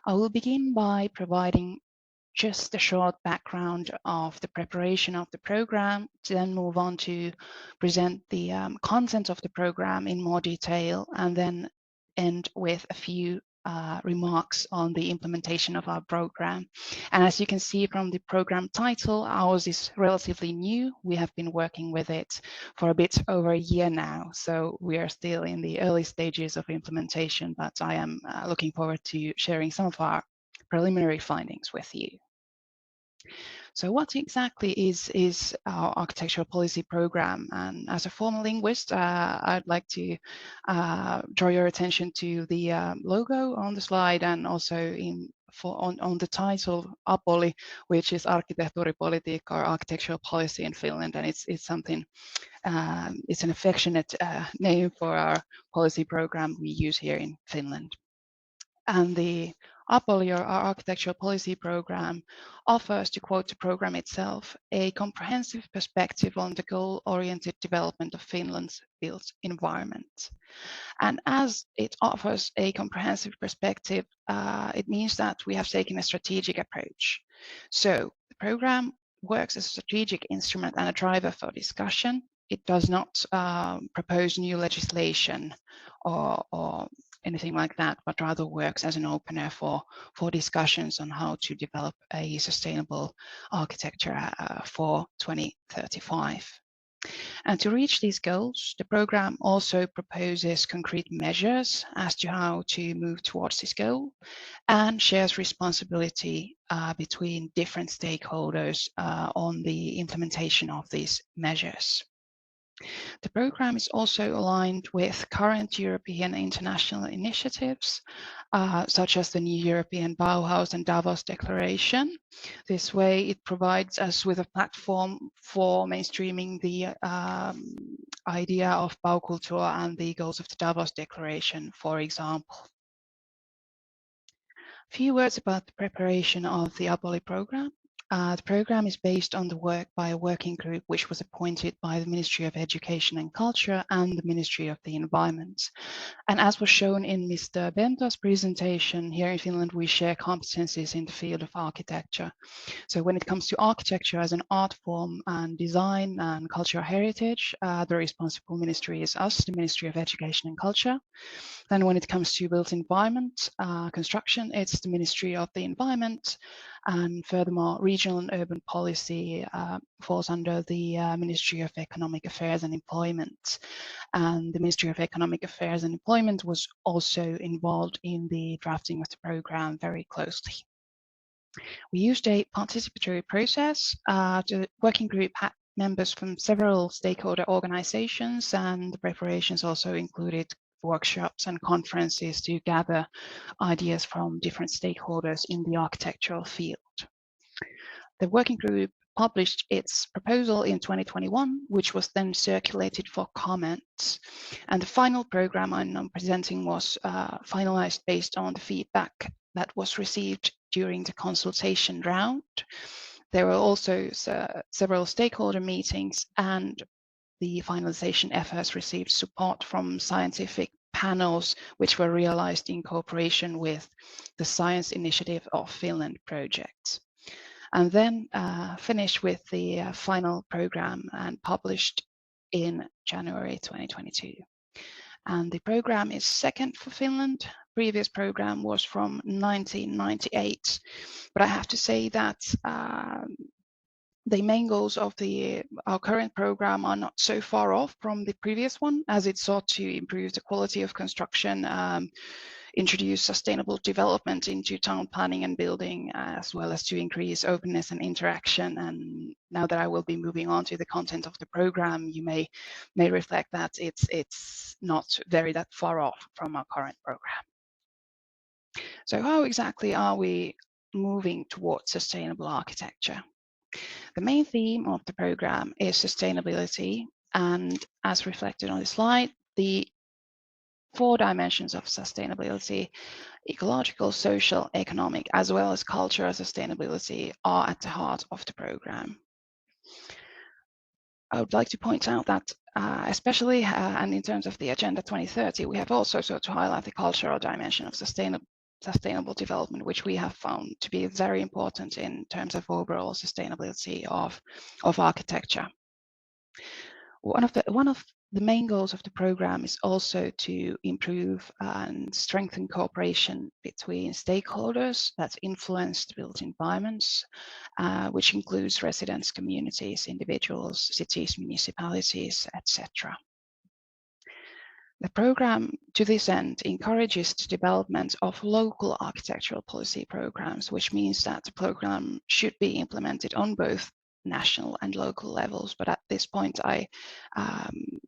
I will begin by providing just a short background of the preparation of the program, to then move on to present the content of the program in more detail, and then end with a few remarks on the implementation of our program. And as you can see from the program title, ours is relatively new. We have been working with it for a bit over a year now, so we are still in the early stages of implementation, but I am looking forward to sharing some of our preliminary findings with you. So what exactly is our architectural policy program? And as a former linguist, I'd like to draw your attention to the logo on the slide, and also on the title APOLI, which is Arkkitehtuuripolitiikka, or architectural policy in Finland, and it's something. It's an affectionate name for our policy program we use here in Finland. And the APOLI, or our architectural policy program, offers, to quote the program itself, a comprehensive perspective on the goal-oriented development of Finland's built environment. And as it offers a comprehensive perspective, it means that we have taken a strategic approach. So the program works as a strategic instrument and a driver for discussion. It does not propose new legislation or anything like that, but rather works as an opener for discussions on how to develop a sustainable architecture for 2035. And to reach these goals, the program also proposes concrete measures as to how to move towards this goal, and shares responsibility between different stakeholders on the implementation of these measures. The program is also aligned with current European and international initiatives, such as the new European Bauhaus and Davos Declaration. This way, it provides us with a platform for mainstreaming the idea of Baukultur and the goals of the Davos Declaration, for example. A few words about the preparation of the APOLI program. The program is based on the work by a working group which was appointed by the Ministry of Education and Culture and the Ministry of the Environment. And as was shown in Mr. Bento's presentation, here in Finland we share competencies in the field of architecture. So when it comes to architecture as an art form and design and cultural heritage, the responsible ministry is us, the Ministry of Education and Culture. Then when it comes to built environment construction, it's the Ministry of the Environment. And furthermore, regional and urban policy falls under the Ministry of Economic Affairs and Employment. And the Ministry of Economic Affairs and Employment was also involved in the drafting of the program very closely. We used a participatory process. The working group had members from several stakeholder organizations, and the preparations also included workshops and conferences to gather ideas from different stakeholders in the architectural field. The working group published its proposal in 2021, which was then circulated for comments. And the final program I'm presenting was finalized based on the feedback that was received during the consultation round. There were also several stakeholder meetings, and the finalization efforts received support from scientific panels, which were realized in cooperation with the Science Initiative of Finland project. And then finished with the final program and published in January 2022. And the program is second for Finland, previous program was from 1998. But I have to say that the main goals of our current program are not so far off from the previous one, as it sought to improve the quality of construction, introduce sustainable development into town planning and building, as well as to increase openness and interaction. And now that I will be moving on to the content of the program, you may reflect that it's not very that far off from our current program. So how exactly are we moving towards sustainable architecture? The main theme of the program is sustainability, and as reflected on the slide, the 4 dimensions of sustainability, ecological, social, economic, as well as cultural sustainability, are at the heart of the program. I would like to point out that especially and in terms of the Agenda 2030, we have also sought to highlight the cultural dimension of sustainable development, which we have found to be very important in terms of overall sustainability of architecture. One of the main goals of the program is also to improve and strengthen cooperation between stakeholders that influence the built environments, which includes residents, communities, individuals, cities, municipalities, etc. The program, to this end, encourages the development of local architectural policy programs, which means that the program should be implemented on both national and local levels. But at this point, I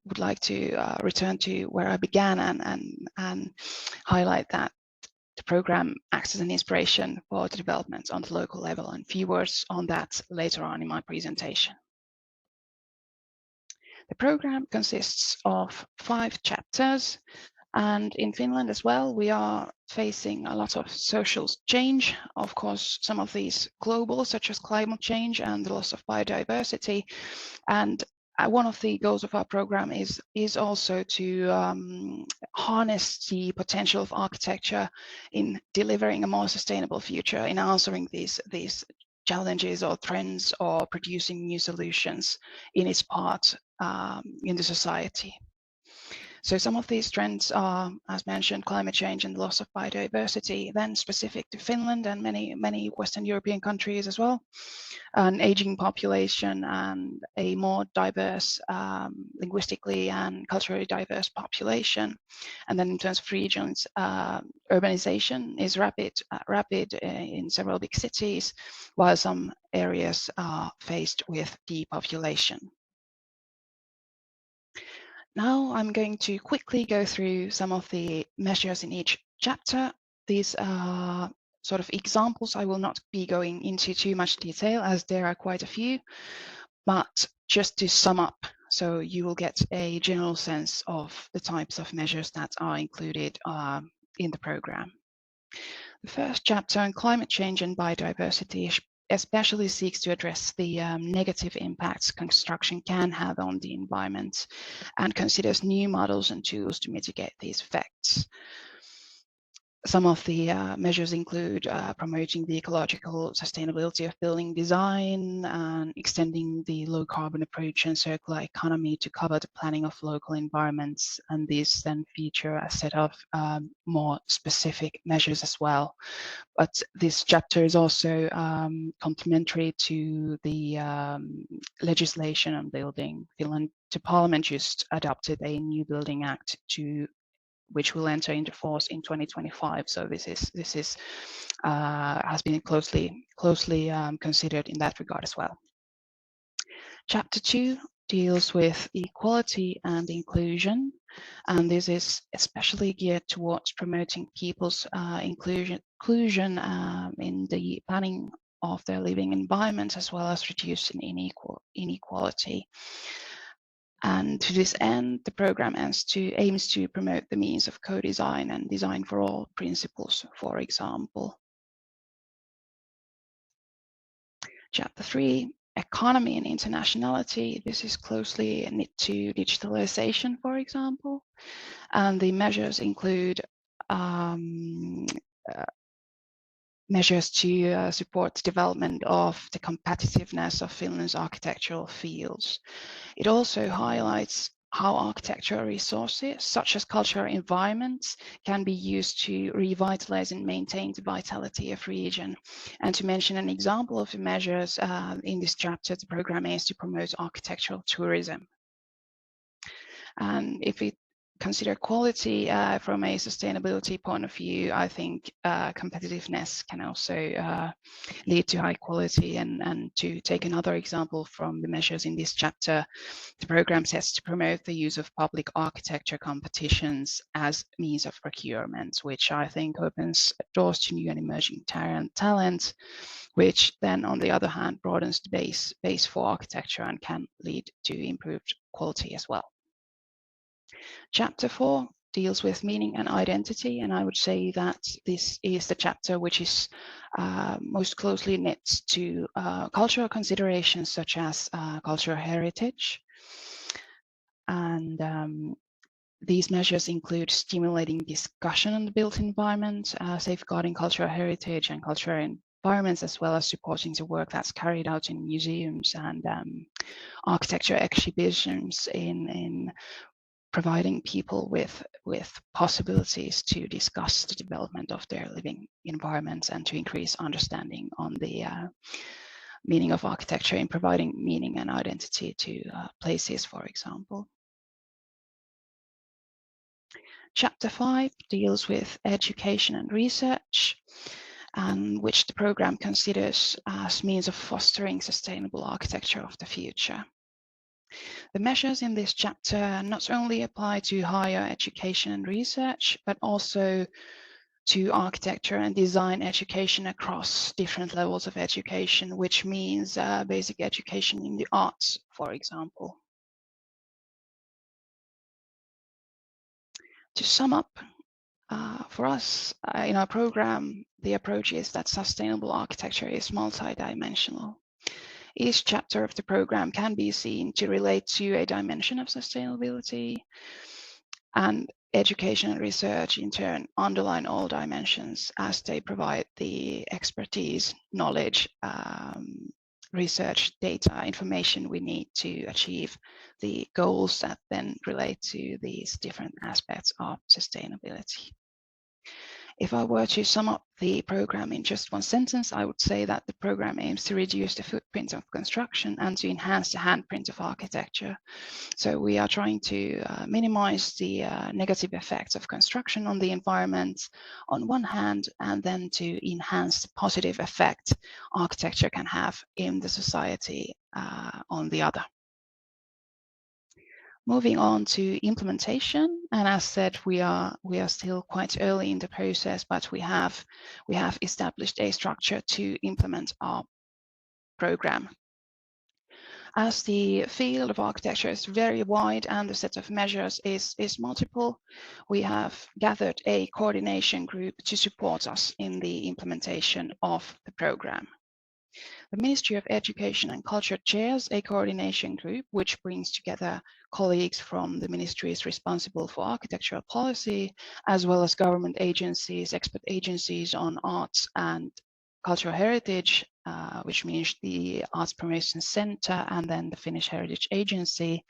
would like to return to where I began and highlight that the program acts as an inspiration for the development on the local level, and few words on that later on in my presentation. The program consists of 5 chapters, and in Finland as well, we are facing a lot of social change. Of course, some of these global, such as climate change and the loss of biodiversity. And one of the goals of our program is also to harness the potential of architecture in delivering a more sustainable future, in answering these challenges or trends, or producing new solutions in its part in the society. So some of these trends are, as mentioned, climate change and loss of biodiversity, then specific to Finland and many Western European countries as well, an aging population and a more diverse, linguistically and culturally diverse population. And then in terms of regions, urbanization is rapid in several big cities, while some areas are faced with depopulation. Now I'm going to quickly go through some of the measures in each chapter. These are sort of examples. I will not be going into too much detail, as there are quite a few, but just to sum up, so you will get a general sense of the types of measures that are included in the program. The first chapter on climate change and biodiversity especially seeks to address the negative impacts construction can have on the environment, and considers new models and tools to mitigate these effects. Some of the measures include promoting the ecological sustainability of building design, and extending the low carbon approach and circular economy to cover the planning of local environments. And these then feature a set of more specific measures as well. But this chapter is also complementary to the legislation on building. Finland, the Parliament just adopted a new Building Act which will enter into force in 2025. So this is has been closely considered in that regard as well. Chapter 2 deals with equality and inclusion, and this is especially geared towards promoting people's inclusion in the planning of their living environment, as well as reducing inequality. And to this end, the program aims to promote the means of co-design and design for all principles, for example. Chapter 3, economy and internationality. This is closely knit to digitalization, for example. And the measures include measures to support the development of the competitiveness of Finland's architectural fields. It also highlights how architectural resources, such as cultural environments, can be used to revitalize and maintain the vitality of region. And to mention an example of the measures in this chapter, the program aims to promote architectural tourism. And if we consider quality from a sustainability point of view, I think competitiveness can also lead to high quality. And to take another example from the measures in this chapter, the program sets to promote the use of public architecture competitions as means of procurement, which I think opens doors to new and emerging talent, which then on the other hand broadens the base for architecture and can lead to improved quality as well. Chapter 4 deals with meaning and identity, and I would say that this is the chapter which is most closely knit to cultural considerations such as cultural heritage. And these measures include stimulating discussion on the built environment, safeguarding cultural heritage and cultural environments, as well as supporting the work that's carried out in museums and architecture exhibitions in providing people with possibilities to discuss the development of their living environments and to increase understanding on the meaning of architecture in providing meaning and identity to places, for example. Chapter 5 deals with education and research, which the program considers as means of fostering sustainable architecture of the future. The measures in this chapter not only apply to higher education and research, but also to architecture and design education across different levels of education, which means basic education in the arts, for example. To sum up, for us in our program, the approach is that sustainable architecture is multidimensional. Each chapter of the program can be seen to relate to a dimension of sustainability, and education and research in turn underline all dimensions as they provide the expertise, knowledge, research, data, information we need to achieve the goals that then relate to these different aspects of sustainability. If I were to sum up the program in just one sentence, I would say that the program aims to reduce the footprint of construction and to enhance the handprint of architecture. So we are trying to minimize the negative effects of construction on the environment on one hand, and then to enhance the positive effect architecture can have in the society on the other. Moving on to implementation, and as said, we are still quite early in the process, but we have established a structure to implement our program. As the field of architecture is very wide and the set of measures is multiple, we have gathered a coordination group to support us in the implementation of the program. The Ministry of Education and Culture chairs a coordination group which brings together colleagues from the ministries responsible for architectural policy, as well as government agencies, expert agencies on arts and cultural heritage, which means the Arts Promotion Center and then the Finnish Heritage Agency.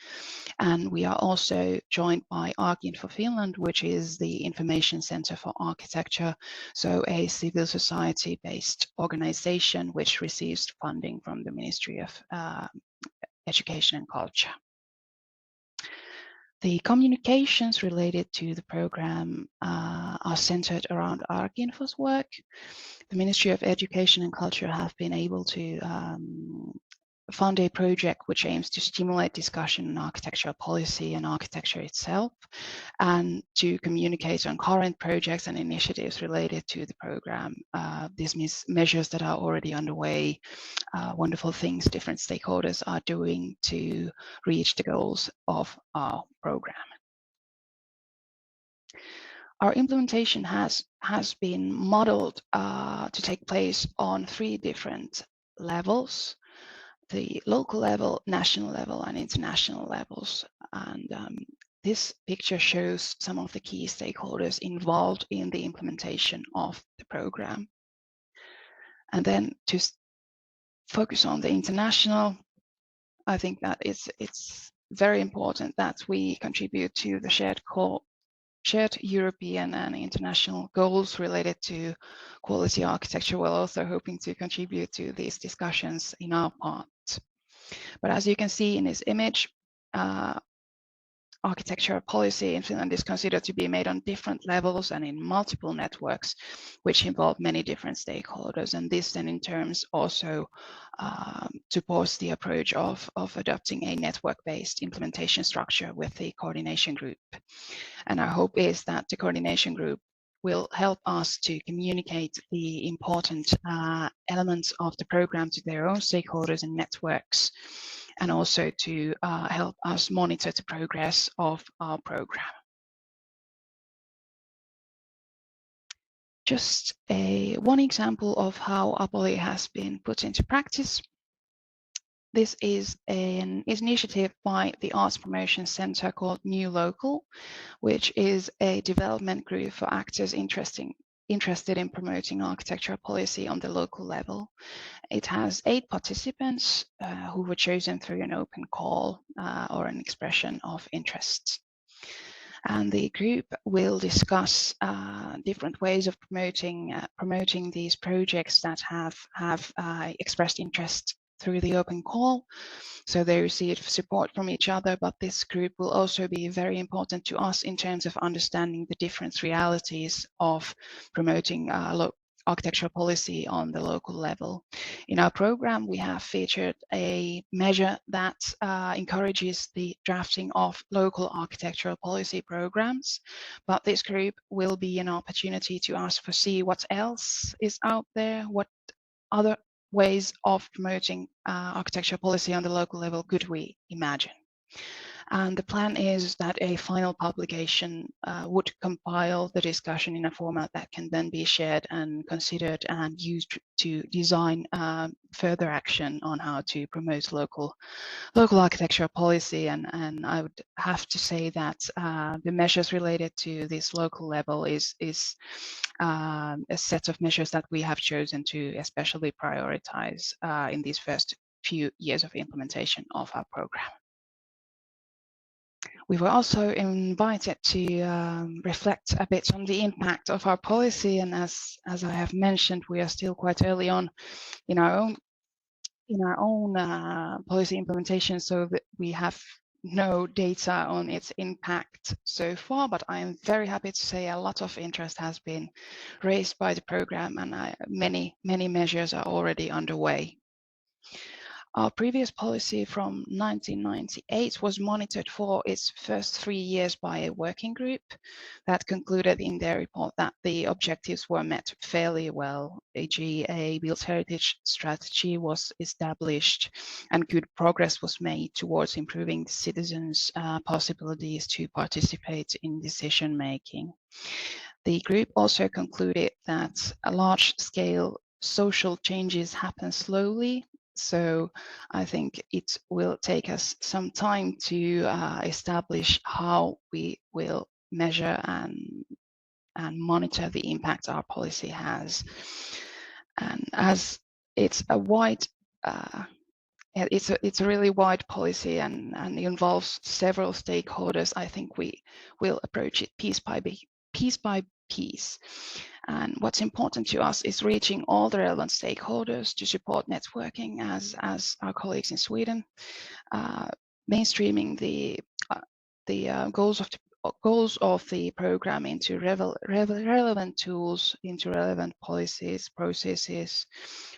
And we are also joined by Arkinfo Finland, which is the Information Center for Architecture, so a civil society-based organization which receives funding from the Ministry of Education and Culture. The communications related to the program are centered around Arkinfo's work. The Ministry of Education and Culture have been able to fund a project which aims to stimulate discussion on architectural policy and architecture itself, and to communicate on current projects and initiatives related to the program. This means measures that are already underway, wonderful things different stakeholders are doing to reach the goals of our program. Our implementation has been modeled to take place on 3 different levels: the local level, national level, and international levels. And this picture shows some of the key stakeholders involved in the implementation of the program. And then to focus on the international, I think that it's very important that we contribute to the shared European and international goals related to quality architecture, while also hoping to contribute to these discussions in our part. But as you can see in this image, architecture policy in Finland is considered to be made on different levels and in multiple networks, which involve many different stakeholders. And this then in terms also supports the approach of adopting a network-based implementation structure with the coordination group. And our hope is that the coordination group will help us to communicate the important elements of the program to their own stakeholders and networks, and also to help us monitor the progress of our program. Just one example of how APOLI has been put into practice. This is an initiative by the Arts Promotion Center called New Local, which is a development group for actors interested in promoting architectural policy on the local level. It has 8 participants who were chosen through an open call or an expression of interest. And the group will discuss different ways of promoting these projects that have expressed interest through the open call. So they receive support from each other, but this group will also be very important to us in terms of understanding the different realities of promoting architectural policy on the local level. In our program, we have featured a measure that encourages the drafting of local architectural policy programs, but this group will be an opportunity to us to see what else is out there, what other ways of promoting architectural policy on the local level could we imagine. And the plan is that a final publication would compile the discussion in a format that can then be shared and considered and used to design further action on how to promote local architectural policy. And I would have to say that the measures related to this local level is a set of measures that we have chosen to especially prioritize in these first few years of implementation of our program. We were also invited to reflect a bit on the impact of our policy, and as I have mentioned, we are still quite early on in our own policy implementation, so that we have no data on its impact so far. But I am very happy to say a lot of interest has been raised by the program, and many measures are already underway. Our previous policy from 1998 was monitored for its first 3 years by a working group that concluded in their report that the objectives were met fairly well, e.g. a built heritage strategy was established and good progress was made towards improving citizens' possibilities to participate in decision making. The group also concluded that large-scale social changes happen slowly. So I think it will take us some time to establish how we will measure and monitor the impact our policy has. And as it's a wide, it's a really wide policy and involves several stakeholders, I think we will approach it piece by piece. And what's important to us is reaching all the relevant stakeholders to support networking as our colleagues in Sweden, mainstreaming the goals of the program into relevant tools, into relevant policies, processes,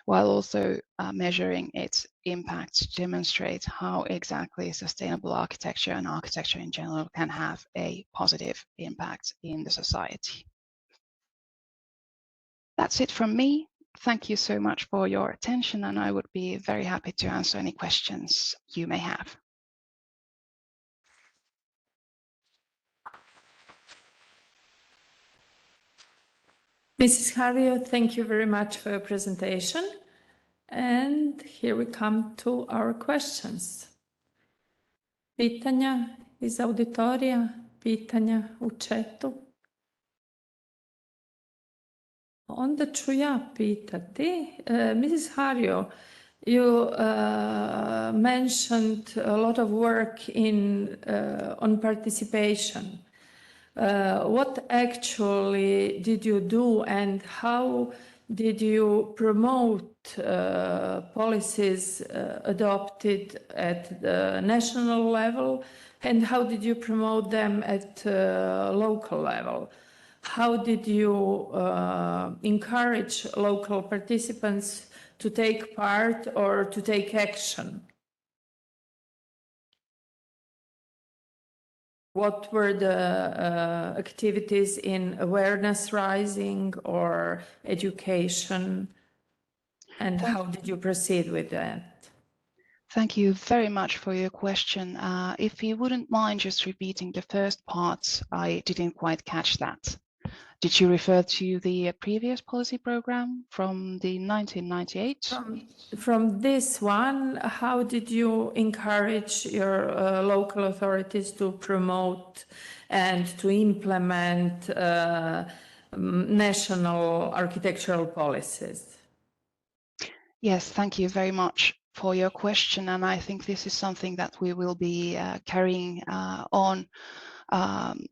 while also measuring its impact to demonstrate how exactly sustainable architecture and architecture in general can have a positive impact in the society. That's it from me. Thank you so much for your attention, and I would be very happy to answer any questions you may have. Mrs. Harriot, thank you very much for your presentation. And here we come to our questions. Pitanja iz auditorija, pitanja u chatu. Onda ću ja pitati. Mrs. Harriot, You mentioned a lot of work on participation. What actually did you do, and how did you promote policies adopted at the national level, and how did you promote them at local level? How did you encourage local participants to take part or to take action? What were the activities in awareness raising or education, and how did you proceed with that? Thank you very much for your question. If you wouldn't mind just repeating the first part, I didn't quite catch that. Did you refer to the previous policy program from the 1998? From this one, how did you encourage your local authorities to promote and to implement national architectural policies? Yes, thank you very much for your question. And I think this is something that we will be carrying on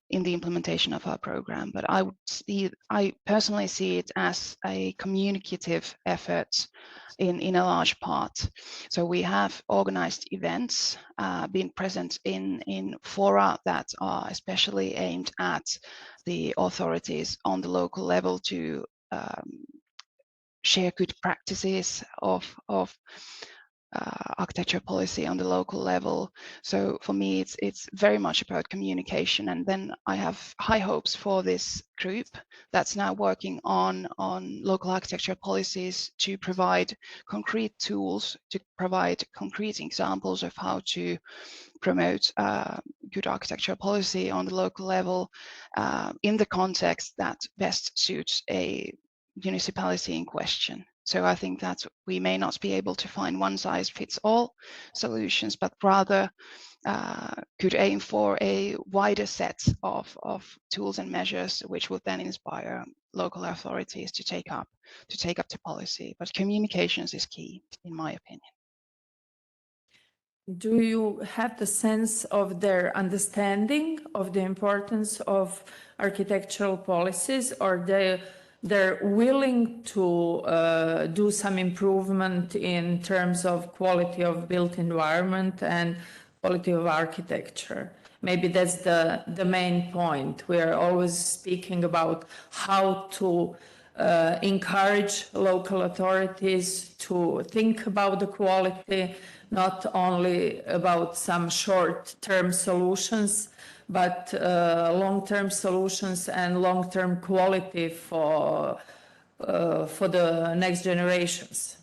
in the implementation of our program. But I personally see it as a communicative effort in a large part. So we have organized events, been present in fora that are especially aimed at the authorities on the local level to share good practices of architecture policy on the local level. So for me, it's very much about communication. And then I have high hopes for this group that's now working on local architecture policies to provide concrete tools, to provide concrete examples of how to promote good architecture policy on the local level in the context that best suits a municipality in question. So I think that we may not be able to find one size fits all solutions, but rather could aim for a wider set of tools and measures which would then inspire local authorities to take up the policy. But communications is key, in my opinion. Do you have the sense of their understanding of the importance of architectural policies, or they're willing to do some improvement in terms of quality of built environment and quality of architecture? Maybe that's the main point. We're always speaking about how to encourage local authorities to think about the quality, not only about some short-term solutions, but long-term solutions and long-term quality for the next generations.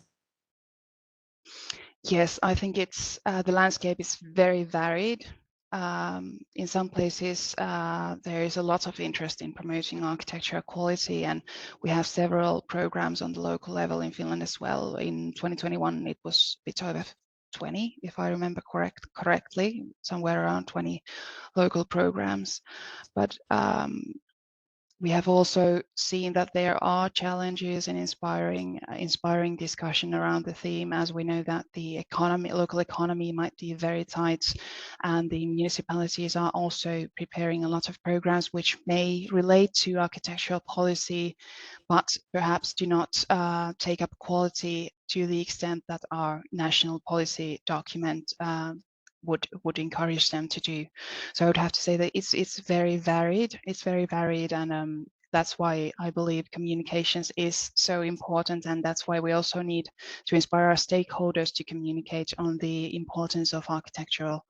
Yes, I think it's the landscape is very varied. In some places, there is a lot of interest in promoting architecture quality, and we have several programs on the local level in Finland as well. In 2021, it was a bit over 20, if I remember correctly, somewhere around 20 local programs. But we have also seen that there are challenges in inspiring discussion around the theme, as we know that the local economy might be very tight, and the municipalities are also preparing a lot of programs which may relate to architectural policy, but perhaps do not take up quality to the extent that our national policy document would encourage them to do. So I would have to say that it's very varied. It's very varied, and that's why I believe communications is so important, and that's why we also need to inspire our stakeholders to communicate on the importance of architectural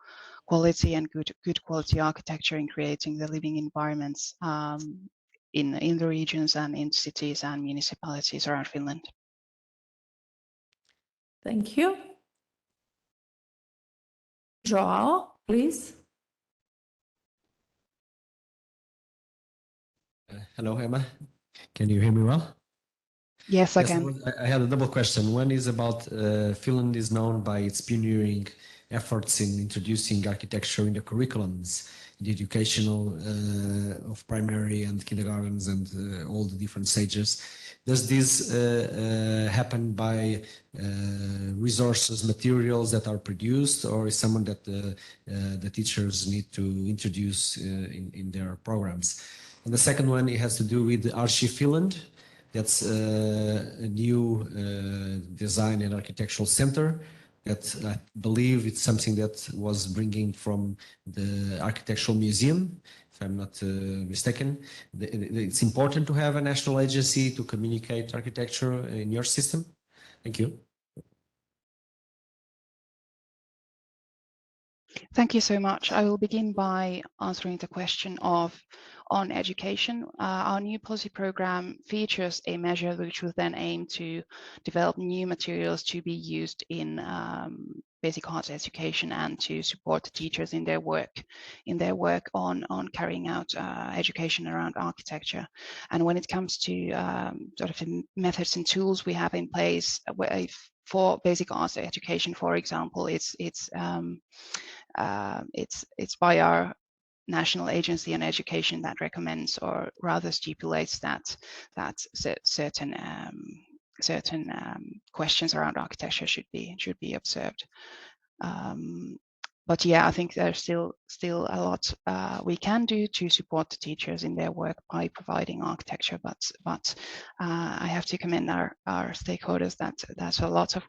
quality and good quality architecture in creating the living environments in the regions and in cities and municipalities around Finland. Thank you. Joao, please. Hello, Emma. Can you hear me well? Yes, I can. I had a double question. One is about Finland is known by its pioneering efforts in introducing architecture in the curriculums, in the educational of primary and kindergartens and all the different stages. Does this happen by resources, materials that are produced, or is someone that the teachers need to introduce in their programs? And the second one, it has to do with Archie Finland. That's a new design and architectural center that I believe it's something that was bringing from the Architectural Museum, if I'm not mistaken. It's important to have a national agency to communicate architecture in your system. Thank you. Thank you so much. I will begin by answering the question on education. Our new policy program features a measure which will then aim to develop new materials to be used in basic arts education and to support the teachers in their work on carrying out education around architecture. And when it comes to sort of the methods and tools we have in place, for basic arts education, for example, it's by our national agency on education that recommends, or rather stipulates, that certain questions around architecture should be observed. But yeah, I think there's still a lot we can do to support the teachers in their work by providing architecture. But I have to commend our stakeholders that a lot of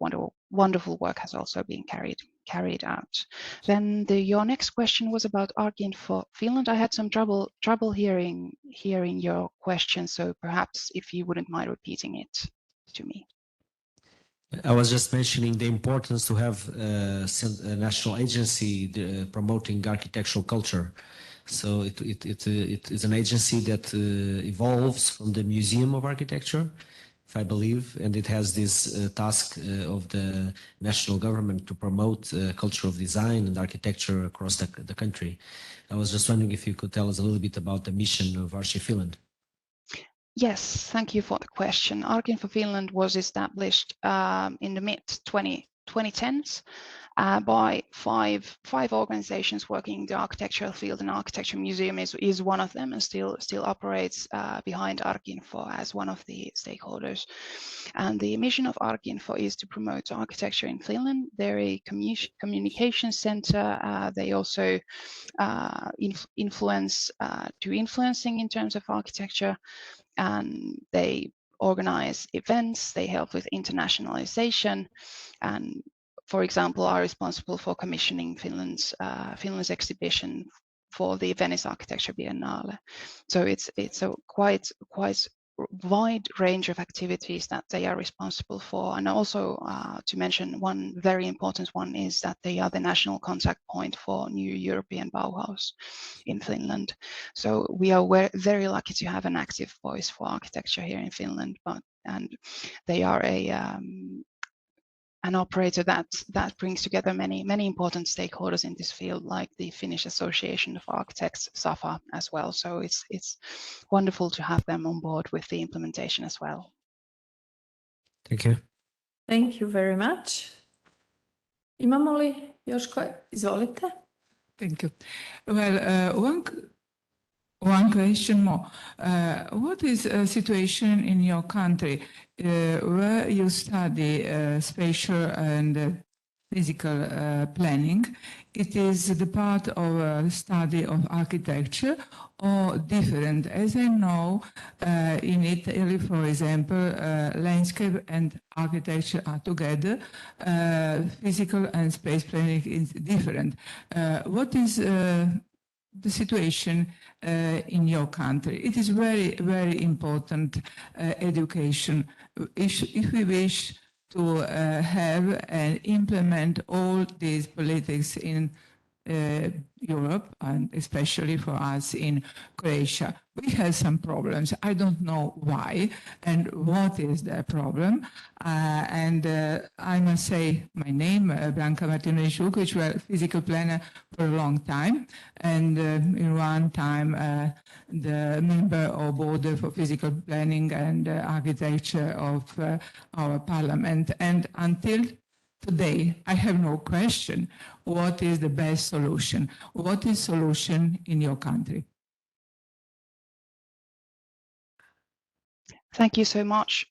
wonderful work has also been carried out. Then your next question was about Arc-Info Finland. I had some trouble hearing your question, so perhaps if you wouldn't mind repeating it to me. I was just mentioning the importance to have a national agency promoting architectural culture. So it is an agency that evolves from the Museum of Architecture, if I believe, and it has this task of the national government to promote culture of design and architecture across the country. I was just wondering if you could tell us a little bit about the mission of Archie Finland. Yes, thank you for the question. Arc-Info Finland was established in the mid-2010s by five organizations working in the architectural field, and Architecture Museum is one of them and still operates behind Arc-Info as one of the stakeholders. And the mission of Arc-Info is to promote architecture in Finland. They're a communication center. They also influencing in terms of architecture, and they organize events, they help with internationalization, and for example are responsible for commissioning Finland's exhibition for the Venice Architecture Biennale. So it's a quite wide range of activities that they are responsible for. And also to mention one very important one is that they are the national contact point for New European Bauhaus in Finland. So we are very lucky to have an active voice for architecture here in Finland, and they are an operator that brings together many important stakeholders in this field, like the Finnish Association of Architects, SAFA, as well. So it's wonderful to have them on board with the implementation as well. Thank you. Thank you very much. Imamo li još koje? Izvolite. Thank you. Well, one question more. What is the situation in your country where you study spatial and physical planning? It is the part of a study of architecture or different? As I know, in Italy, for example, landscape and architecture are together. Physical and space planning is different. What is the situation in your country? It is very, very important education. If we wish to have and implement all these politics in Europe, and especially for us in Croatia, we have some problems. I don't know why and what is the problem. I must say my name, Branka Martinović, which was a physical planner for a long time, and in one time the member of board for physical planning and architecture of our parliament. And until today, I have no question what is the best solution. What is solution in your country? Thank you so much.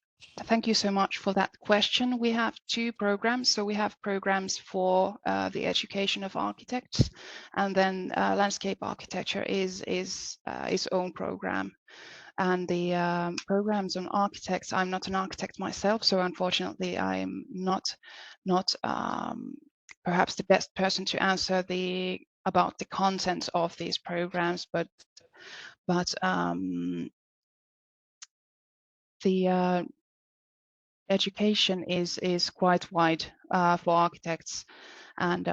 Thank you so much for that question. We have two programs. So we have programs for the education of architects, and then landscape architecture is its own program. And the programs on architects, I'm not an architect myself, so unfortunately I'm not perhaps the best person to answer about the content of these programs, but the education is quite wide for architects, and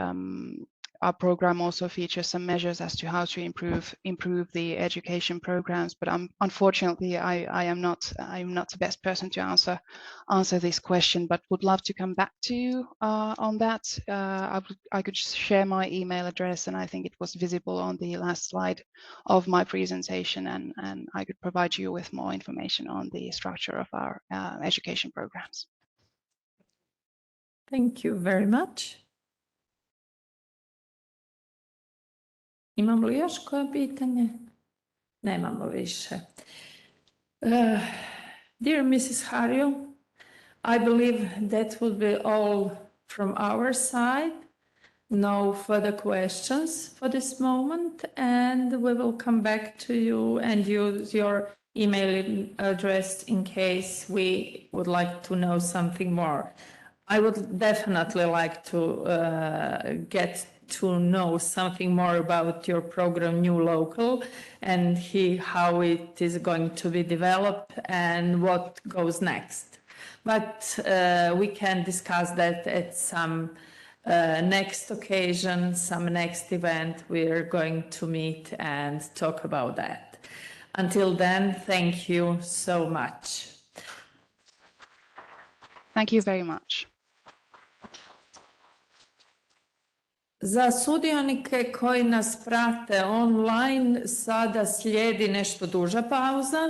our program also features some measures as to how to improve the education programs. But unfortunately, I'm not the best person to answer this question. But would love to come back to you on that. I could share my email address, and I think it was visible on the last slide of my presentation, and I could provide you with more information on the structure of our education programs. Thank you very much. Imamo li još koje pitanje? Nemamo više. Dear Mrs. Harjo, I believe that would be all from our side. No further questions for this moment, and we will come back to you and use your email address in case we would like to know something more. I would definitely like to get to know something more about your program New Local and how it is going to be developed and what goes next. But we can discuss that at some next occasion, some next event. We're going to meet and talk about that. Until then, thank you so much. Thank you very much. Za sudionike koji nas prate online, sada slijedi nešto duža pauza.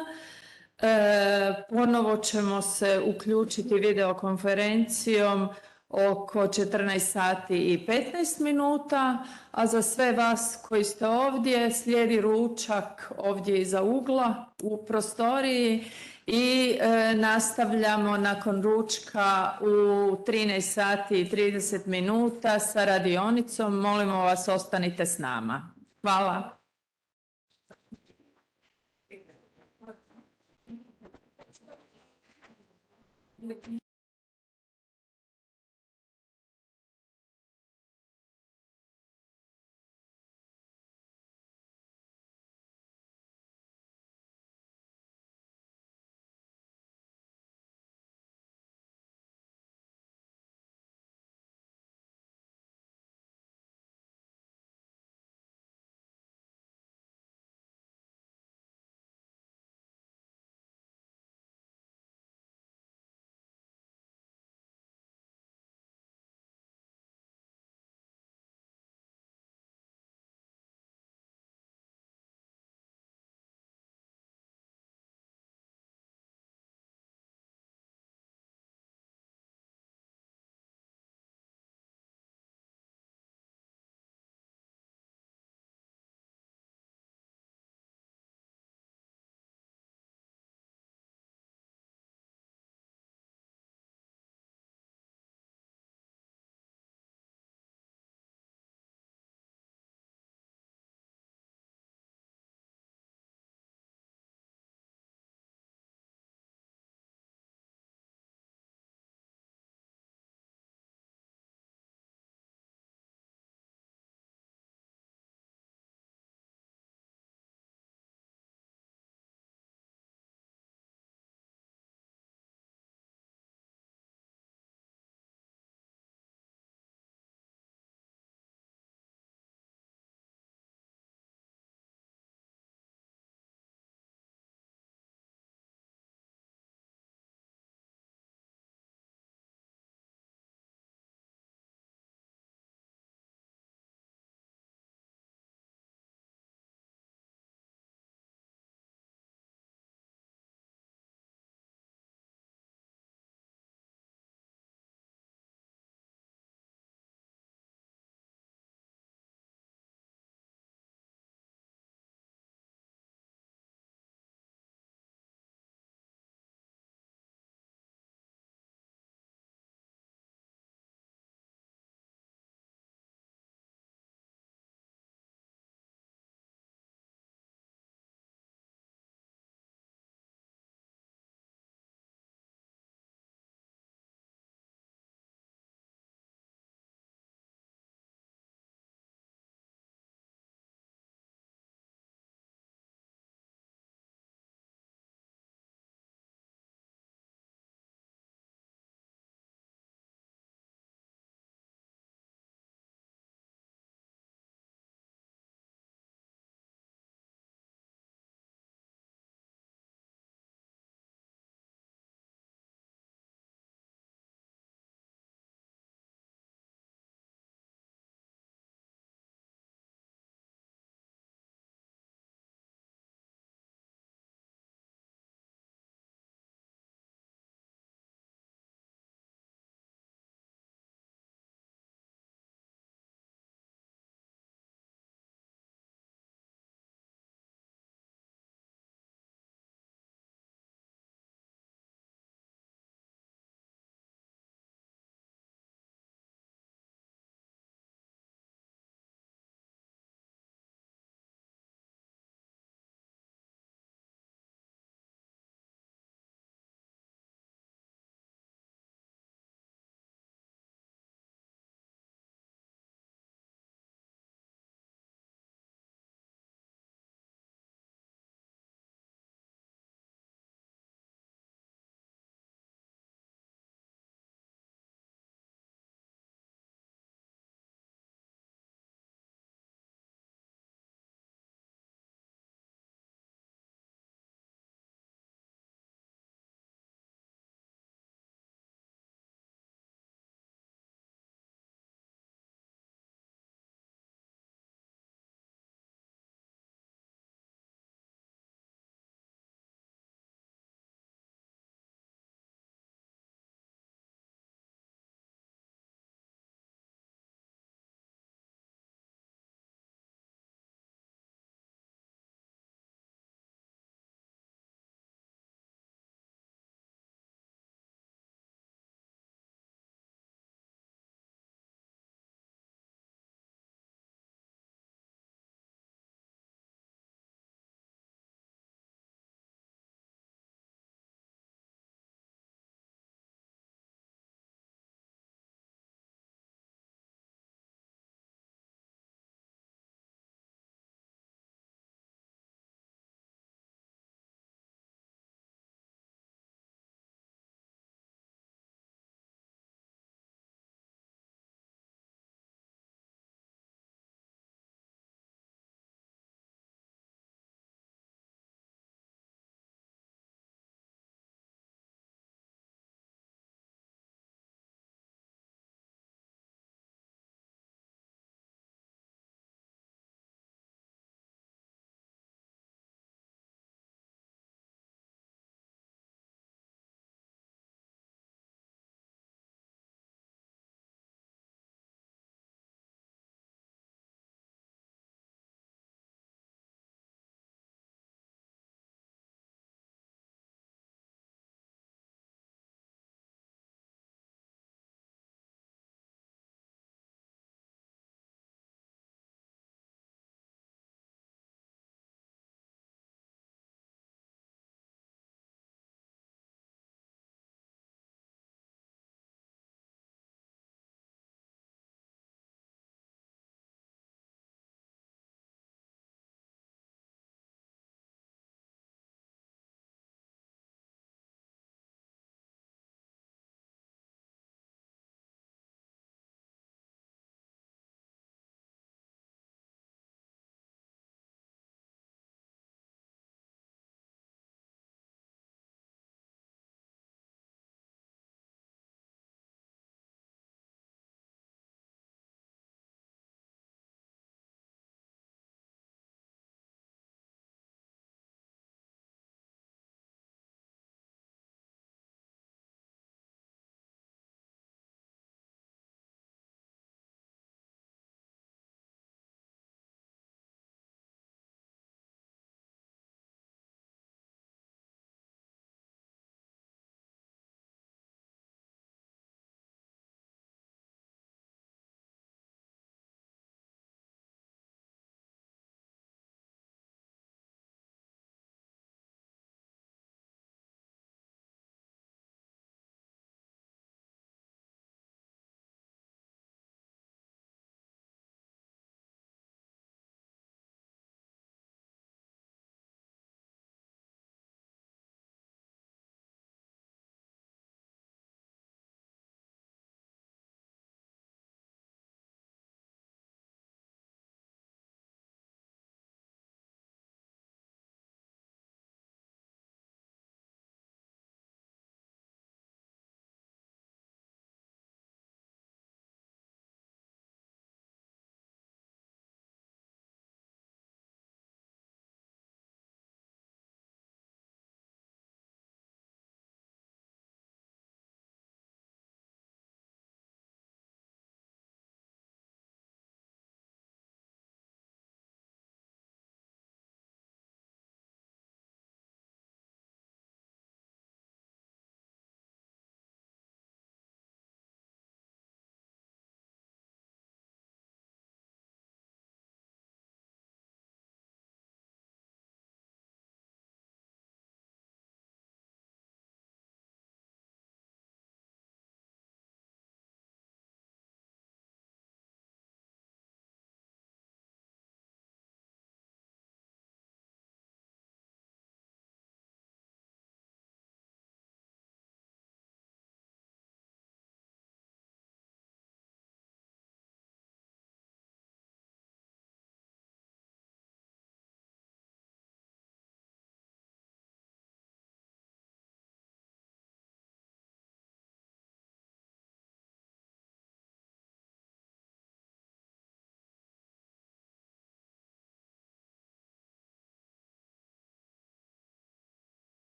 Ponovo ćemo se uključiti videokonferencijom oko 14 sati i 15 minuta, a za sve vas koji ste ovdje slijedi ručak ovdje iza ugla u prostoriji i nastavljamo nakon ručka u 13 sati i 30 minuta sa radionicom. Molimo vas, ostanite s nama. Hvala.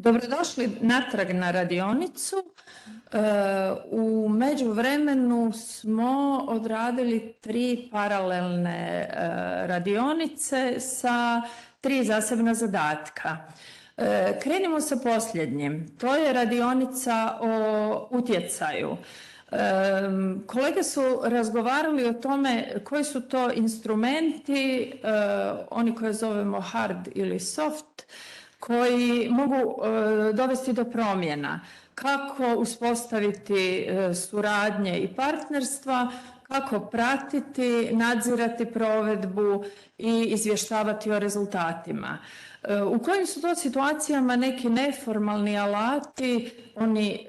Dobrodošli natrag na radionicu. U međuvremenu smo odradili 3 paralelne radionice sa 3 zasebna zadatka. Krenimo sa posljednjim. To je radionica o utjecaju. Kolege su razgovarali o tome koji su to instrumenti, oni koje zovemo hard ili soft, koji mogu dovesti do promjena. Kako uspostaviti suradnje i partnerstva, kako pratiti, nadzirati provedbu i izvještavati o rezultatima. U kojim su to situacijama neki neformalni alati, oni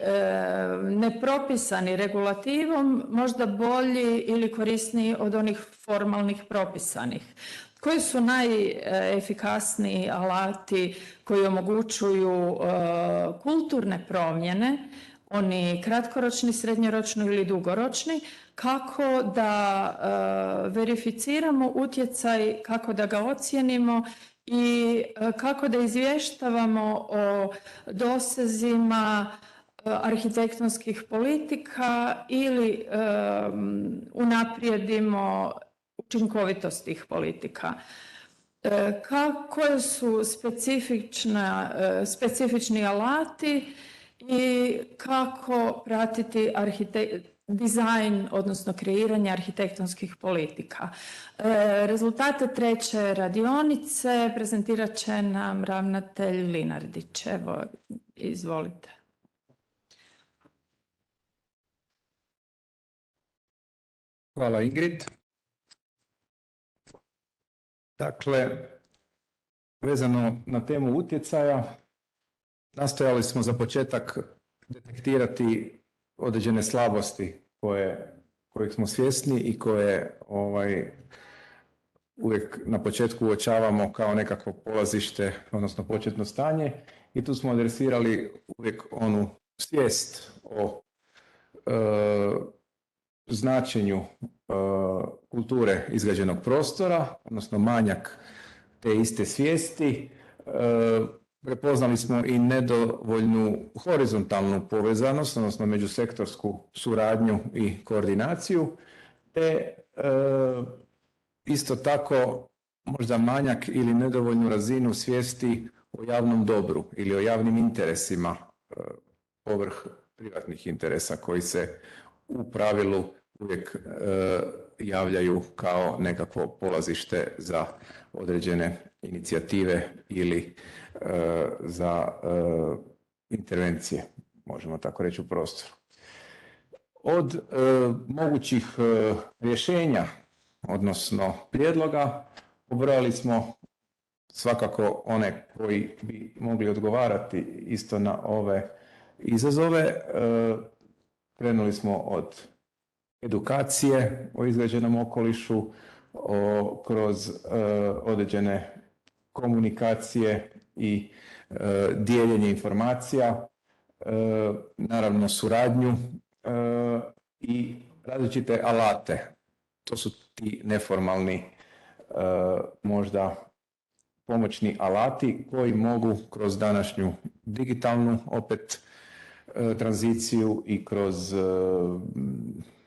nepropisani regulativom, možda bolji ili korisniji od onih formalnih propisanih? Koji su najefikasniji alati koji omogućuju kulturne promjene, oni kratkoročni, srednjoročni ili dugoročni, kako da verificiramo utjecaj, kako da ga ocijenimo i kako da izvještavamo o dosezima arhitektonskih politika ili unaprijedimo učinkovitost tih politika. Koji su specifični alati i kako pratiti dizajn, odnosno kreiranje arhitektonskih politika. Rezultate 3. radionice prezentirat će nam ravnatelj Linardić. Evo, izvolite. Hvala Ingrid. Dakle, vezano na temu utjecaja, nastojali smo za početak detektirati određene slabosti kojih smo svjesni i koje uvijek na početku uočavamo kao nekakvo polazište, odnosno početno stanje, i tu smo adresirali uvijek onu svijest o značenju kulture izgrađenog prostora, odnosno manjak te iste svijesti. Prepoznali smo i nedovoljnu horizontalnu povezanost, odnosno međusektorsku suradnju i koordinaciju, te isto tako možda manjak ili nedovoljnu razinu svijesti o javnom dobru ili o javnim interesima povrh privatnih interesa koji se u pravilu uvijek javljaju kao nekakvo polazište za određene inicijative ili za intervencije, možemo tako reći, u prostoru. Od mogućih rješenja, odnosno prijedloga, pobrojali smo svakako one koji bi mogli odgovarati isto na ove izazove. Krenuli smo od edukacije o izgrađenom okolišu, kroz određene komunikacije i dijeljenje informacija, naravno suradnju i različite alate. To su ti neformalni možda pomoćni alati koji mogu kroz današnju digitalnu opet tranziciju i kroz,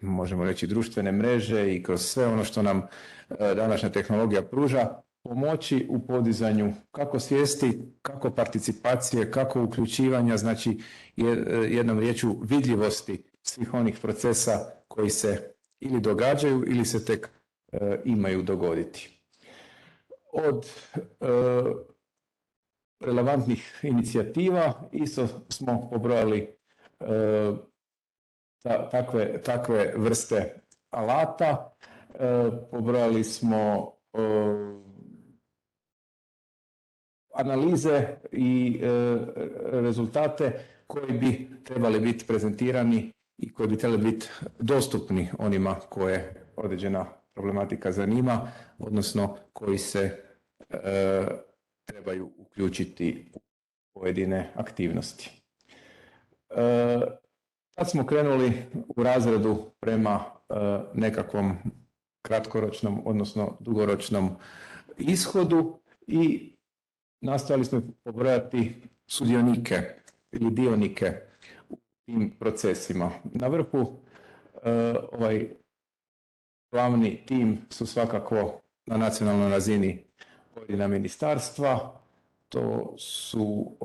možemo reći, društvene mreže i kroz sve ono što nam današnja tehnologija pruža, pomoći u podizanju kako svijesti, kako participacije, kako uključivanja, znači jednom riječju vidljivosti svih onih procesa koji se ili događaju ili se tek imaju dogoditi. Od relevantnih inicijativa isto smo pobrojali takve vrste alata. Pobrojali smo analize i rezultate koji bi trebali biti prezentirani i koji bi trebali biti dostupni onima koje određena problematika zanima, odnosno koji se trebaju uključiti u pojedine aktivnosti. Tad smo krenuli u razredu prema nekakvom kratkoročnom, odnosno dugoročnom ishodu i nastojali smo pobrojati sudionike ili dionike u tim procesima. Na vrhu ovaj glavni tim su svakako na nacionalnoj razini pojedina ministarstva, to su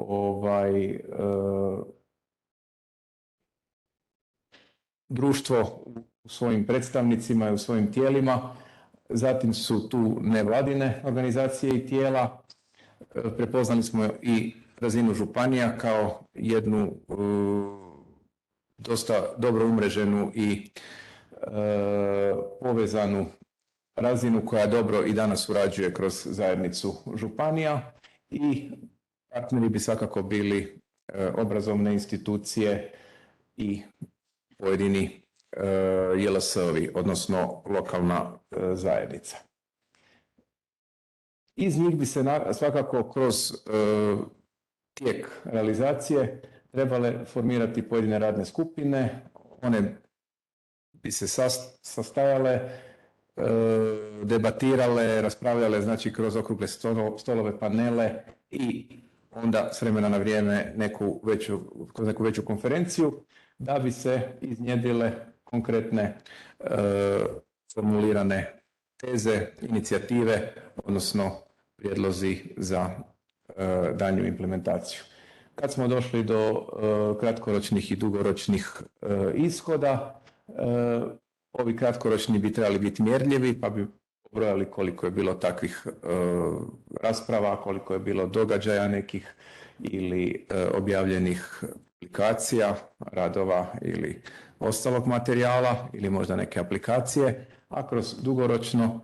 društvo u svojim predstavnicima i u svojim tijelima, zatim su tu nevladine organizacije i tijela. Prepoznali smo i razinu županija kao jednu dosta dobro umreženu i povezanu razinu koja dobro i danas surađuje kroz zajednicu županija, i partneri bi svakako bili obrazovne institucije i pojedini JLS-ovi, odnosno lokalna zajednica. Iz njih bi se svakako kroz tijek realizacije trebale formirati pojedine radne skupine. One bi se sastajale, debatirale, raspravljale, znači kroz okrugle stolove, panele, i onda s vremena na vrijeme kroz neku veću konferenciju, da bi se iznjedrile konkretne formulirane teze, inicijative, odnosno prijedlozi za daljnju implementaciju. Kad smo došli do kratkoročnih i dugoročnih ishoda, ovi kratkoročni bi trebali biti mjerljivi, pa bi pobrojali koliko je bilo takvih rasprava, koliko je bilo događaja nekih ili objavljenih aplikacija, radova ili ostalog materijala, ili možda neke aplikacije, a kroz dugoročno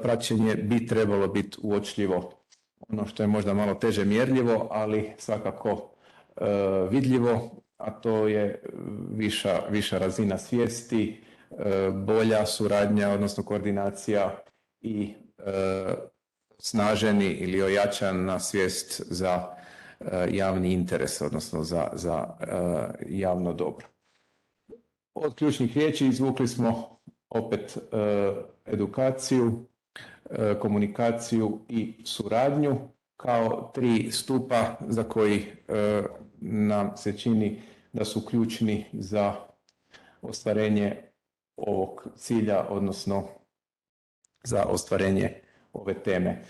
praćenje bi trebalo biti uočljivo ono što je možda malo teže mjerljivo, ali svakako vidljivo, a to je viša razina svijesti, bolja suradnja, odnosno koordinacija i snaženi ili ojačana svijest za javni interes, odnosno za javno dobro. Od ključnih riječi izvukli smo opet edukaciju, komunikaciju i suradnju kao tri stupa za koji nam se čini da su ključni za ostvarenje ovog cilja, odnosno za ostvarenje ove teme.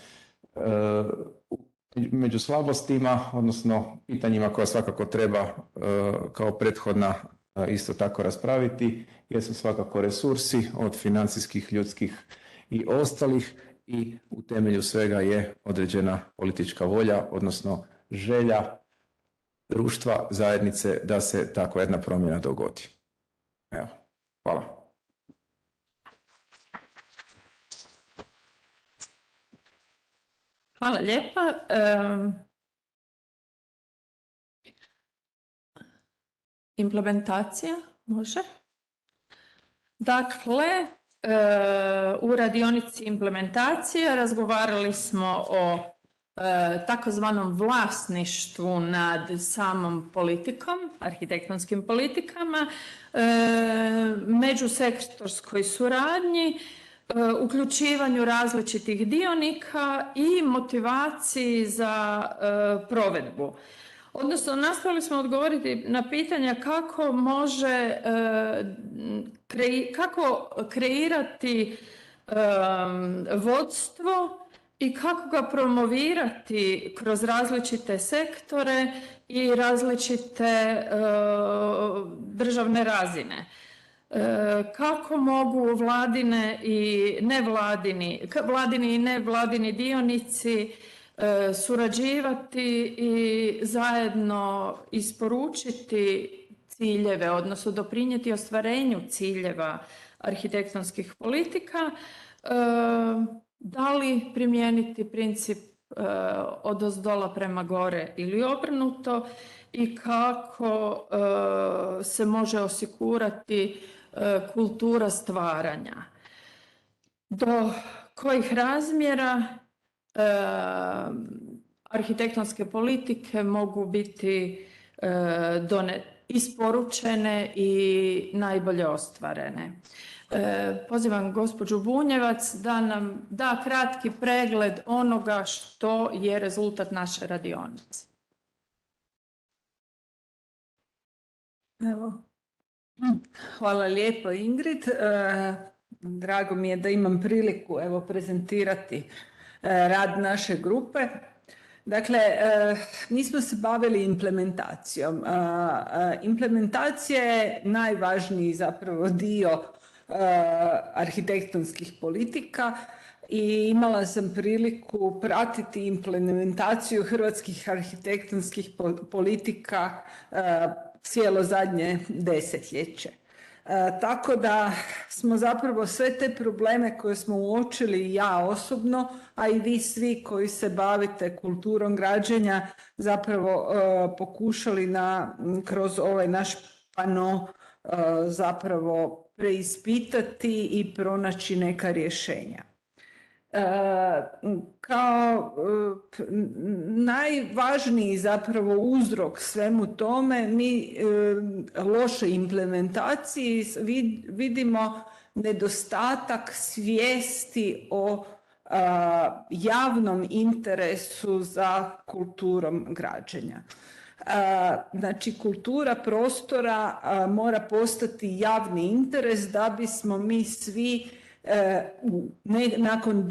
Među slabostima, odnosno pitanjima koja svakako treba kao prethodna isto tako raspraviti, jesu svakako resursi od financijskih, ljudskih i ostalih, i u temelju svega je određena politička volja, odnosno želja društva, zajednice da se takva jedna promjena dogodi. Evo, hvala. Hvala lijepa. Implementacija, može? Dakle, u radionici implementacije razgovarali smo o takozvanom vlasništvu nad samom politikom, arhitektonskim politikama, međusektorskoj suradnji, uključivanju različitih dionika i motivaciji za provedbu. Odnosno, nastojali smo odgovoriti na pitanja kako može, kako kreirati vodstvo i kako ga promovirati kroz različite sektore i različite državne razine. Kako mogu vladini i nevladini dionici surađivati i zajedno isporučiti ciljeve, odnosno doprinijeti ostvarenju ciljeva arhitektonskih politika, da li primijeniti princip odozdola prema gore ili obrnuto, i kako se može osigurati kultura stvaranja. Do kojih razmjera arhitektonske politike mogu biti isporučene i najbolje ostvarene. Pozivam gospođu Bunjevac da nam da kratki pregled onoga što je rezultat naše radionice. Evo. Hvala lijepo Ingrid. Drago mi je da imam priliku evo prezentirati rad naše grupe. Dakle, mi smo se bavili implementacijom. Implementacija je najvažniji zapravo dio arhitektonskih politika i imala sam priliku pratiti implementaciju hrvatskih arhitektonskih politika cijelo zadnje desetljeće. Tako da smo zapravo sve te probleme koje smo uočili, ja osobno, a i vi svi koji se bavite kulturom građenja, zapravo pokušali kroz ovaj naš pano zapravo preispitati i pronaći neka rješenja. Kao najvažniji zapravo uzrok svemu tome mi lošoj implementaciji vidimo nedostatak svijesti o javnom interesu za kulturom građenja. Znači, kultura prostora mora postati javni interes da bismo mi svi nakon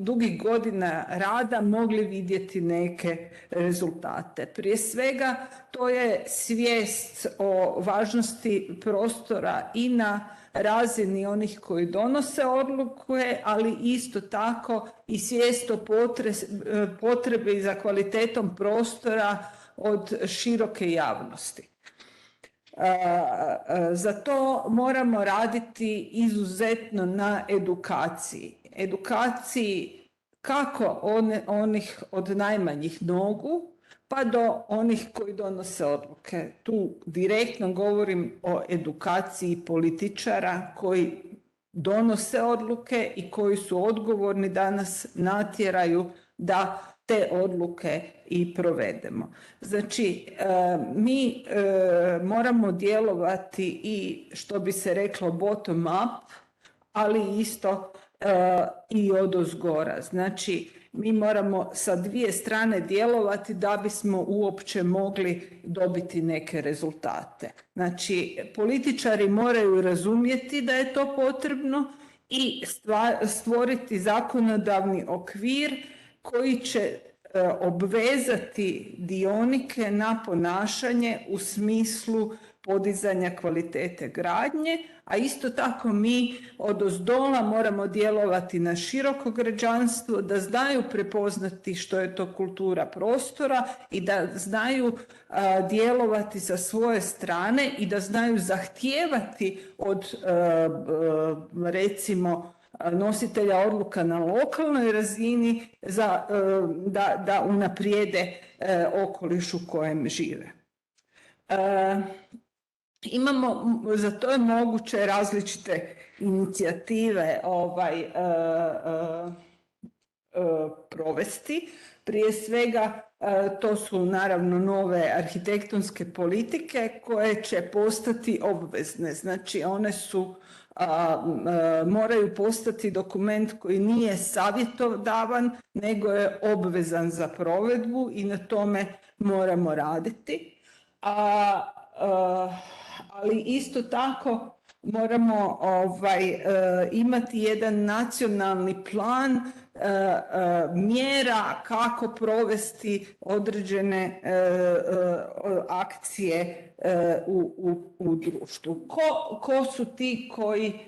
dugih godina rada mogli vidjeti neke rezultate. Prije svega to je svijest o važnosti prostora i na razini onih koji donose odluke, ali isto tako i svijest o potrebi za kvalitetom prostora od široke javnosti. Za to moramo raditi izuzetno na edukaciji. Edukaciji kako onih od najmanjih nogu pa do onih koji donose odluke. Tu direktno govorim o edukaciji političara koji donose odluke i koji su odgovorni da nas natjeraju da te odluke i provedemo. Znači, mi moramo djelovati i, što bi se reklo, bottom up, ali isto i odozgora. Znači, mi moramo sa dvije strane djelovati da bismo uopće mogli dobiti neke rezultate. Znači, političari moraju razumjeti da je to potrebno i stvoriti zakonodavni okvir koji će obvezati dionike na ponašanje u smislu podizanja kvalitete gradnje, a isto tako mi odozdola moramo djelovati na široko građanstvo, da znaju prepoznati što je to kultura prostora i da znaju djelovati sa svoje strane i da znaju zahtijevati od recimo nositelja odluka na lokalnoj razini da unaprijede okoliš u kojem žive. Za to je moguće različite inicijative provesti. Prije svega to su naravno nove arhitektonske politike koje će postati obvezne. Znači one moraju postati dokument koji nije savjetodavan, nego je obvezan za provedbu i na tome moramo raditi. Ali isto tako moramo imati jedan nacionalni plan mjera kako provesti određene akcije u društvu. Ko su ti koji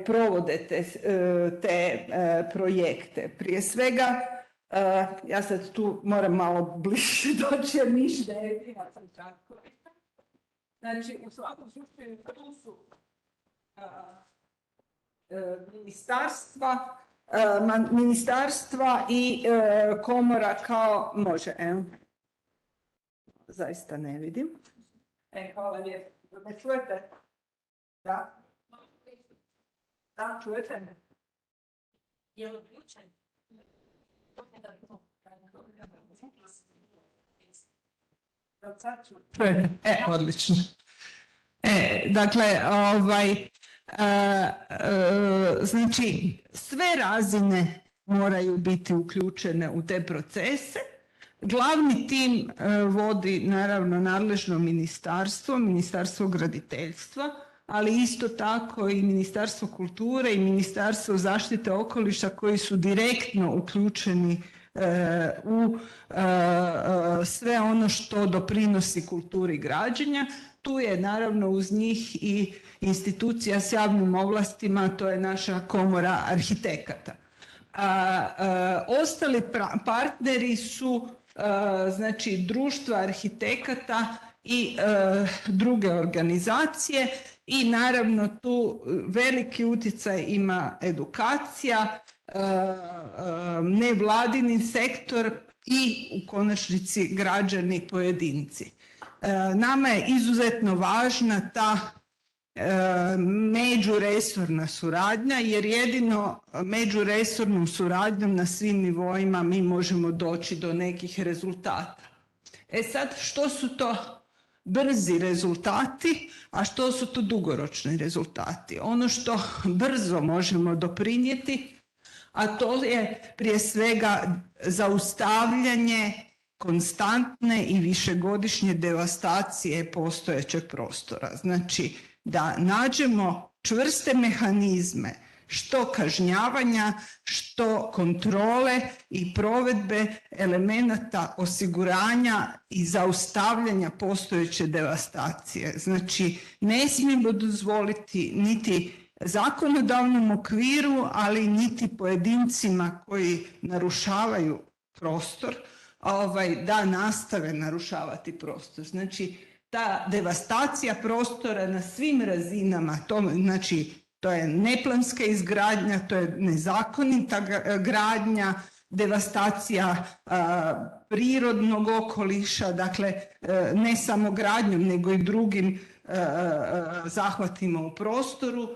provode te projekte? Prije svega, ja sad tu moram malo bliže doći jer ništa je vidjela sam tako. Znači, u svakom slučaju tu su ministarstva i komora kao može. Zaista ne vidim. Hvala lijepo. Me čujete? Da? Da, čujete me? Je li uključen? Odlično. Dakle, znači sve razine moraju biti uključene u te procese Glavni tim vodi naravno nadležno ministarstvo, Ministarstvo graditeljstva, ali isto tako i Ministarstvo kulture i Ministarstvo zaštite okoliša koji su direktno uključeni u sve ono što doprinosi kulturi građenja. Tu je naravno uz njih i institucija s javnim ovlastima, to je naša komora arhitekata. Ostali partneri su znači društva arhitekata i druge organizacije i naravno tu veliki utjecaj ima edukacija, nevladini sektor i u konačnici građani pojedinci. Nama je izuzetno važna ta međuresorna suradnja, jer jedino međuresornom suradnjom na svim nivoima mi možemo doći do nekih rezultata. Sad, što su to brzi rezultati, a što su to dugoročni rezultati? Ono što brzo možemo doprinijeti, a to je prije svega zaustavljanje konstantne i višegodišnje devastacije postojećeg prostora. Znači, da nađemo čvrste mehanizme što kažnjavanja, što kontrole i provedbe elemenata osiguranja i zaustavljanja postojeće devastacije. Znači, ne smijemo dozvoliti niti zakonodavnom okviru, ali niti pojedincima koji narušavaju prostor, da nastave narušavati prostor. Znači, ta devastacija prostora na svim razinama, to je neplanska izgradnja, to je nezakonita gradnja, devastacija prirodnog okoliša, dakle ne samo gradnjom nego i drugim zahvatima u prostoru,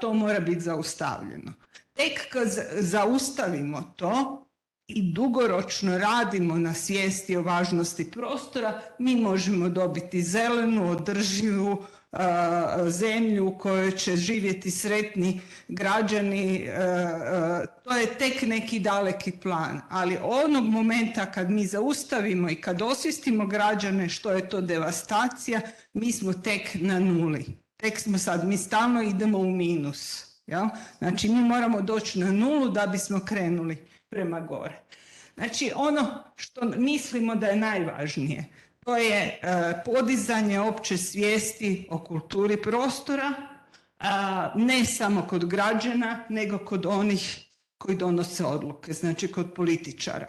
to mora biti zaustavljeno. Tek kad zaustavimo to i dugoročno radimo na svijesti o važnosti prostora, mi možemo dobiti zelenu, održivu zemlju u kojoj će živjeti sretni građani. To je tek neki daleki plan, ali onog momenta kad mi zaustavimo i kad osvijestimo građane što je to devastacija, mi smo tek na nuli. Tek smo sad, mi stalno idemo u minus. Jel? Znači, mi moramo doći na nulu da bismo krenuli prema gore. Znači, ono što mislimo da je najvažnije, to je podizanje opće svijesti o kulturi prostora, ne samo kod građana, nego kod onih koji donose odluke, znači kod političara.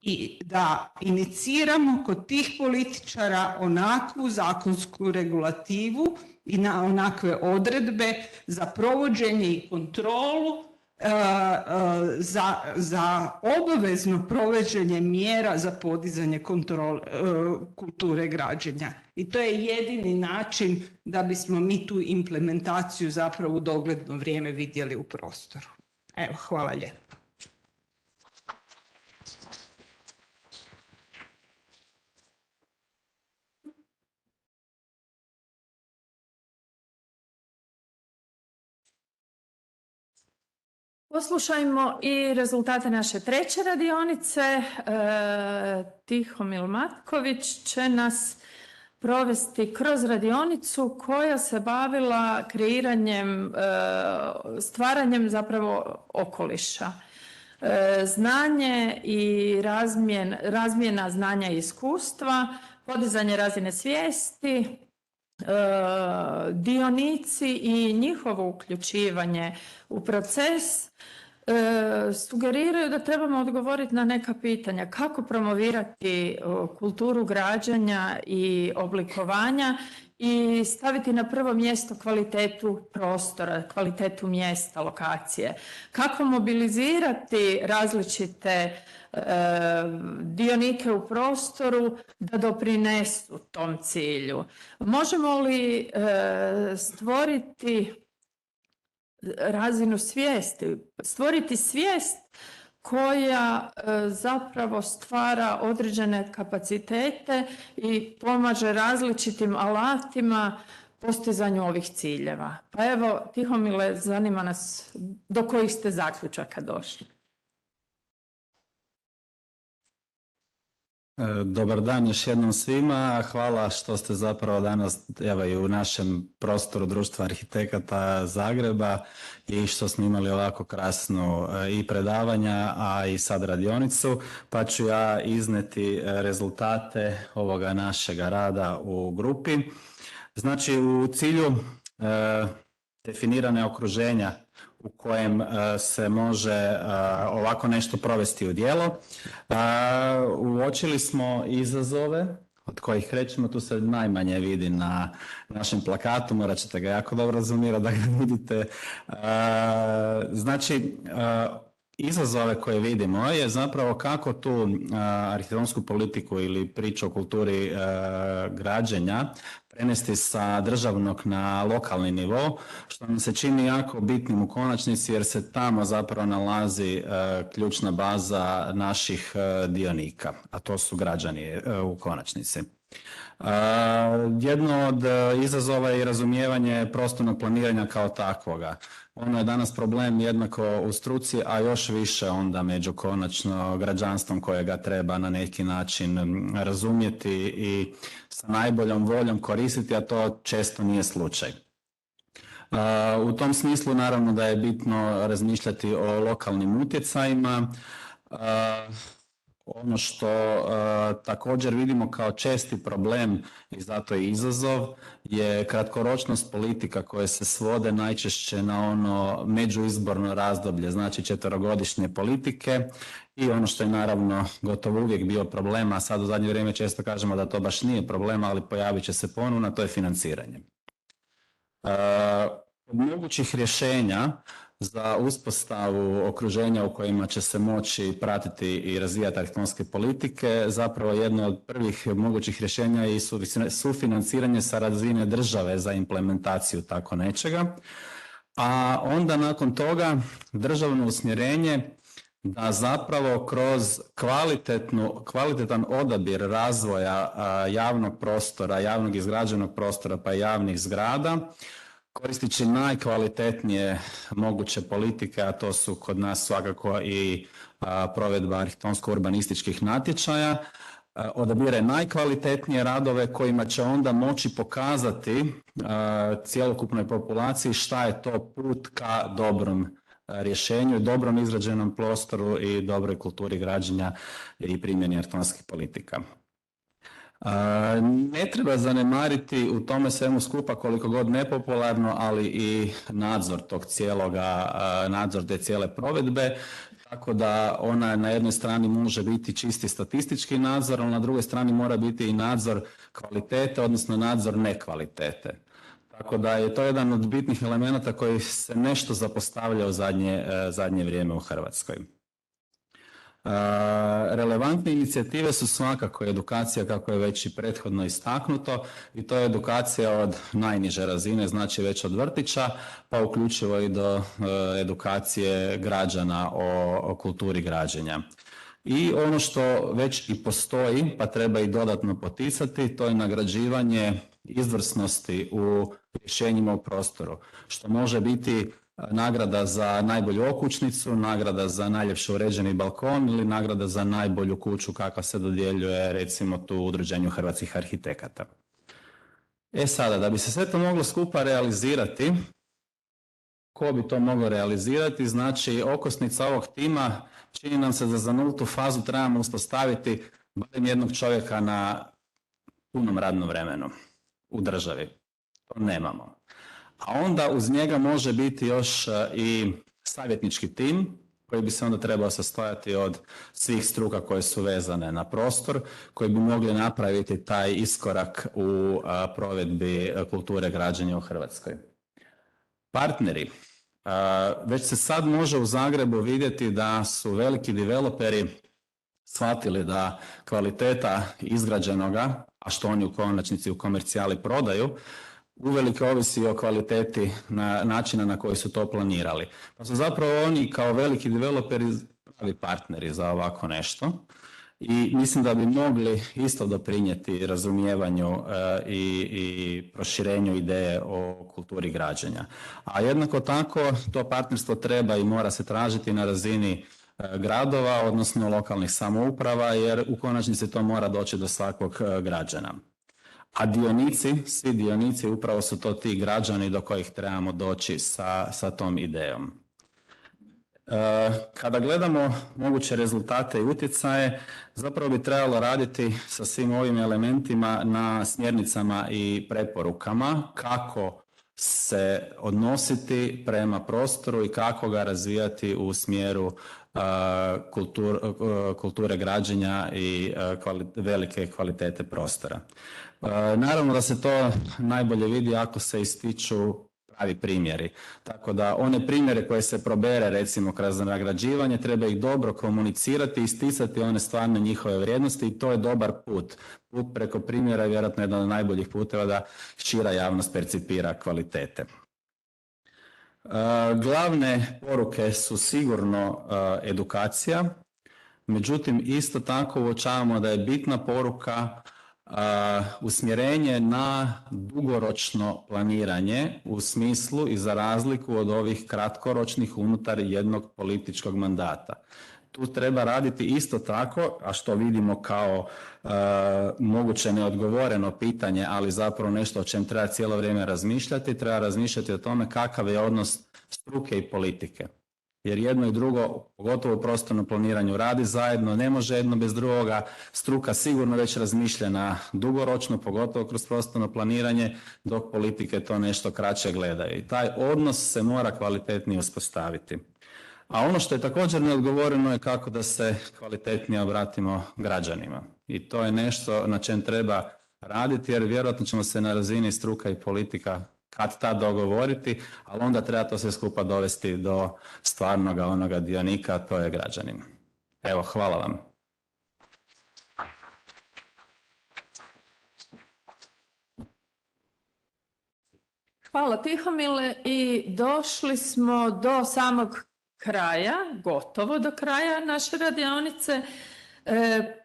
I da iniciramo kod tih političara onakvu zakonsku regulativu i na onakve odredbe za provođenje i kontrolu, za obavezno provođenje mjera za podizanje kulture građenja. I to je jedini način da bismo mi tu implementaciju zapravo u dogledno vrijeme vidjeli u prostoru. Evo, hvala lijepo. Poslušajmo i rezultate naše treće radionice. Tihomil Matković će nas provesti kroz radionicu koja se bavila kreiranjem, stvaranjem zapravo okoliša. Znanje i razmjena znanja i iskustva, podizanje razine svijesti, dionici i njihovo uključivanje u proces sugeriraju da trebamo odgovoriti na neka pitanja. Kako promovirati kulturu građenja i oblikovanja i staviti na prvo mjesto kvalitetu prostora, kvalitetu mjesta, lokacije. Kako mobilizirati različite dionike u prostoru da doprinesu tom cilju. Možemo li stvoriti razinu svijesti, stvoriti svijest koja zapravo stvara određene kapacitete i pomaže različitim alatima postizanju ovih ciljeva. Pa evo, Tihomile, zanima nas do kojih ste zaključaka došli. Dobar dan još jednom svima. Hvala što ste zapravo danas evo i u našem prostoru Društva arhitekata Zagreba i što smo imali ovako krasnu i predavanja, a i sad radionicu. Pa ću ja izneti rezultate ovoga našega rada u grupi. Znači u cilju definirane okruženja u kojem se može ovako nešto provesti u djelo. Uočili smo izazove od kojih krećemo, tu se najmanje vidi na našem plakatu, morat ćete ga jako dobro razumirati da ga vidite. Znači, izazove koje vidimo je zapravo kako tu arhitektonsku politiku ili priču o kulturi građenja prenesti sa državnog na lokalni nivo, što nam se čini jako bitnim u konačnici jer se tamo zapravo nalazi ključna baza naših dionika, a to su građani u konačnici. Jedno od izazova je i razumijevanje prostornog planiranja kao takvoga. Ono je danas problem jednako u struci, a još više onda među konačno građanstvom kojega treba na neki način razumjeti i sa najboljom voljom koristiti, a to često nije slučaj. U tom smislu naravno da je bitno razmišljati o lokalnim utjecajima. Ono što također vidimo kao česti problem i zato je izazov je kratkoročnost politika koje se svode najčešće na ono međuizborno razdoblje, znači 4-godišnje politike i ono što je naravno gotovo uvijek bio problem, a sad u zadnje vrijeme često kažemo da to baš nije problem, ali pojavit će se ponovno, to je financiranje. Od mogućih rješenja za uspostavu okruženja u kojima će se moći pratiti i razvijati arhitektonske politike, zapravo jedno od prvih mogućih rješenja je sufinanciranje sa razine države za implementaciju tako nečega, a onda nakon toga državno usmjerenje da zapravo kroz kvalitetan odabir razvoja javnog prostora, javnog izgrađenog prostora pa i javnih zgrada, koristeći najkvalitetnije moguće politike, a to su kod nas svakako i provedba arhitektonsko-urbanističkih natječaja, odabire najkvalitetnije radove kojima će onda moći pokazati cjelokupnoj populaciji šta je to put ka dobrom rješenju, dobrom izrađenom prostoru i dobroj kulturi građenja i primjeni arhitektonskih politika. Ne treba zanemariti u tome svemu skupa koliko god nepopularno, ali i nadzor tog cijeloga, nadzor te cijele provedbe, tako da ona na jednoj strani može biti čisti statistički nadzor, ali na drugoj strani mora biti i nadzor kvalitete, odnosno nadzor nekvalitete. Tako da je to jedan od bitnih elemenata koji se nešto zapostavlja u zadnje vrijeme u Hrvatskoj. Relevantne inicijative su svakako edukacija, kako je već i prethodno istaknuto, i to je edukacija od najniže razine, znači već od vrtića, pa uključivo i do edukacije građana o kulturi građenja. I ono što već i postoji, pa treba i dodatno poticati, to je nagrađivanje izvrsnosti u rješenjima u prostoru, što može biti nagrada za najbolju okućnicu, nagrada za najljepše uređeni balkon ili nagrada za najbolju kuću kakva se dodjeljuje recimo tu udruženju hrvatskih arhitekata. Sada, da bi se sve to moglo skupa realizirati, ko bi to mogao realizirati? Znači, okosnica ovog tima čini nam se da za nultu fazu trebamo uspostaviti barem jednog čovjeka na punom radnom vremenu u državi. To nemamo. A onda uz njega može biti još i savjetnički tim koji bi se onda trebao sastojati od svih struka koje su vezane na prostor, koji bi mogli napraviti taj iskorak u provedbi kulture građenja u Hrvatskoj. Partneri. Već se sad može u Zagrebu vidjeti da su veliki developeri shvatili da kvaliteta izgrađenoga, a što oni u konačnici u komercijali prodaju, uvelike ovisi o kvaliteti načina na koji su to planirali. Pa su zapravo oni kao veliki developeri pravi partneri za ovako nešto i mislim da bi mogli isto doprinijeti razumijevanju i proširenju ideje o kulturi građenja. A jednako tako to partnerstvo treba i mora se tražiti na razini gradova, odnosno lokalnih samouprava, jer u konačnici to mora doći do svakog građana. A dionici, svi dionici, upravo su to ti građani do kojih trebamo doći sa tom idejom. Kada gledamo moguće rezultate i utjecaje, zapravo bi trebalo raditi sa svim ovim elementima na smjernicama i preporukama kako se odnositi prema prostoru i kako ga razvijati u smjeru kulture građenja i velike kvalitete prostora. Naravno da se to najbolje vidi ako se ističu pravi primjeri. Tako da one primjere koje se probere recimo kroz nagrađivanje treba ih dobro komunicirati i isticati one stvarne njihove vrijednosti i to je dobar put. Put preko primjera je vjerojatno jedan od najboljih puteva da šira javnost percipira kvalitete. Glavne poruke su sigurno edukacija, međutim isto tako uočavamo da je bitna poruka usmjerenje na dugoročno planiranje u smislu i za razliku od ovih kratkoročnih unutar jednog političkog mandata. Tu treba raditi isto tako, a što vidimo kao moguće neodgovoreno pitanje, ali zapravo nešto o čem treba cijelo vrijeme razmišljati, treba razmišljati o tome kakav je odnos struke i politike. Jer jedno i drugo, pogotovo u prostornom planiranju, radi zajedno, ne može jedno bez drugoga. Struka sigurno već razmišljena dugoročno, pogotovo kroz prostorno planiranje, dok politike to nešto kraće gledaju. I taj odnos se mora kvalitetnije uspostaviti. A ono što je također neodgovoreno je kako da se kvalitetnije obratimo građanima. I to je nešto na čem treba raditi, jer vjerojatno ćemo se na razini struka i politika kad tad dogovoriti, ali onda treba to sve skupa dovesti do stvarnog onoga dionika, a to je građanin. Evo, hvala vam. Hvala Tihomile i došli smo do samog kraja, gotovo do kraja naše radionice.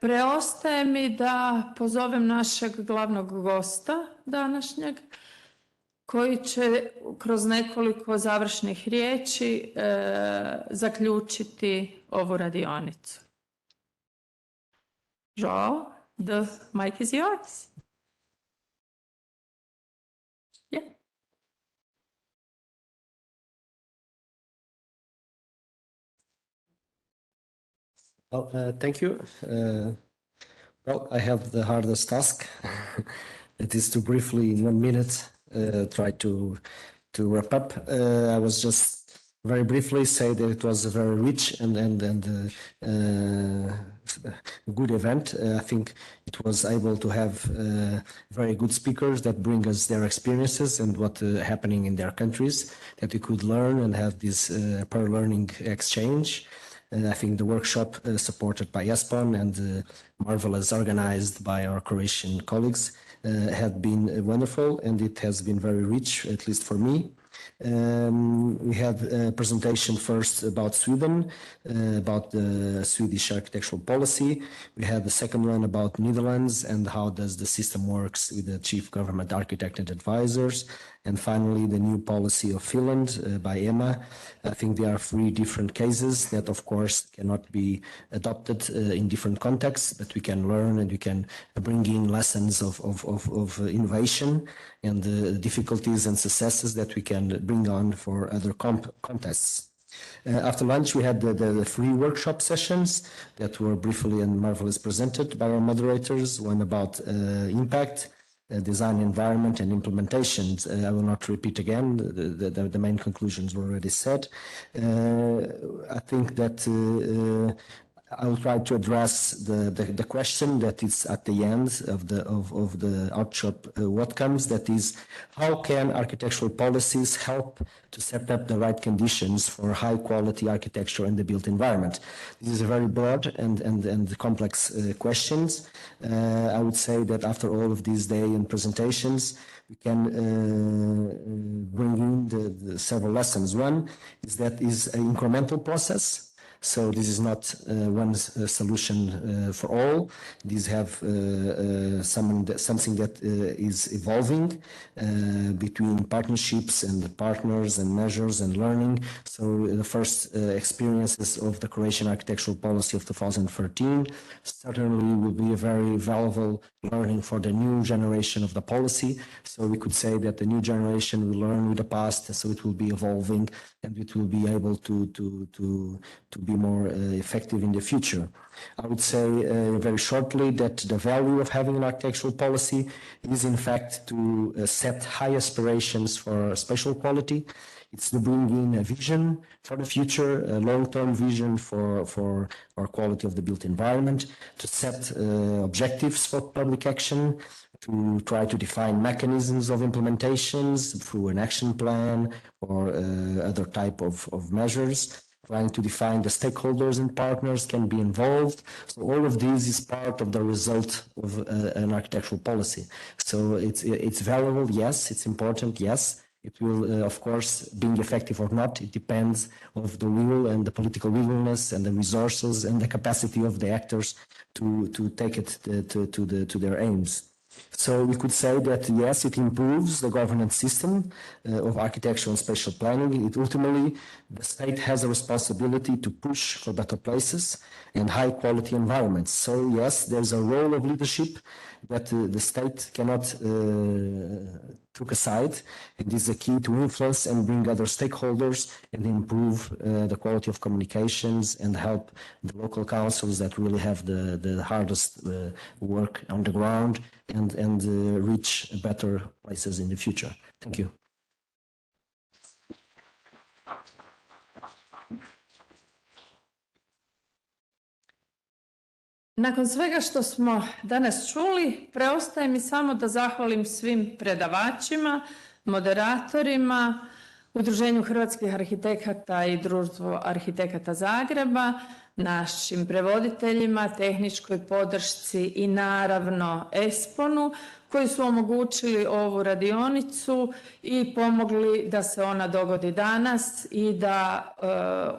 Preostaje mi da pozovem našeg glavnog gosta današnjeg, koji će kroz nekoliko završnih riječi zaključiti ovu radionicu. Joao, the mic is yours. Yeah. Well, thank you. Well, I have the hardest task. It is to briefly, in 1 minute, try to wrap up. I was just very briefly say that it was a very rich and good event. I think it was able to have very good speakers that bring us their experiences and what happening in their countries, that we could learn and have this per learning exchange. I think the workshop supported by ESPON and marvelous organized by our Croatian colleagues have been wonderful, and it has been very rich, at least for me. We had a presentation first about Sweden, about the Swedish architectural policy. We had the second one about Netherlands and how does the system works with the chief government architect and advisors. And finally, the new policy of Finland by Emma. I think there are 3 different cases that, of course, cannot be adopted in different contexts, but we can learn and we can bring in lessons of innovation and the difficulties and successes that we can bring on for other contexts. After lunch, we had the 3 workshop sessions that were briefly and marvelous presented by our moderators. One about impact, design environment and implementations. I will not repeat again, the main conclusions were already said. I think that I will try to address the question that is at the end of the workshop, what comes, that is, how can architectural policies help to set up the right conditions for high quality architecture in the built environment? This is a very broad and complex questions. I would say that after all of these day and presentations, we can bring in the several lessons. One is that is an incremental process. So this is not one solution for all. These have something that is evolving between partnerships and partners and measures and learning. So the first experiences of the Croatian architectural policy of 2013 certainly will be a very valuable learning for the new generation of the policy. So we could say that the new generation will learn with the past, so it will be evolving and it will be able to be more effective in the future. I would say very shortly that the value of having an architectural policy is in fact to set high aspirations for spatial quality. It's to bring in a vision for the future, a long-term vision for our quality of the built environment, to set objectives for public action, to try to define mechanisms of implementations through an action plan or other type of measures, trying to define the stakeholders and partners can be involved. So all of this is part of the result of an architectural policy. So it's valuable, yes, it's important, yes. It will, of course, being effective or not, it depends on the will and the political willingness and the resources and the capacity of the actors to take it to their aims. So we could say that, yes, it improves the governance system of architectural and spatial planning. It ultimately, the state has a responsibility to push for better places and high quality environments. So yes, there's a role of leadership that the state cannot took aside. It is a key to influence and bring other stakeholders and improve the quality of communications and help the local councils that really have the hardest work on the ground and reach better places in the future. Thank you. Nakon svega što smo danas čuli, preostaje mi samo da zahvalim svim predavačima, moderatorima, Udruženju hrvatskih arhitekata i Društvu arhitekata Zagreba, našim prevoditeljima, tehničkoj podršci i naravno ESPON-u koji su omogućili ovu radionicu i pomogli da se ona dogodi danas i da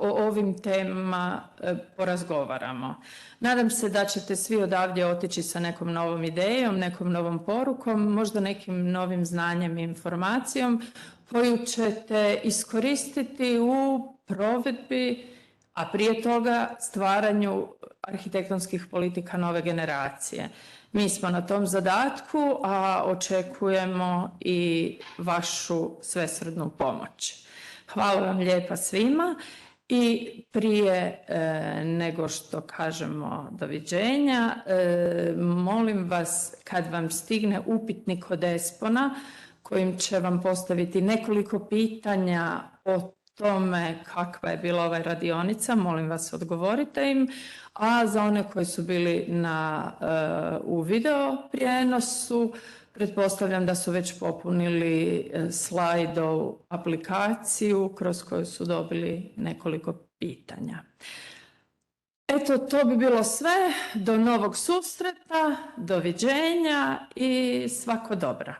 o ovim temama porazgovaramo. Nadam se da ćete svi odavdje otići sa nekom novom idejom, nekom novom porukom, možda nekim novim znanjem i informacijom koju ćete iskoristiti u provedbi, a prije toga stvaranju arhitektonskih politika nove generacije. Mi smo na tom zadatku, a očekujemo i vašu svesrdnu pomoć. Hvala vam lijepa svima i prije nego što kažemo doviđenja, molim vas kad vam stigne upitnik od ESPON-a kojim će vam postaviti nekoliko pitanja o tome kakva je bila ova radionica, molim vas odgovorite im, a za one koji su bili u video prijenosu, pretpostavljam da su već popunili Slido aplikaciju kroz koju su dobili nekoliko pitanja. Eto, to bi bilo sve. Do novog susreta, doviđenja i svako dobro.